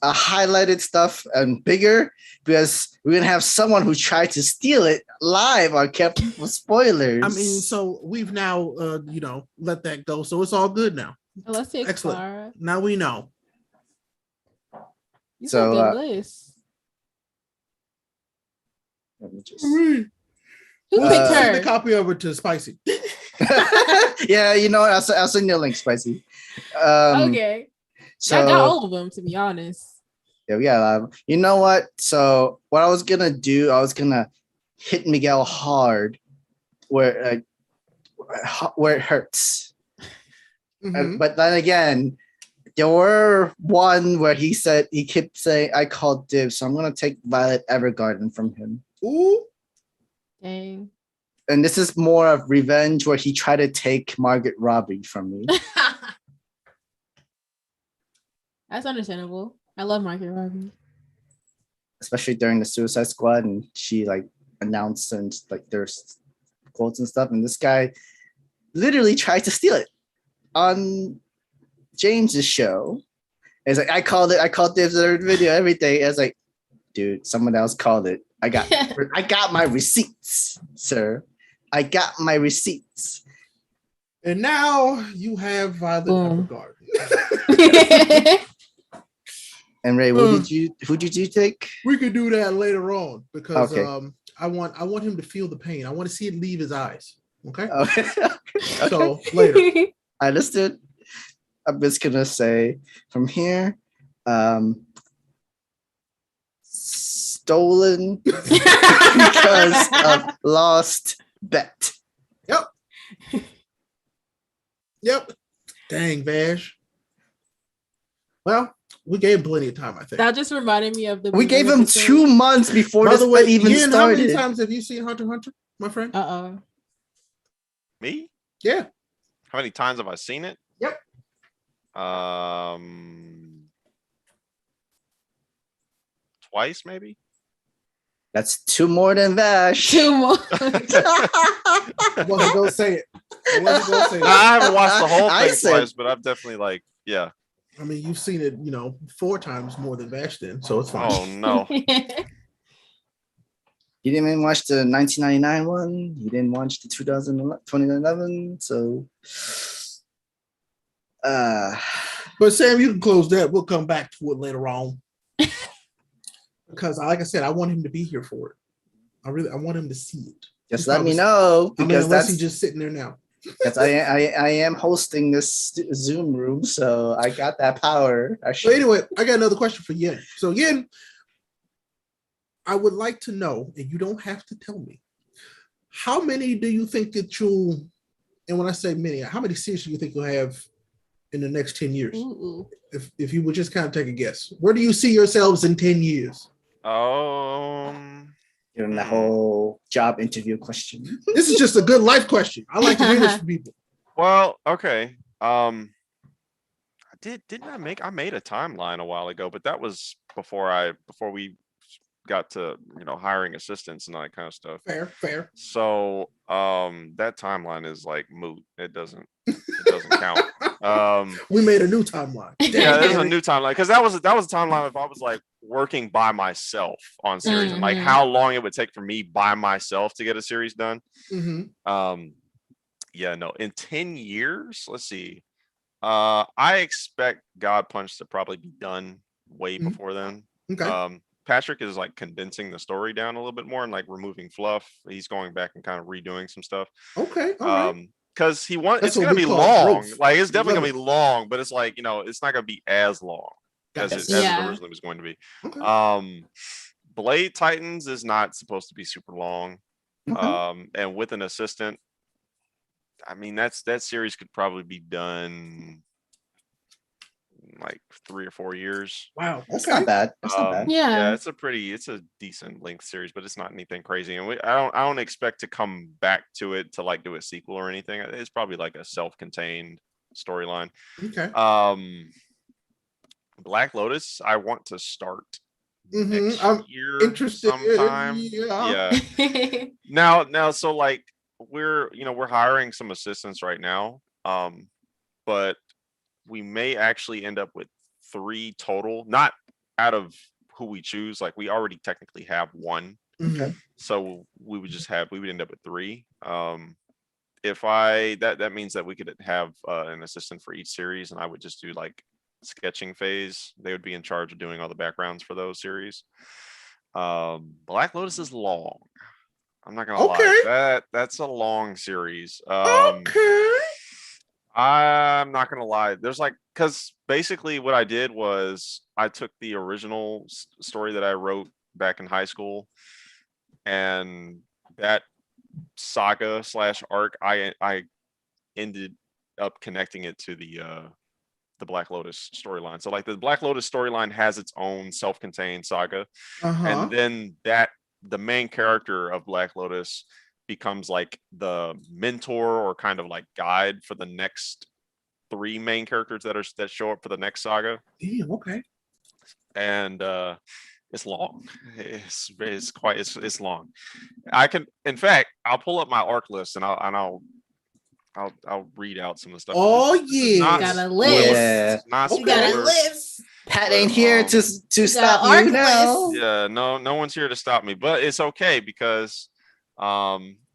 highlighted stuff and bigger because we're gonna have someone who tried to steal it live on Captain with spoilers. I mean, so we've now, let that go. So it's all good now. Let's see, Excellent. Clara. Now we know. These So, are good lists. let me just. Who We'll picked send the her? copy over to Spicy. Yeah, you know what? I'll send you a link, Spicy. Okay. So I got all of them, to be honest. yeah. You know what? So what I was gonna do, I was gonna hit Miguel hard where it hurts. Mhm. But then again, there were one where he kept saying, "I called dibs," so I'm gonna take Violet Evergarden from him. Ooh. Dang. And this is more of revenge where he tried to take Margaret Robbie from me. That's understandable. I love Margaret Robbie. Especially during the Suicide Squad, and she like announced and like there's quotes and stuff, and this guy literally tried to steal it on James's show. It's like I called dibs on the video, everything. I was like, dude, someone else called it. I got my receipts, sir. I got my receipts. And now you have Violet Boom. Evergarden. And Ray, who did you take? We could do that later on because Okay. I want him to feel the pain. I want to see it leave his eyes. Okay. Okay. So later. I understood. I'm just gonna say from here, stolen because of lost bet. Yep. Dang, Vash. Well, we gave him plenty of time, I think. That just reminded me of the. We gave him 2 months before By this the way, bet even Yin, how many started. times have you seen Hunter x Hunter, my friend? me? Yeah. How many times have I seen it? Yep. Twice maybe. That's 2 more than Vash. 2 more. I wasn't gonna say it. No, I haven't watched the whole I thing said- twice, but I've definitely yeah. I mean, you've seen it, 4 times more than Vash then, so it's fine. Oh no. You didn't even watch the 1999 one. You didn't watch the 2011. So, But Sam, you can close that. We'll come back to it later on. Because, like I said, I want him to be here for it. I want him to see it. just let me know because unless that's he's just sitting there now. because I am hosting this Zoom room, so I got that power. So anyway, I got another question for Yin. So Yin, I would like to know, and you don't have to tell me, how many do you think that you'll, and when I say many, how many series do you think you'll have in the next 10 years? Ooh. If you would just kind of take a guess. Where do you see yourselves in 10 years? Given the whole job interview question. This is just a good life question. I like to hear this from people. Well, okay. I made a timeline a while ago, but that was before we got to hiring assistants and all that kind of stuff. Fair. So that timeline is like moot. It doesn't doesn't count. We made a new timeline. Yeah, there's a new timeline because that was a timeline if I was like working by myself on series and like how long it would take for me by myself to get a series done. Yeah, no, in 10 years, let's see. I expect God Punch to probably be done way before then. Okay. Patrick is like condensing the story down a little bit more and like removing fluff. He's going back and kind of redoing some stuff. Okay. All right. Because That's it's what gonna we be call long. growth. Like it's definitely Love gonna be long, but it's like, it's not gonna be as long as Gotcha. it Yeah. originally was going to be. Okay. Blade Titans is not supposed to be super long. Okay. And with an assistant, I mean that series could probably be done in like 3 or 4 years. Wow. That's Okay. not bad. That's not bad. Yeah. It's a decent length series, but it's not anything crazy. And I don't expect to come back to it to like do a sequel or anything. It's probably like a self-contained storyline. Okay. Black Lotus, I want to start I'm next year interested. sometime. Yeah. Now, so like we're hiring some assistants right now. But we may actually end up with 3 total, not out of who we choose. Like we already technically have 1. Okay. So we would end up with 3. If that means that we could have an assistant for each series, and I would just do like sketching phase. They would be in charge of doing all the backgrounds for those series. Black Lotus is long. I'm not gonna lie. That's a long series. Okay. I'm not gonna lie. There's like, because basically what I did was I took the original story that I wrote back in high school, and that saga / arc, I ended up connecting it to the Black Lotus storyline. So like the Black Lotus storyline has its own self-contained saga, and then the main character of Black Lotus becomes like the mentor or kind of like guide for the next 3 main characters that show up for the next saga. Damn. Okay. And it's long. It's long. In fact, I'll pull up my arc list and I'll read out some of the stuff. Oh yeah. Got a list. Yeah. Not Okay. Got a spoilers. list. Pat ain't here to stop arc you now. list. Yeah, no one's here to stop me, but it's okay because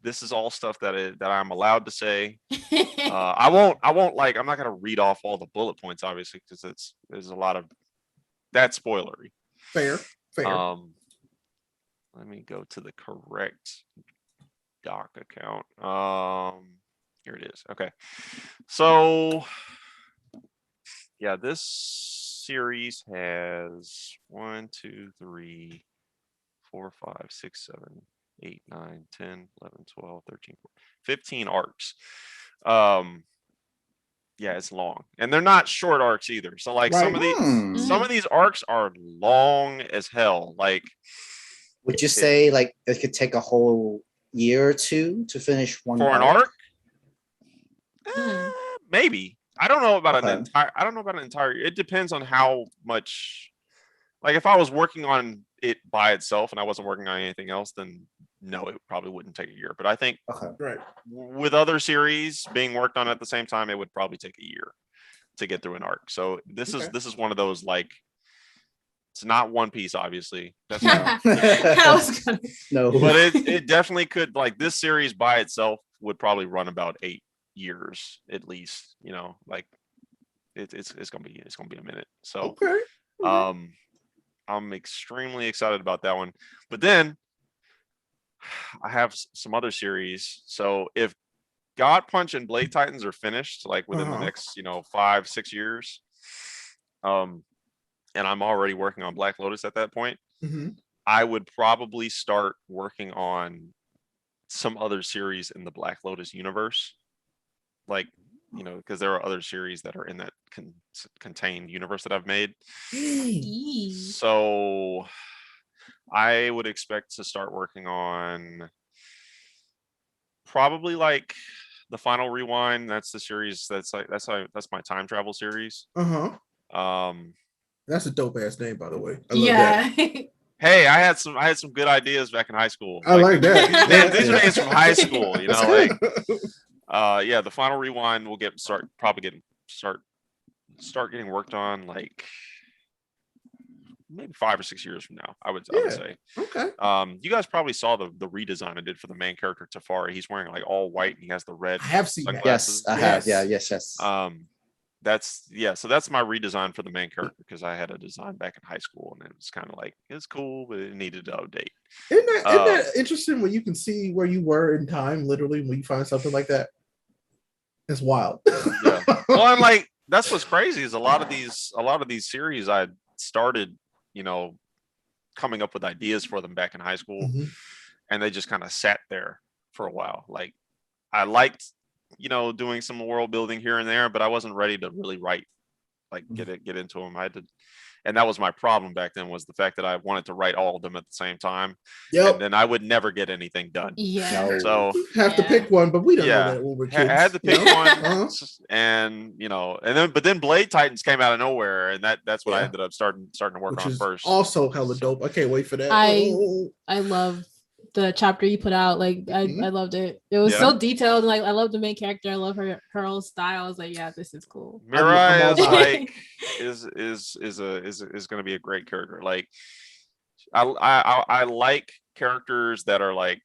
this is all stuff that I'm allowed to say. I won't like, I'm not gonna read off all the bullet points obviously because there's a lot of that's spoilery. Fair. Let me go to the correct doc account. Here it is. Okay, so yeah, this series has 1, 2, 3, 4, 5, 6, 7, 8, 9, 10, 11, 12, 13, 14, 15 arcs. Yeah, it's long, and they're not short arcs either. So like some of these arcs are long as hell. Like, would you say like it could take a whole year or 2 to finish one for an arc? Maybe. I don't know about an entire. It depends on how much. Like if I was working on it by itself and I wasn't working on anything else, then no, it probably wouldn't take a year. But I think with other series being worked on at the same time, it would probably take a year to get through an arc. So this is one of those, like, it's not One Piece, obviously. That's not, no, but it definitely could. Like this series by itself would probably run about 8 years at least. Like it's gonna be a minute. So I'm extremely excited about that one. But then I have some other series. So if God Punch and Blade Titans are finished like within the next 5-6 years, and I'm already working on Black Lotus at that point, I would probably start working on some other series in the Black Lotus universe, like because there are other series that are in that contained universe that I've made. So I would expect to start working on probably like the Final Rewind. That's the series that's my time travel series. That's a dope ass name, by the way. I love that. Hey, I had some good ideas back in high school. I like that. These are names from high school, like Yeah, the final rewind will start getting worked on like maybe 5 or 6 years from now. I would say. Okay. You guys probably saw the redesign I did for the main character Tafari. He's wearing like all white and he has the red I have seen that. sunglasses. Yes, I have. Yeah, yes. So that's my redesign for the main character because I had a design back in high school and it was kind of like it's cool, but it needed to update. Isn't that interesting when you can see where you were in time, literally, when you find something like that? It's wild. Yeah. Well, I'm like, that's what's crazy is a lot of these series I started, coming up with ideas for them back in high school, and they just kind of sat there for a while. Like I liked, doing some world building here and there, but I wasn't ready to really write, like get into them. I had to, and that was my problem back then was the fact that I wanted to write all of them at the same time. Yep. And then I would never get anything done. Yeah. So have to pick one, but we don't know that when we're kids. I had to pick one, and then Blade Titans came out of nowhere, and that's what I ended up starting to work on first. Also hella dope. I can't wait for that. I love the chapter you put out. Like I loved it. It was so detailed, and like I love the main character. I love her whole style. I was like, yeah, this is cool. Mirai is going to be a great character. Like I like characters that are like,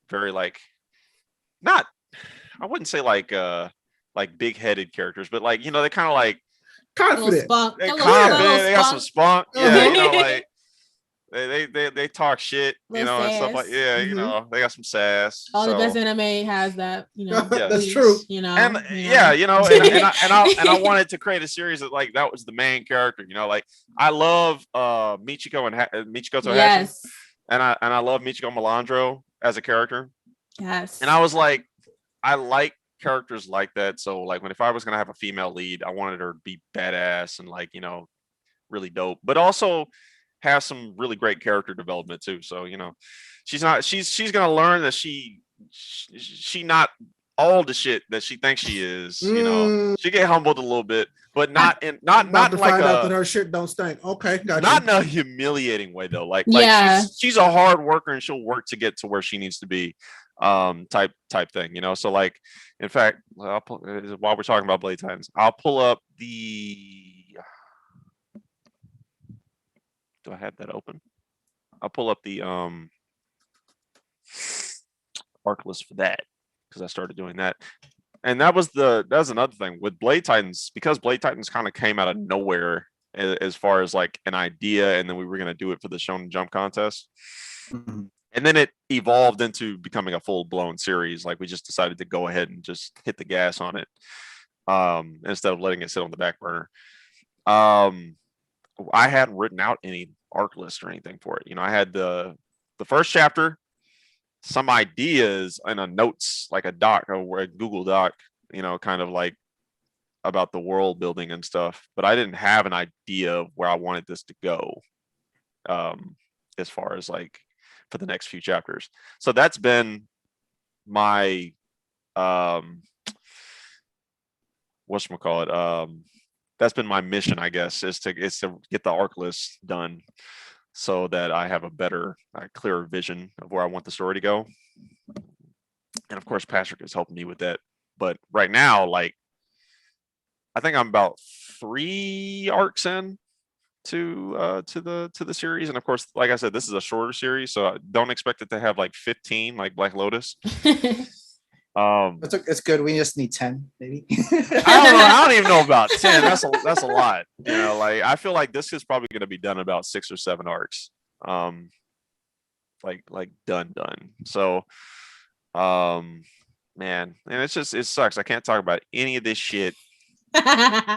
very like not, I wouldn't say like big-headed characters, but like, they kind of like confident. They got some spunk. Yeah, like they talk shit, and stuff like they got some sass. The best anime has that, that's true. I wanted to create a series that was the main character. Like I love Michiko and Michiko Tohashi. Yes. And I love Michiko Melandro as a character. Yes. And I was like, I like characters like that. So like if I was gonna have a female lead, I wanted her to be badass and like, really dope, but also have some really great character development too. So, she's gonna learn that she not all the shit that she thinks she is. She get humbled a little bit, but not like find out that her shit don't stink. Okay, gotcha. Not in a humiliating way though. Like she's a hard worker and she'll work to get to where she needs to be. Type thing, So like, in fact, while we're talking about Blade Titans, I'll pull up the. Do I have that open? I'll pull up the arc list for that because I started doing that, and that was another thing with Blade Titans, because Blade Titans kind of came out of nowhere as far as like an idea, and then we were gonna do it for the Shonen Jump contest, and then it evolved into becoming a full-blown series. Like we just decided to go ahead and just hit the gas on it instead of letting it sit on the back burner. I hadn't written out any arc list or anything for it. I had the first chapter, some ideas in a notes, like a doc or a Google Doc, kind of like about the world building and stuff. But I didn't have an idea of where I wanted this to go as far as like for the next few chapters. So that's been my whatchamacallit, that's been my mission, I guess, is to get the arc list done so that I have a better, clearer vision of where I want the story to go. And of course, Patrick is helping me with that. But right now, like, I think I'm about 3 arcs in to the series. And of course, like I said, this is a shorter series, so don't expect it to have like 15 like Black Lotus. It's good. We just need 10, maybe. I don't even know about 10. That's a lot. Like I feel like this is probably going to be done about 6 or 7 arcs. Like done. So, man, and it sucks. I can't talk about any of this shit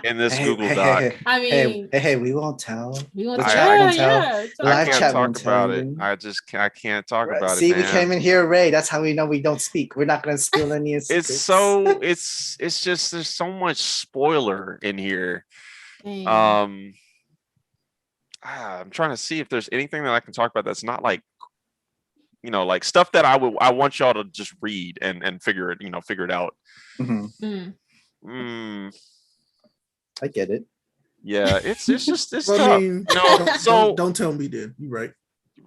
in this Google Doc. I mean, hey, we won't tell. We won't The tell. chat won't tell. I Live can't chat talk won't about tell it. you. I can't talk about See, it. we came in here, Ray. That's how we know we don't speak. We're not gonna spill any secrets. It's just there's so much spoiler in here. Dang. I'm trying to see if there's anything that I can talk about that's not like, like stuff that I want y'all to just read and figure it out. I get it. Yeah, it's just I tough. mean, So don't tell me then. You're right.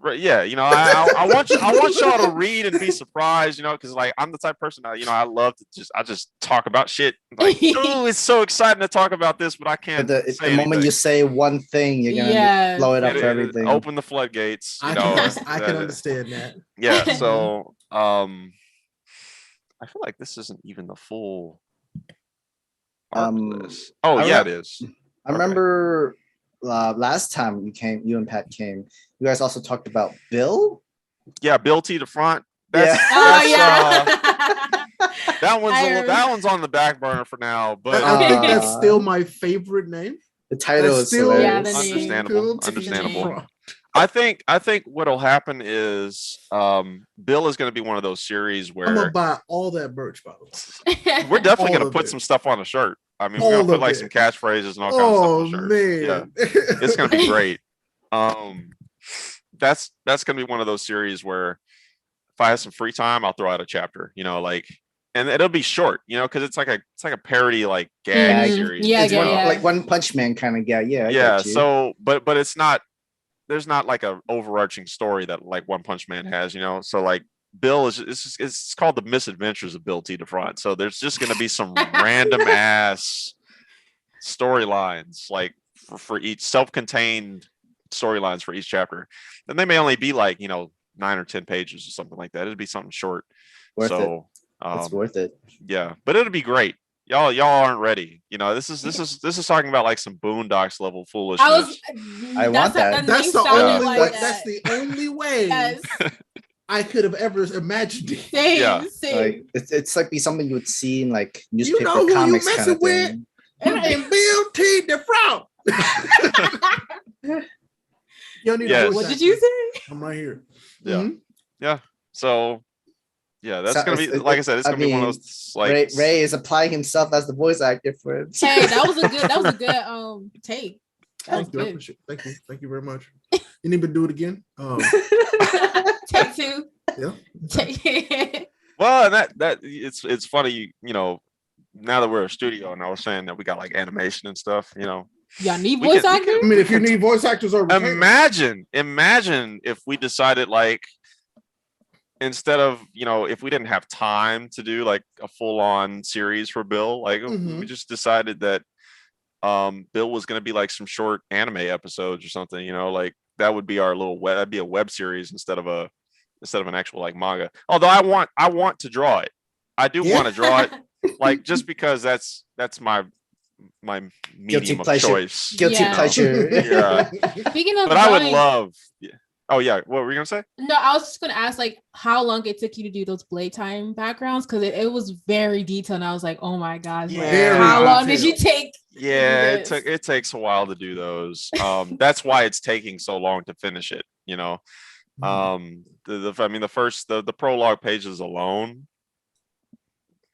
Right, yeah, I want y'all to read and be surprised, because like I'm the type of person that I love to just talk about shit. Like, oh, it's so exciting to talk about this, but I can't. The moment you say one thing, you're gonna blow it up for everything. Open the floodgates. I can understand that. Yeah, so I feel like this isn't even the full arc of this. Oh yeah, it is. I remember last time you and Pat came, you guys also talked about Bill. Yeah, Bill T the front. That one's on the back burner for now, but I think that's still my favorite name. The title is still understandable. I think what'll happen is Bill is going to be one of those series where I'm gonna buy all that merch bottles. We're definitely going to put some stuff on the shirt. I mean, we're going to put like some catchphrases and all kinds of stuff on the shirt. Man. Yeah, it's going to be great. That's going to be one of those series where if I have some free time, I'll throw out a chapter. And it'll be short, because it's like a parody like gag series. Yeah, like One Punch Man kind of gag. Yeah. So, but it's not. There's not like a overarching story that like One Punch Man has, So like Bill it's called The Misadventures of Bill T. DeFront. So there's just going to be some random ass storylines like for each self-contained storylines for each chapter. And they may only be like 9 or 10 pages or something like that. It'd be something short. It's worth it. Yeah, but it'll be great. Y'all aren't ready. This is talking about like some Boondocks level foolishness. I want that. That's the only way I could have ever imagined it. Same. Like it's like be something you would see in like You newspaper know who comics you kind of messing thing. And Bill T. DeFront. What did you say? I'm right here. Yeah. Mm-hmm. Yeah. So yeah, that's gonna be like I said, it's gonna be one of those like Ray is applying himself as the voice actor for it. Hey, that was a good take. Thank you very much. You need me to do it again? Take two. Yeah. Well, and that it's funny, now that we're a studio and I was saying that we got like animation and stuff, Y'all need voice actors? I mean, if you need voice actors or imagine if we decided like instead of if we didn't have time to do like a full-on series for Bill, like we just decided that Bill was going to be like some short anime episodes or something, like that would be our little that'd be a web series instead of an actual like manga. Although I want to draw it. I do want to draw it, like just because that's my medium of choice. Guilty pleasure. Yeah. Speaking of, but I would love. Yeah. Oh yeah, what were you gonna say? No, I was just gonna ask like how long it took you to do those blade time backgrounds, because it was very detailed. And I was like, oh my gosh, how long did you take? Yeah, it takes a while to do those. That's why it's taking so long to finish it. The prologue pages alone.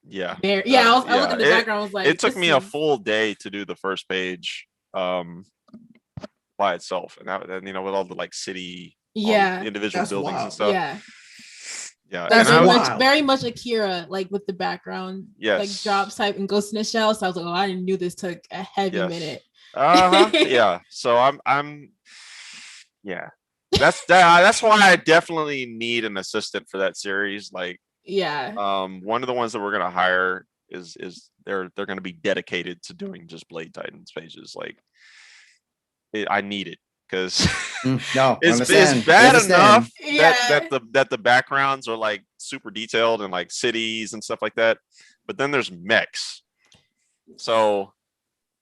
Yeah. I was looking at the background. I was like, it took me a full day to do the first page by itself, and with all the like city individual buildings and stuff. That's very much Akira, like with the background, like drop type and Ghost in the Shell. So I was like, I knew this took a heavy minute. Yeah. So I'm that's why I definitely need an assistant for that series. Like one of the ones that we're gonna hire is they're gonna be dedicated to doing just Blade Titans pages. Like I need it. Because it's bad enough that the backgrounds are like super detailed and like cities and stuff like that, but then there's mechs. So,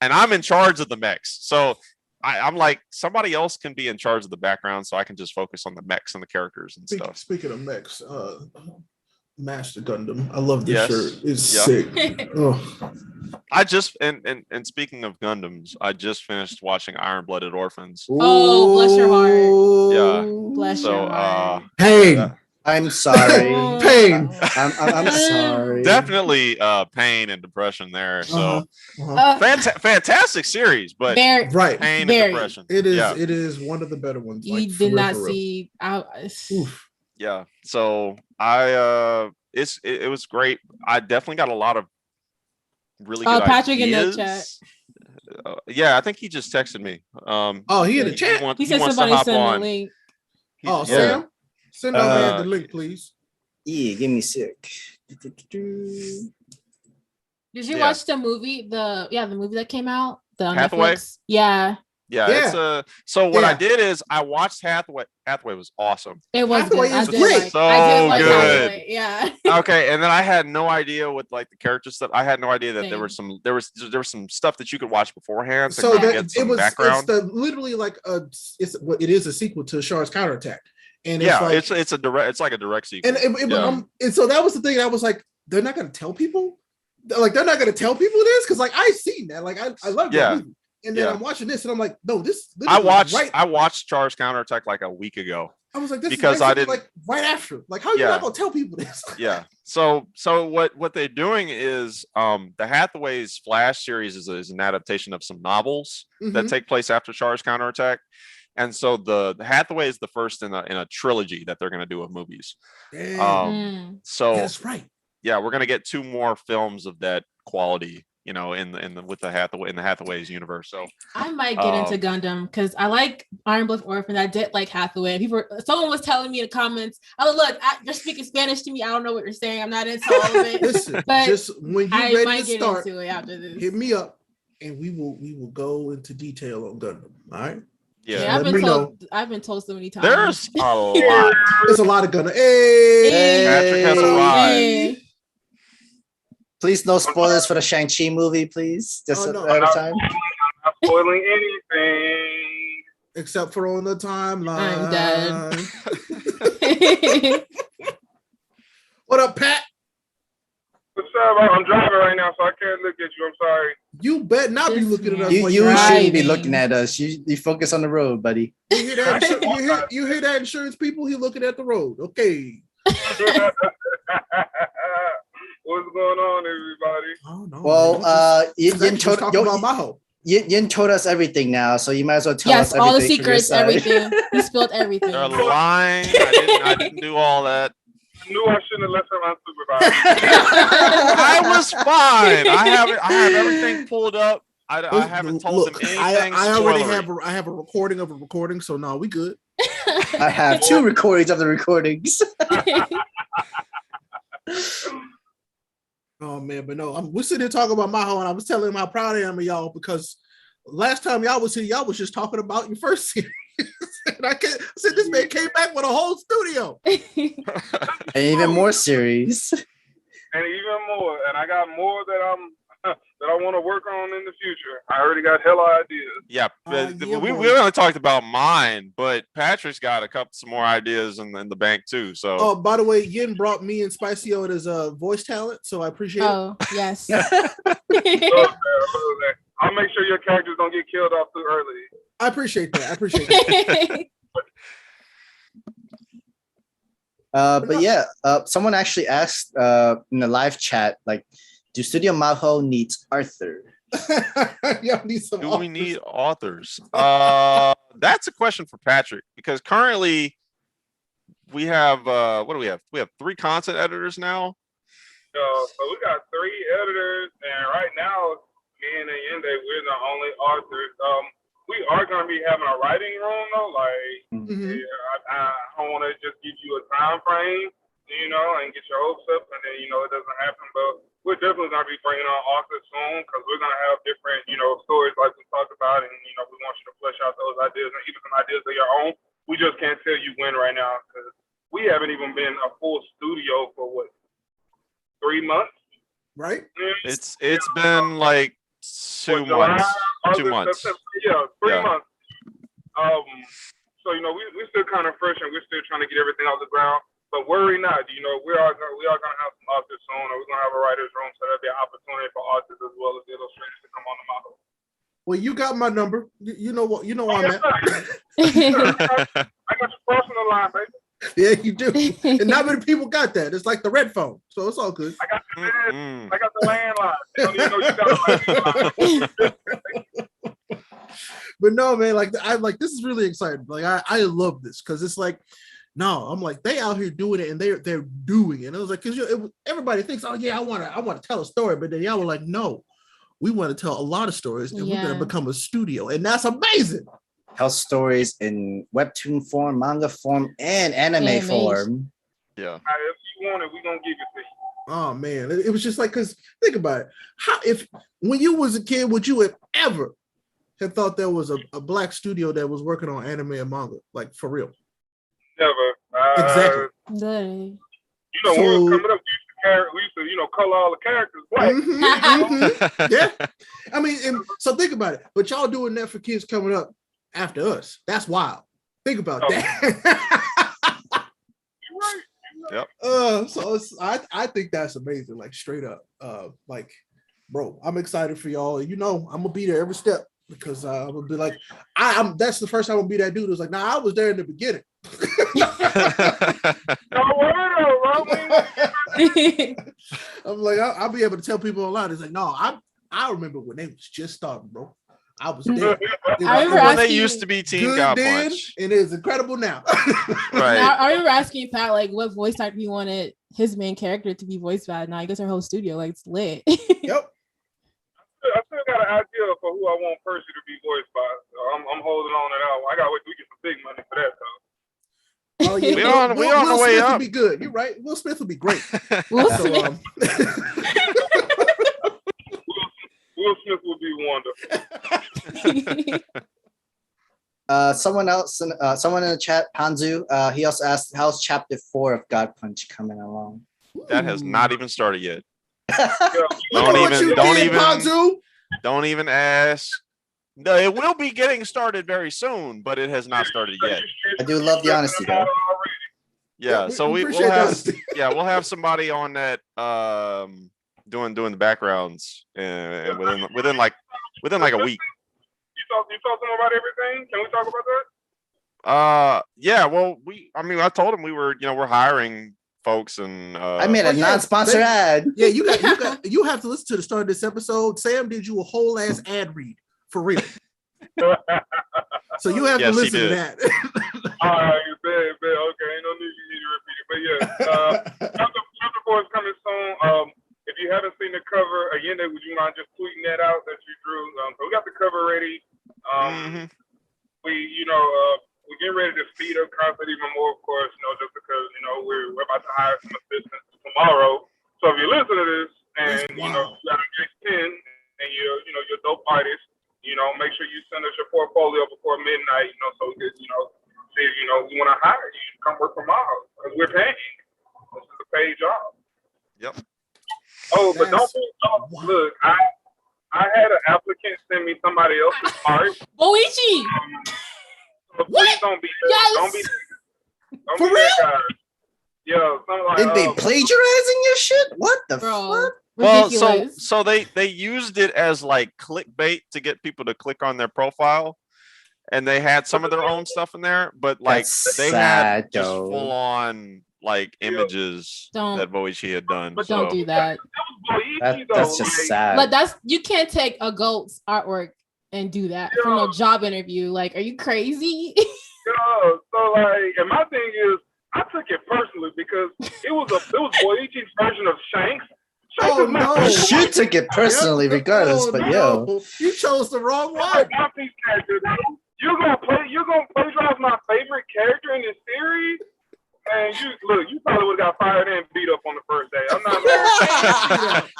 and I'm in charge of the mechs. So I'm like, somebody else can be in charge of the background, so I can just focus on the mechs and the characters and stuff. Speaking of mechs, Master Gundam, I love this shirt. It's sick. I just and speaking of Gundams, I just finished watching Iron Blooded Orphans. Oh, bless your heart. Yeah, bless your heart. Pain. I'm sorry. Pain. I'm sorry. Definitely pain and depression there. So fantastic series, but pain and depression. It is. It is one of the better ones. You did not see. Yeah. So it was great. I definitely got a lot of really good Patrick ideas. in the chat. Yeah, I think he just texted me. He in the chat. He said somebody sent the link. Oh, Yeah. Sam, send over here the link, please. Yeah, give me a sec. Did you watch the movie? The movie that came out. The on Hathaway? Netflix. Yeah. Yeah, it's so what I did is I watched Hathaway. Hathaway was awesome. It was Hathaway good. is I did great. like, So I did like good. Hathaway. Yeah. Okay, and then I had no idea with like the character stuff. I had no idea that there Same. was some stuff that you could watch beforehand to So kind of that get some it's background. literally like it is a sequel to Char's Counterattack, and it's like a direct sequel. And so that was the thing. I was like, they're not going to tell people, they're not going to tell people this because like I've seen that, like I love that movie. And then I'm watching this, and I'm like, no, this. I watched Char's Counterattack like a week ago. I was like, this because is I didn't like right after. Like, how are you not gonna tell people this? Yeah. So what they're doing is the Hathaway's Flash series is an adaptation of some novels that take place after Char's Counterattack. And so the Hathaway is the first in a trilogy that they're gonna do of movies. So that's right. Yeah, we're gonna get 2 more films of that quality, in the Hathaway's universe. So I might get into Gundam because I like Iron Blood Orphan. I did like Hathaway. Someone was telling me in the comments, "Oh, look, you're speaking Spanish to me. I don't know what you're saying. I'm not into all of it." Listen, but just when you're I ready might to get start, into it after this. hit me up, and we will go into detail on Gundam. All right. Yeah, I've been told so many times. There's a lot. There's a lot of Gundam. Hey, Patrick has arrived. Hey. Please, no spoilers for the Shang-Chi movie, please. Just at a time. Not spoiling anything. Except for on the timeline. I'm dead. What up, Pat? What's up? I'm driving right now, so I can't look at you. I'm sorry. You better not be looking at us. You shouldn't be looking at us. You focus on the road, buddy. You hear that? You hear that, insurance people? He looking at the road. Okay. What's going on, everybody? Oh no. Well, Yin told us everything now, so you might as well tell us everything. Yes, all the secrets, everything. He spilled everything. They're lying. I didn't do all that. I knew I shouldn't have left him unsupervised. I was fine. I have everything pulled up. I haven't told him anything. I already have a recording of a recording, so no, we good. I have 2 recordings of the recordings. Oh man, but no, we're sitting here talking about Maho, and I was telling him how proud I am of y'all because last time y'all was here, y'all was just talking about your first series. And I said this man came back with a whole studio. And even more series. And even more. And I got more that I want to work on in the future. I already got hella ideas. Yeah, we only talked about mine, but Patrick's got some more ideas in the bank too. So, oh, by the way, Yin brought me and Spicy as a voice talent, so I appreciate it. Oh, yes. I'll make sure your characters don't get killed off too early. I appreciate that. But yeah, someone actually asked in the live chat, like, do Studio Maho needs Arthur? Do we need authors? That's a question for Patrick because currently we have what do we have? We have 3 content editors now. So we got 3 editors, and right now, me and Allende, we're the only authors. We are going to be having a writing room though. Like, I don't want to just give you a time frame, and get your hopes up, and then it doesn't happen. But we're definitely going to be bringing on authors soon because we're going to have different, stories like we talked about, and we want you to flesh out those ideas and even some ideas of your own. We just can't tell you when right now because we haven't even been a full studio for 3 months. Right? It's been like 2 months. August, 2 months. September, 3 months. So we're still kind of fresh and we're still trying to get everything off the ground. But worry not, we are gonna have some authors soon, and we're gonna have a writer's room, so there'll be an opportunity for authors as well as illustrators to come on the model. Well, you got my number. You know what? You know where I'm at. I got your personal line, baby. Yeah, you do. And not many people got that. It's like the red phone, so it's all good. I got the landline. They don't even know you got a landline. But no, man, this is really exciting. Like I love this because it's like, no, I'm like they out here doing it and they're doing it. And it was like because everybody thinks, oh yeah, I want to tell a story, but then y'all were like, no, we want to tell a lot of stories and we're gonna become a studio, and that's amazing. tell stories in webtoon form, manga form, and anime Animation. form. Yeah. If you want it, we gonna give it to you. Oh man, it was just like, because think about it. How, if when you was a kid, would you have ever have thought there was a black studio that was working on anime and manga, like for real? Never. Exactly. Literally. You know, when we was coming up, we used to, color all the characters black. Yeah. I mean, and so think about it. But y'all doing that for kids coming up after us. That's wild. Think about that. You're right. Yep. So I think that's amazing. Like straight up. Like, bro, I'm excited for y'all. I'm gonna be there every step because I'm gonna be like, I'm that's the first time I'm gonna be that dude who's like, nah, I was there in the beginning. I'm like, I'll be able to tell people online. It's like, no, I remember when they was just starting, bro. I was there. I remember when they used to be Team God Punch. And it's incredible now. Right. I remember asking Pat like what voice actor he wanted his main character to be voiced by. Now he gets our whole studio, like it's lit. Yep. I still got an idea for who I want Percy to be voiced by. So I'm holding on to that one. I gotta wait till we get some big money for that though. Oh yeah, we on the way Smith up. Will be good. You're right. Will Smith will be great. Will So, Smith. Will Smith will be wonderful. Someone in the chat, Panzu, he also asked, how's chapter 4 of God Punch coming along? That has not even started yet. Don't even ask. No, it will be getting started very soon, but it has not started yet. I do love the honesty though. Yeah, so we'll have somebody on that doing the backgrounds and within like a week. You talk to them about everything? Can we talk about that? Yeah, well, I told him we're hiring folks and I made a non-sponsored ad. Yeah, you have to listen to the start of this episode. Sam did you a whole ass ad read for real. So you have to listen to that. All right, bad. Okay, ain't no need for me to repeat it. But yeah, chapter 4 is coming soon. If you haven't seen the cover, Allende, would you mind just tweeting that out that you drew? So we got the cover ready. We're getting ready to speed up content even more, of course, just because, we're about to hire some assistants tomorrow. So if you listen to this and, you got a next 10 and you're a dope artist, make sure you send us your portfolio before midnight, so we could, see if, we want to hire you to come work for Maho because we're paying. This is a paid job. Yep. Oh, but look, I had an applicant send me somebody else's art. Boichi! So please don't be that guy. Yeah, something like Did they plagiarizing your shit? What the fuck? Well, so they used it as like clickbait to get people to click on their profile, and they had some of their own stuff in there, but like had just full on like images that Boichi had done. But don't do that. That's just sad. But you can't take a GOAT's artwork and do that for no job interview. Like, are you crazy? So like, and my thing is, I took it personally because it was Boichi's version of Shanks. Oh no! She took it personally, regardless. But you chose the wrong one. You're gonna plagiarize my favorite character in this series, and you probably would have got fired and beat up on the first day. I'm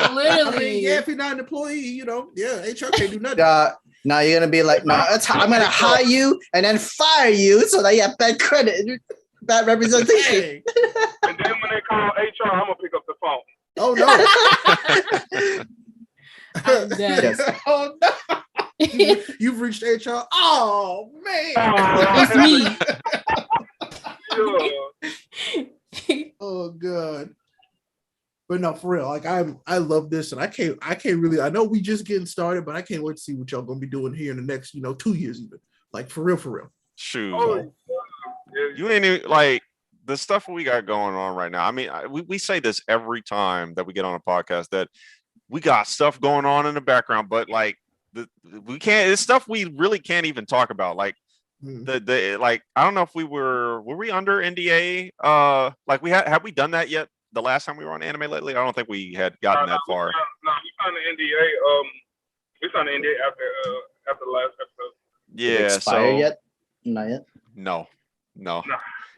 not literally. If you're not an employee, HR can't do nothing. Now you're gonna be like, no, I'm gonna hire you and then fire you so that you have bad credit, bad representation. And then when they call HR, I'm gonna pick up the phone. Oh no! I'm dead. Yes. Oh no! You've reached HR. Oh man! It's me. Oh god! But no, for real. Like I love this, and I can't really. I know we just getting started, but I can't wait to see what y'all gonna be doing here in the next 2 years, even. Like for real. Shoot, you ain't even like. The stuff we got going on right now. I mean, we say this every time that we get on a podcast that we got stuff going on in the background, but like we can't. It's stuff we really can't even talk about. Like like I don't know if were we under NDA? Like have we done that yet? The last time we were on Anime Lately, I don't think we had gotten that far. No, we signed the NDA. We signed the NDA after the last episode. Yeah. Did it expire yet? Not yet. No.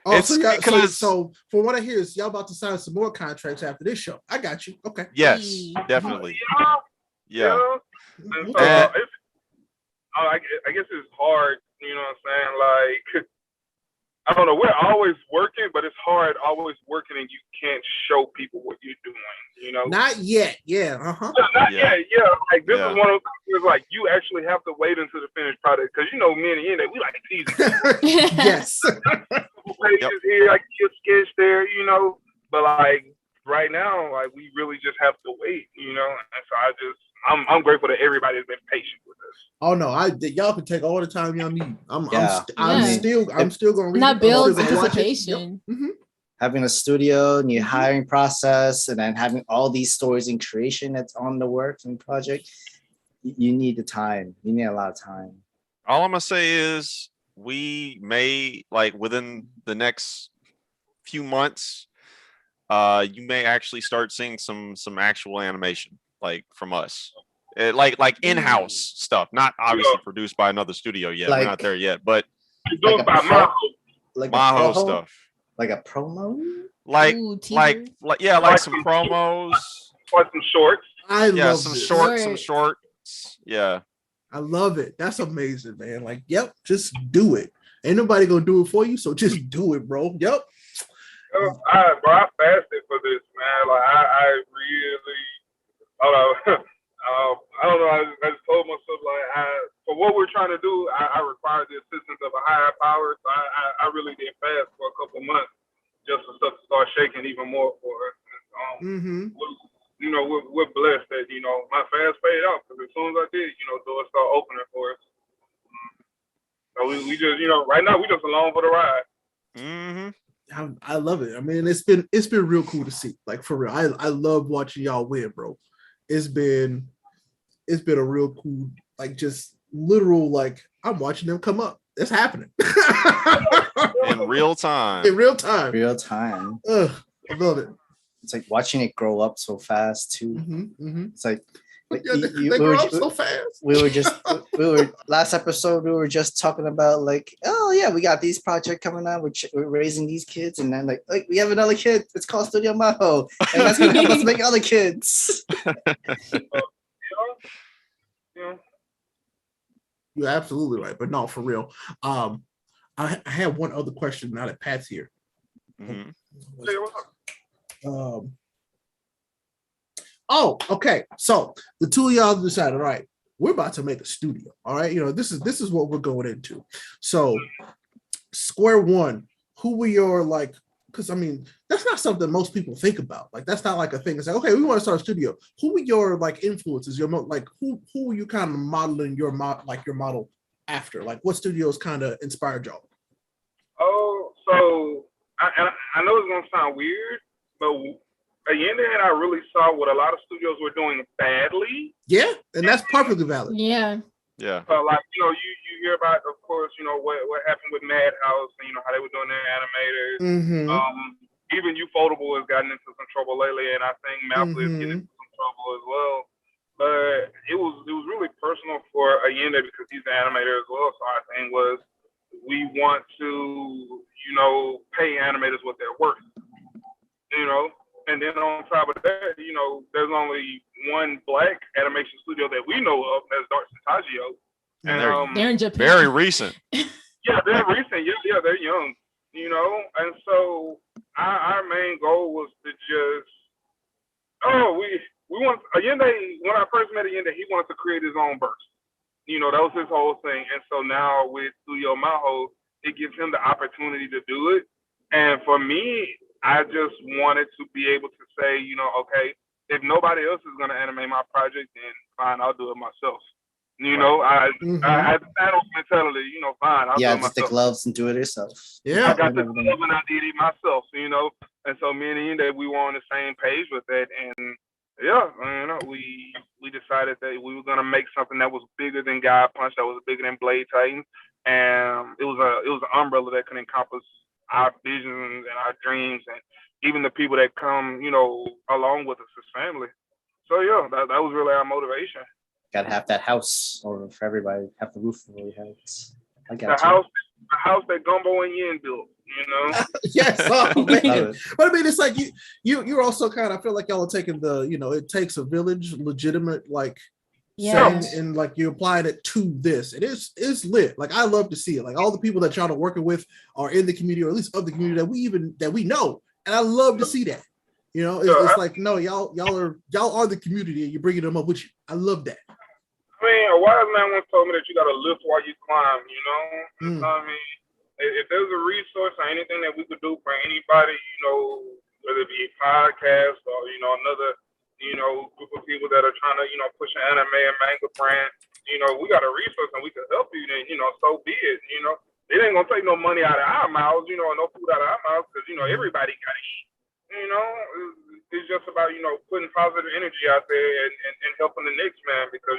Oh, It's so, because- so from what I hear is y'all about to sign some more contracts after this show. I got you. Okay. Yes, definitely. Yeah. And so Uh, I guess it's hard, you know what I'm saying? Like, I don't know, we're always working, but it's hard always working and you can't show people what you're doing, you know? Not yet. Yeah. Uh-huh. Not Yeah. yet, yeah. Like, this Yeah. is one of those things, like, you actually have to wait until the finished product, because, you know, me and Ian, we like teasing. Yes. Pages here, like, your sketch there, you know? But, like, right now, like, we really just have to wait, you know? And so I'm grateful that everybody's been patient with us. Oh no, y'all can take all the time y'all need. I'm Yeah. still gonna read That it. builds I'm still gonna watch it. anticipation. Yep. Mhm. Having a studio, new hiring process, and then having all these stories in creation that's on the work and project, you need the time. You need a lot of time. all I'm gonna say is we may, like, within the next few months, you may actually start seeing some actual animation, like, from us. Like in-house stuff, not obviously produced by another studio yet. We're Like- not there yet, but It's doing by Maho. Like Maho a promo, stuff. like a promo. Like Ooh, like teaser. yeah, like some promos. Like some shorts. I Yeah, love some this. shorts. Yeah. I love it. That's amazing, man. Like, yep, just do it. Ain't nobody gonna do it for you, so just do it, bro. Yep. I fasted for this, man. Like, I really, I don't know. I just told myself, like, for what we're trying to do, I require the assistance of a higher power. So I really did fast for a couple months just for stuff to start shaking even more for us. You know, we're blessed that, you know, my fast paid off, because as soon as I did, you know, doors start opening for us. So we just, you know, right now we just along for the ride. Mm-hmm. I love it. I mean, it's been real cool to see. Like, for real. I love watching y'all win, bro. It's been a real cool, like, just literal, like, I'm watching them come up. It's happening. In real time. In real time. Real time. Ugh, I love it. It's like watching it grow up so fast too. It's like Yeah, they grow up so fast. we were last episode. We were just talking about, like, oh yeah, we got these projects coming on. We're raising these kids, and then like we have another kid. It's called Studio Maho, and that's gonna help us make other kids. Yeah. You're absolutely right, but no, for real. I have one other question now that Pat's here. Mhm. Oh, okay. So the two of y'all decided, all right, we're about to make a studio. All right, you know, this is what we're going into. So, square one, who were your, like, because I mean, that's not something most people think about. Like, that's not like a thing. It's like, okay, we want to start a studio. Who were your, like, influences? Like, who were you kind of modeling your model after? Like, what studios kind of inspired y'all? Oh, so I know it's gonna sound weird, but Allende and I really saw what a lot of studios were doing badly. Yeah, and that's perfectly valid. Yeah. Yeah. Like, you know, you hear about, of course, you know, what happened with Madhouse and, you know, how they were doing their animators. Even Ufotable has gotten into some trouble lately, and I think Malfoy is getting into some trouble as well. But it was really personal for Allende because he's an animator as well. So our thing was, we want to, you know, pay animators what they're worth, you know. And then on top of that, you know, there's only one black animation studio that we know of, that's Dark Santagio. And They're in Japan. Very recent. Yeah, they're recent. Yeah, they're young, you know. And so our main goal was to just, we want Allende. When I first met Allende, he wanted to create his own burst. You know, that was his whole thing. And so now with Studio Maho, it gives him the opportunity to do it. And for me, I just wanted to be able to say, you know, okay, if nobody else is going to animate my project, then fine, I'll do it myself. You know, I had the Thanos mentality, you know, fine, I'll do it myself. Just the gloves and do it yourself. Yeah, I got the gloves and I did it myself, you know. And so me and Ian, we were on the same page with that. And yeah, you know, we decided that we were gonna make something that was bigger than God Punch, that was bigger than Blade Titans, and it was an umbrella that could encompass our visions and our dreams, and even the people that come, you know, along with us as family. So yeah, that was really our motivation. Gotta have that house over for everybody. Have the roof over your heads. I got The house a house that Gumbo and Yin built. You know. Yes, oh man. it. But I mean, it's like you're also kind of, I feel like y'all are taking the, it takes a village, legitimate like setting, and like you're applying it to this. It's lit. Like I love to see it. Like all the people that y'all are working with are in the community, or at least of the community that we know, and I love to see that. It's like, no, y'all are the community, and you're bringing them up with you. I love that. I mean, a wise man once told me that you got to lift while you climb. You know, I mean, if there's a resource or anything that we could do for anybody, whether it be a podcast or another group of people that are trying to push an anime and manga brand, we got a resource and we can help you. Then so be it. It ain't gonna take no money out of our mouths, or no food out of our mouths, because everybody gotta eat. It's just about putting positive energy out there and helping the next man, because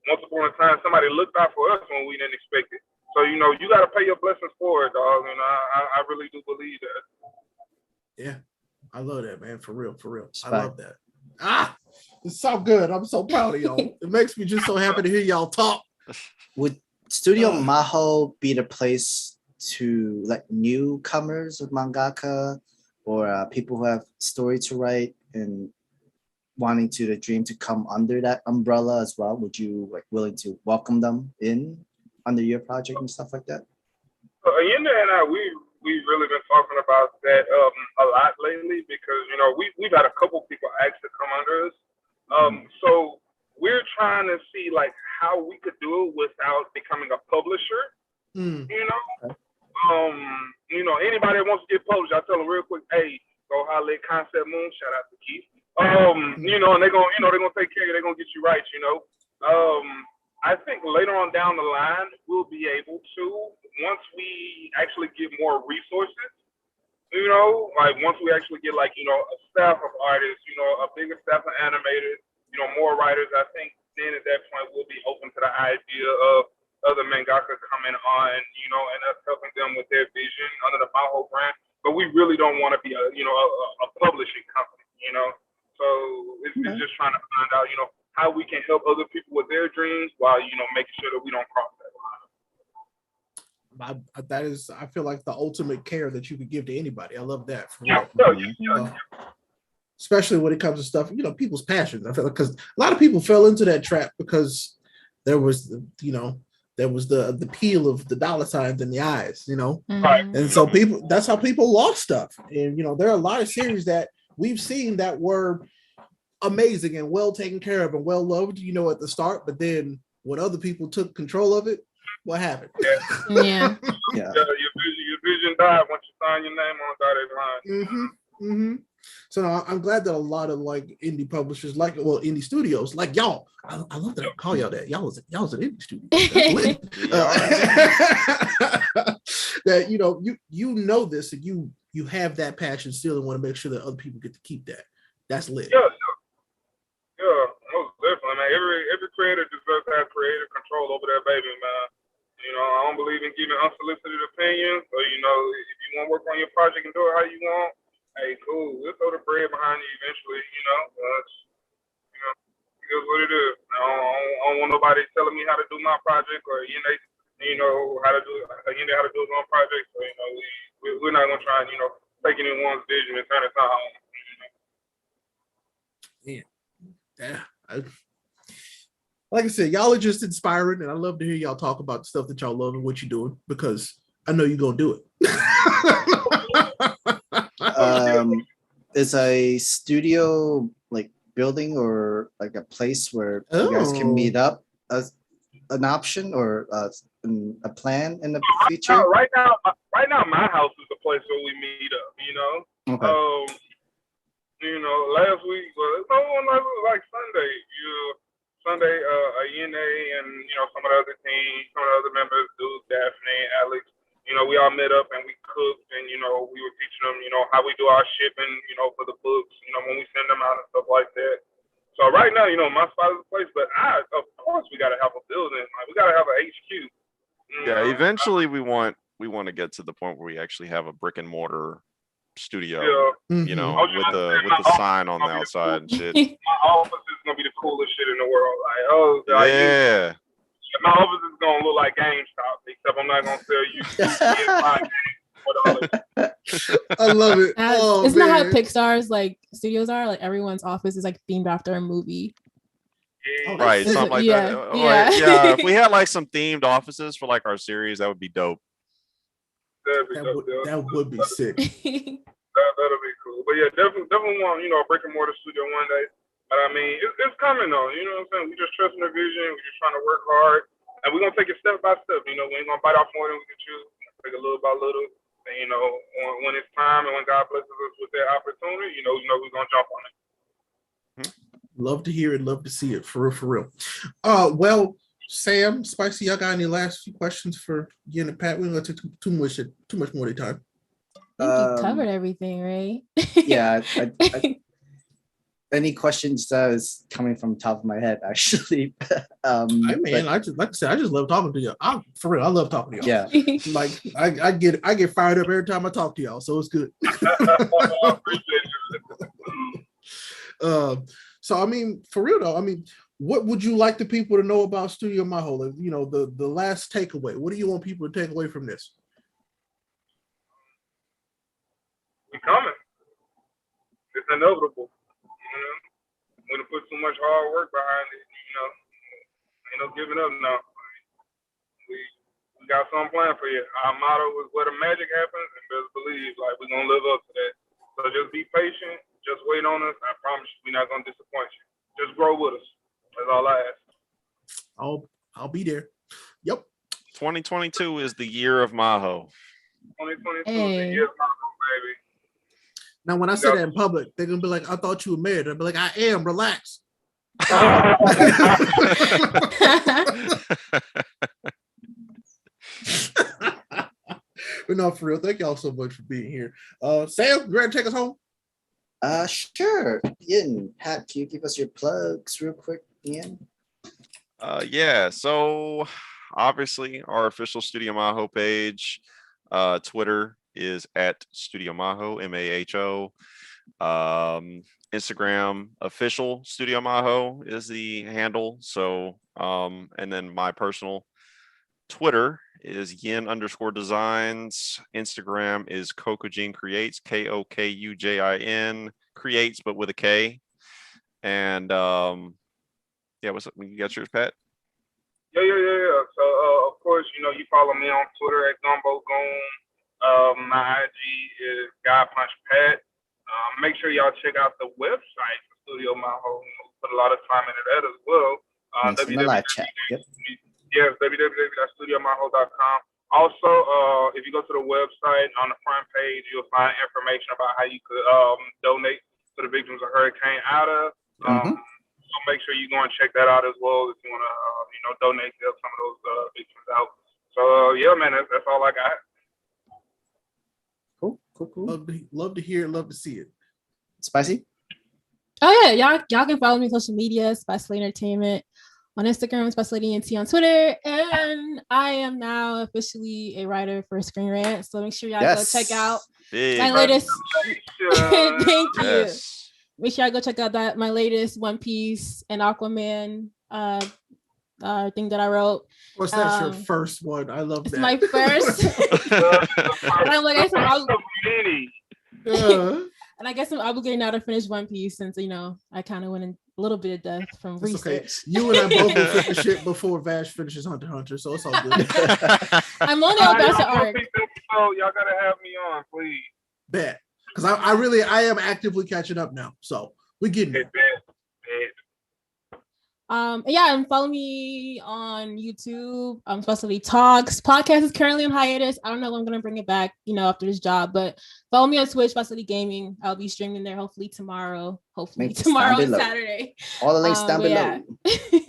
once upon a time somebody looked out for us when we didn't expect it. So you got to pay your blessings forward, dog. And I really do believe that. Yeah, I love that, man. For real. I Fine. love that. It's so good. I'm so proud of y'all. It makes me just so happy to hear y'all talk. Would Studio Maho be the place to let newcomers of mangaka or people who have story to write and wanting to the dream to come under that umbrella as well? Would you willing to welcome them in under your project and stuff like that? Ayenda and I, we've really been talking about that a lot lately, because we've had a couple people ask to come under us. So we're trying to see like how we could do it without becoming a publisher. Anybody that wants to get published, I tell them real quick, hey, go holler at Concept Moon, shout out to Keith. And they're gonna take care of you, they're gonna get you right. I think later on down the line, we'll be able to, once we actually get more resources, like once we actually get like, a staff of artists, a bigger staff of animators, more writers, I think then at that point we'll be open to the idea of other mangaka coming on, and us helping them with their vision under the Maho brand. But we really don't want to be a publishing company, So it's just trying to find out, how we can help other people with their dreams while, making sure that we don't cross that line. I feel like the ultimate care that you could give to anybody. I love that. Especially when it comes to stuff, people's passions. I feel like, because a lot of people fell into that trap because there was, the peel of the dollar signs in the eyes, Right. And so that's how people lost stuff. And, there are a lot of series that we've seen that were amazing and well taken care of and well loved, at the start, but then when other people took control of it, what happened? Yeah. Your vision died once you sign your name on the dotted line. So I'm glad that a lot of like indie publishers, indie studios, like y'all. I love that I call y'all that. Y'all was an indie studio. That you know this, and you have that passion still, and want to make sure that other people get to keep that. That's lit. Yeah, most definitely, man. Every creator deserves to have creative control over their baby, man. I don't believe in giving unsolicited opinions. So, if you want to work on your project and do it how you want, hey, cool. We'll throw the bread behind you eventually, it is what it is. I don't want nobody telling me how to do my project, or, how to do his own project. So, we're not going to try and, take anyone's vision and turn it on. Yeah. Like I said, y'all are just inspiring, and I love to hear y'all talk about the stuff that y'all love and what you're doing, because I know you're gonna do it. Is a studio like building or like a place where you guys can meet up as an option or a plan in the future? Right now, my house is the place where we meet up. Okay. Last week, like Sunday, Ayene and, some of the other teams, some of the other members, Duke, Daphne, Alex, we all met up and we cooked, and, we were teaching them, how we do our shipping, for the books, when we send them out and stuff like that. So right now, my spot is the place, but of course we got to have a building. Like, we got to have an HQ. Yeah, eventually we want to get to the point where we actually have a brick and mortar studio, with the sign on the outside and shit. My office is gonna be the coolest shit in the world. Like, My office is gonna look like GameStop, except I'm not gonna sell you PS5 games. I love it. Isn't that how Pixar's like studios are? Like everyone's office is like themed after a movie. Yeah. Right, something like Yeah, that. yeah. Yeah, if we had like some themed offices for like our series, that would be dope. That would be sick. That'll be cool. But yeah, definitely want, a brick and mortar studio one day. But I mean, it's coming though. You know what I'm saying? We just trusting the vision. We're just trying to work hard, and we're gonna take it step by step. We ain't gonna bite off more than we can chew. Take it little by little. And, when it's time and when God blesses us with that opportunity, we're gonna jump on it. Love to hear it. Love to see it. For real. Well, Sam, Spicy, y'all got any last few questions for Yin and Pat? We're gonna take too much more of their time. I think you covered everything, right? Yeah. Any questions that is coming from the top of my head, actually. I just love talking to y'all. For real, I love talking to y'all. Yeah. Like I get fired up every time I talk to y'all, so it's good. I appreciate you. So I mean, for real though, I mean, what would you like the people to know about Studio Maho? Like, the last takeaway. What do you want people to take away from this? We coming. It's inevitable. When you put so much hard work behind it, ain't no giving up now. We got something planned for you. Our motto is where the magic happens, and best believe, we're gonna live up to that. So just be patient, just wait on us. I promise you, we're not gonna disappoint you. Just grow with us. That's all I ask. I'll be there. Yep. 2022 is the year of Maho. 2022 is the year of Maho, baby. Now, when I say that in public, they're gonna be like, "I thought you were married." I'll be like, "I am. Relax." But no, for real, thank y'all so much for being here. Sam, you ready to take us home? Sure. Ian, Pat, can you give us your plugs real quick, Ian? Yeah. So obviously, our official Studio Maho page, Twitter is at Studio Maho, MAHO. Instagram official Studio Maho is the handle. So and then my personal Twitter is yin_designs. Instagram is Kokujin Creates, KOKUJIN creates, but with a K. And yeah, what's up? You got yours, Pat? Yeah. So of course, you follow me on Twitter at Gumbo Goon. My IG is God Punch Pat. Make sure y'all check out the website for Studio Maho. Put a lot of time into that as well. In the live chat. Yep. Yes, www.studiomaho.com. Also, if you go to the website, on the front page, you'll find information about how you could donate to the victims of Hurricane Ida. So make sure you go and check that out as well if you want to, donate to help some of those victims out. So yeah, man, that's all I got. Cool. Love to hear it. Love to see it. Spicy? Oh yeah, y'all can follow me on social media, Spicylady Entertainment on Instagram, spicylady@t on Twitter, and I am now officially a writer for Screen Rant. So make sure y'all go check out my latest. Thank you. Yes. Make sure I go check out my latest One Piece and Aquaman thing that I wrote. Of course, that's your first one. I love it's that. My first. And I'm like, and I guess I'm obligated now to finish One Piece since I kind of went in a little bit of depth from research. Okay. You and I both will finish it before Vash finishes Hunter x Hunter, so it's all good. I'm only on Best Arc. Y'all gotta have me on, please. Bet, because I am actively catching up now, so we getting it. And follow me on YouTube. spicyladytalks. Podcast is currently on hiatus. I don't know when I'm gonna bring it back, after this job, but follow me on Twitch, Spicylady Gaming. I'll be streaming there hopefully tomorrow. Tomorrow and Saturday. All the links down below. Yeah.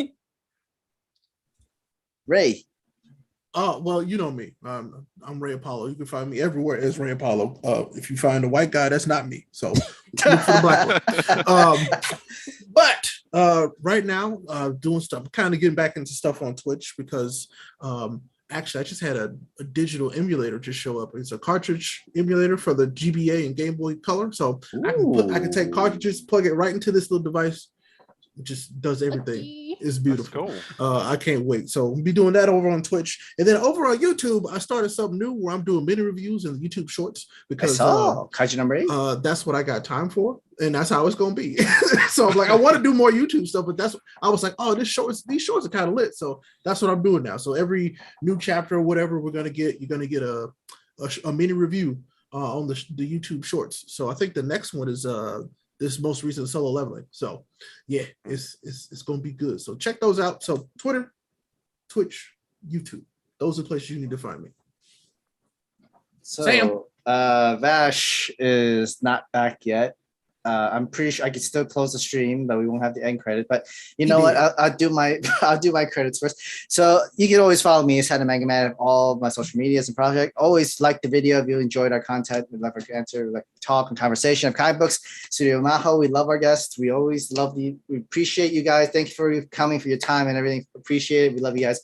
Ray. Oh, well, you know me. I'm Ray Apollo. You can find me everywhere as Ray Apollo. If you find a white guy, that's not me. So look for the black one. But right now, doing stuff, kind of getting back into stuff on Twitch because actually I just had a digital emulator just show up. It's a cartridge emulator for the GBA and Game Boy Color. So I can take cartridges, plug it right into this little device, just does everything. Lucky. It's beautiful. That's cool. I can't wait. So we'll be doing that over on Twitch, and then over on YouTube, I started something new where I'm doing mini reviews and YouTube shorts because Kaiju number 8. that's what I got time for, and that's how it's gonna be. So I'm like, I want to do more YouTube stuff, but I was like, oh, these shorts are kind of lit. So that's what I'm doing now. So every new chapter or whatever you're gonna get a mini review on the YouTube shorts. So I think the next one is this most recent solo leveling. So yeah, it's gonna be good. So check those out. So Twitter, Twitch, YouTube. Those are the places you need to find me. So Sam. Vash is not back yet. I'm pretty sure I could still close the stream, but we won't have the end credit. But you know what? I'll do my credits first. So you can always follow me as Head of Manga Man on all my social medias and projects. Always like the video if you enjoyed our content. We'd love our answer, we'd like to talk and conversation of comic books. Studio Maho, we love our guests. We always love you. We appreciate you guys. Thank you for coming, for your time and everything. Appreciate it. We love you guys.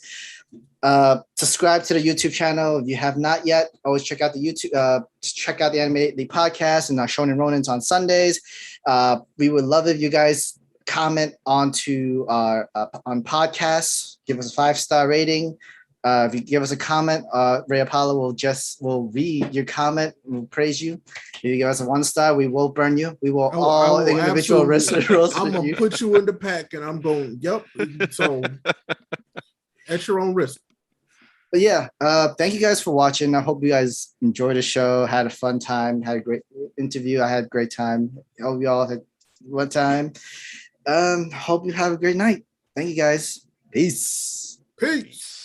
Subscribe to the YouTube channel if you have not yet. Always check out the YouTube. Check out the Animated podcast and our Shonen Ronins on Sundays. We would love if you guys comment onto our on podcasts. Give us a 5-star rating. If you give us a comment, Ray Apollo will read your comment. We'll praise you. If you give us a 1-star, we will burn you. We will all individual roast you. I'm gonna put you in the pack, and I'm going. Yep. So at your own risk. But yeah, thank you guys for watching. I hope you guys enjoyed the show, had a fun time, had a great interview. I had a great time. I hope you all had one time. Hope you have a great night. Thank you guys. Peace. Peace.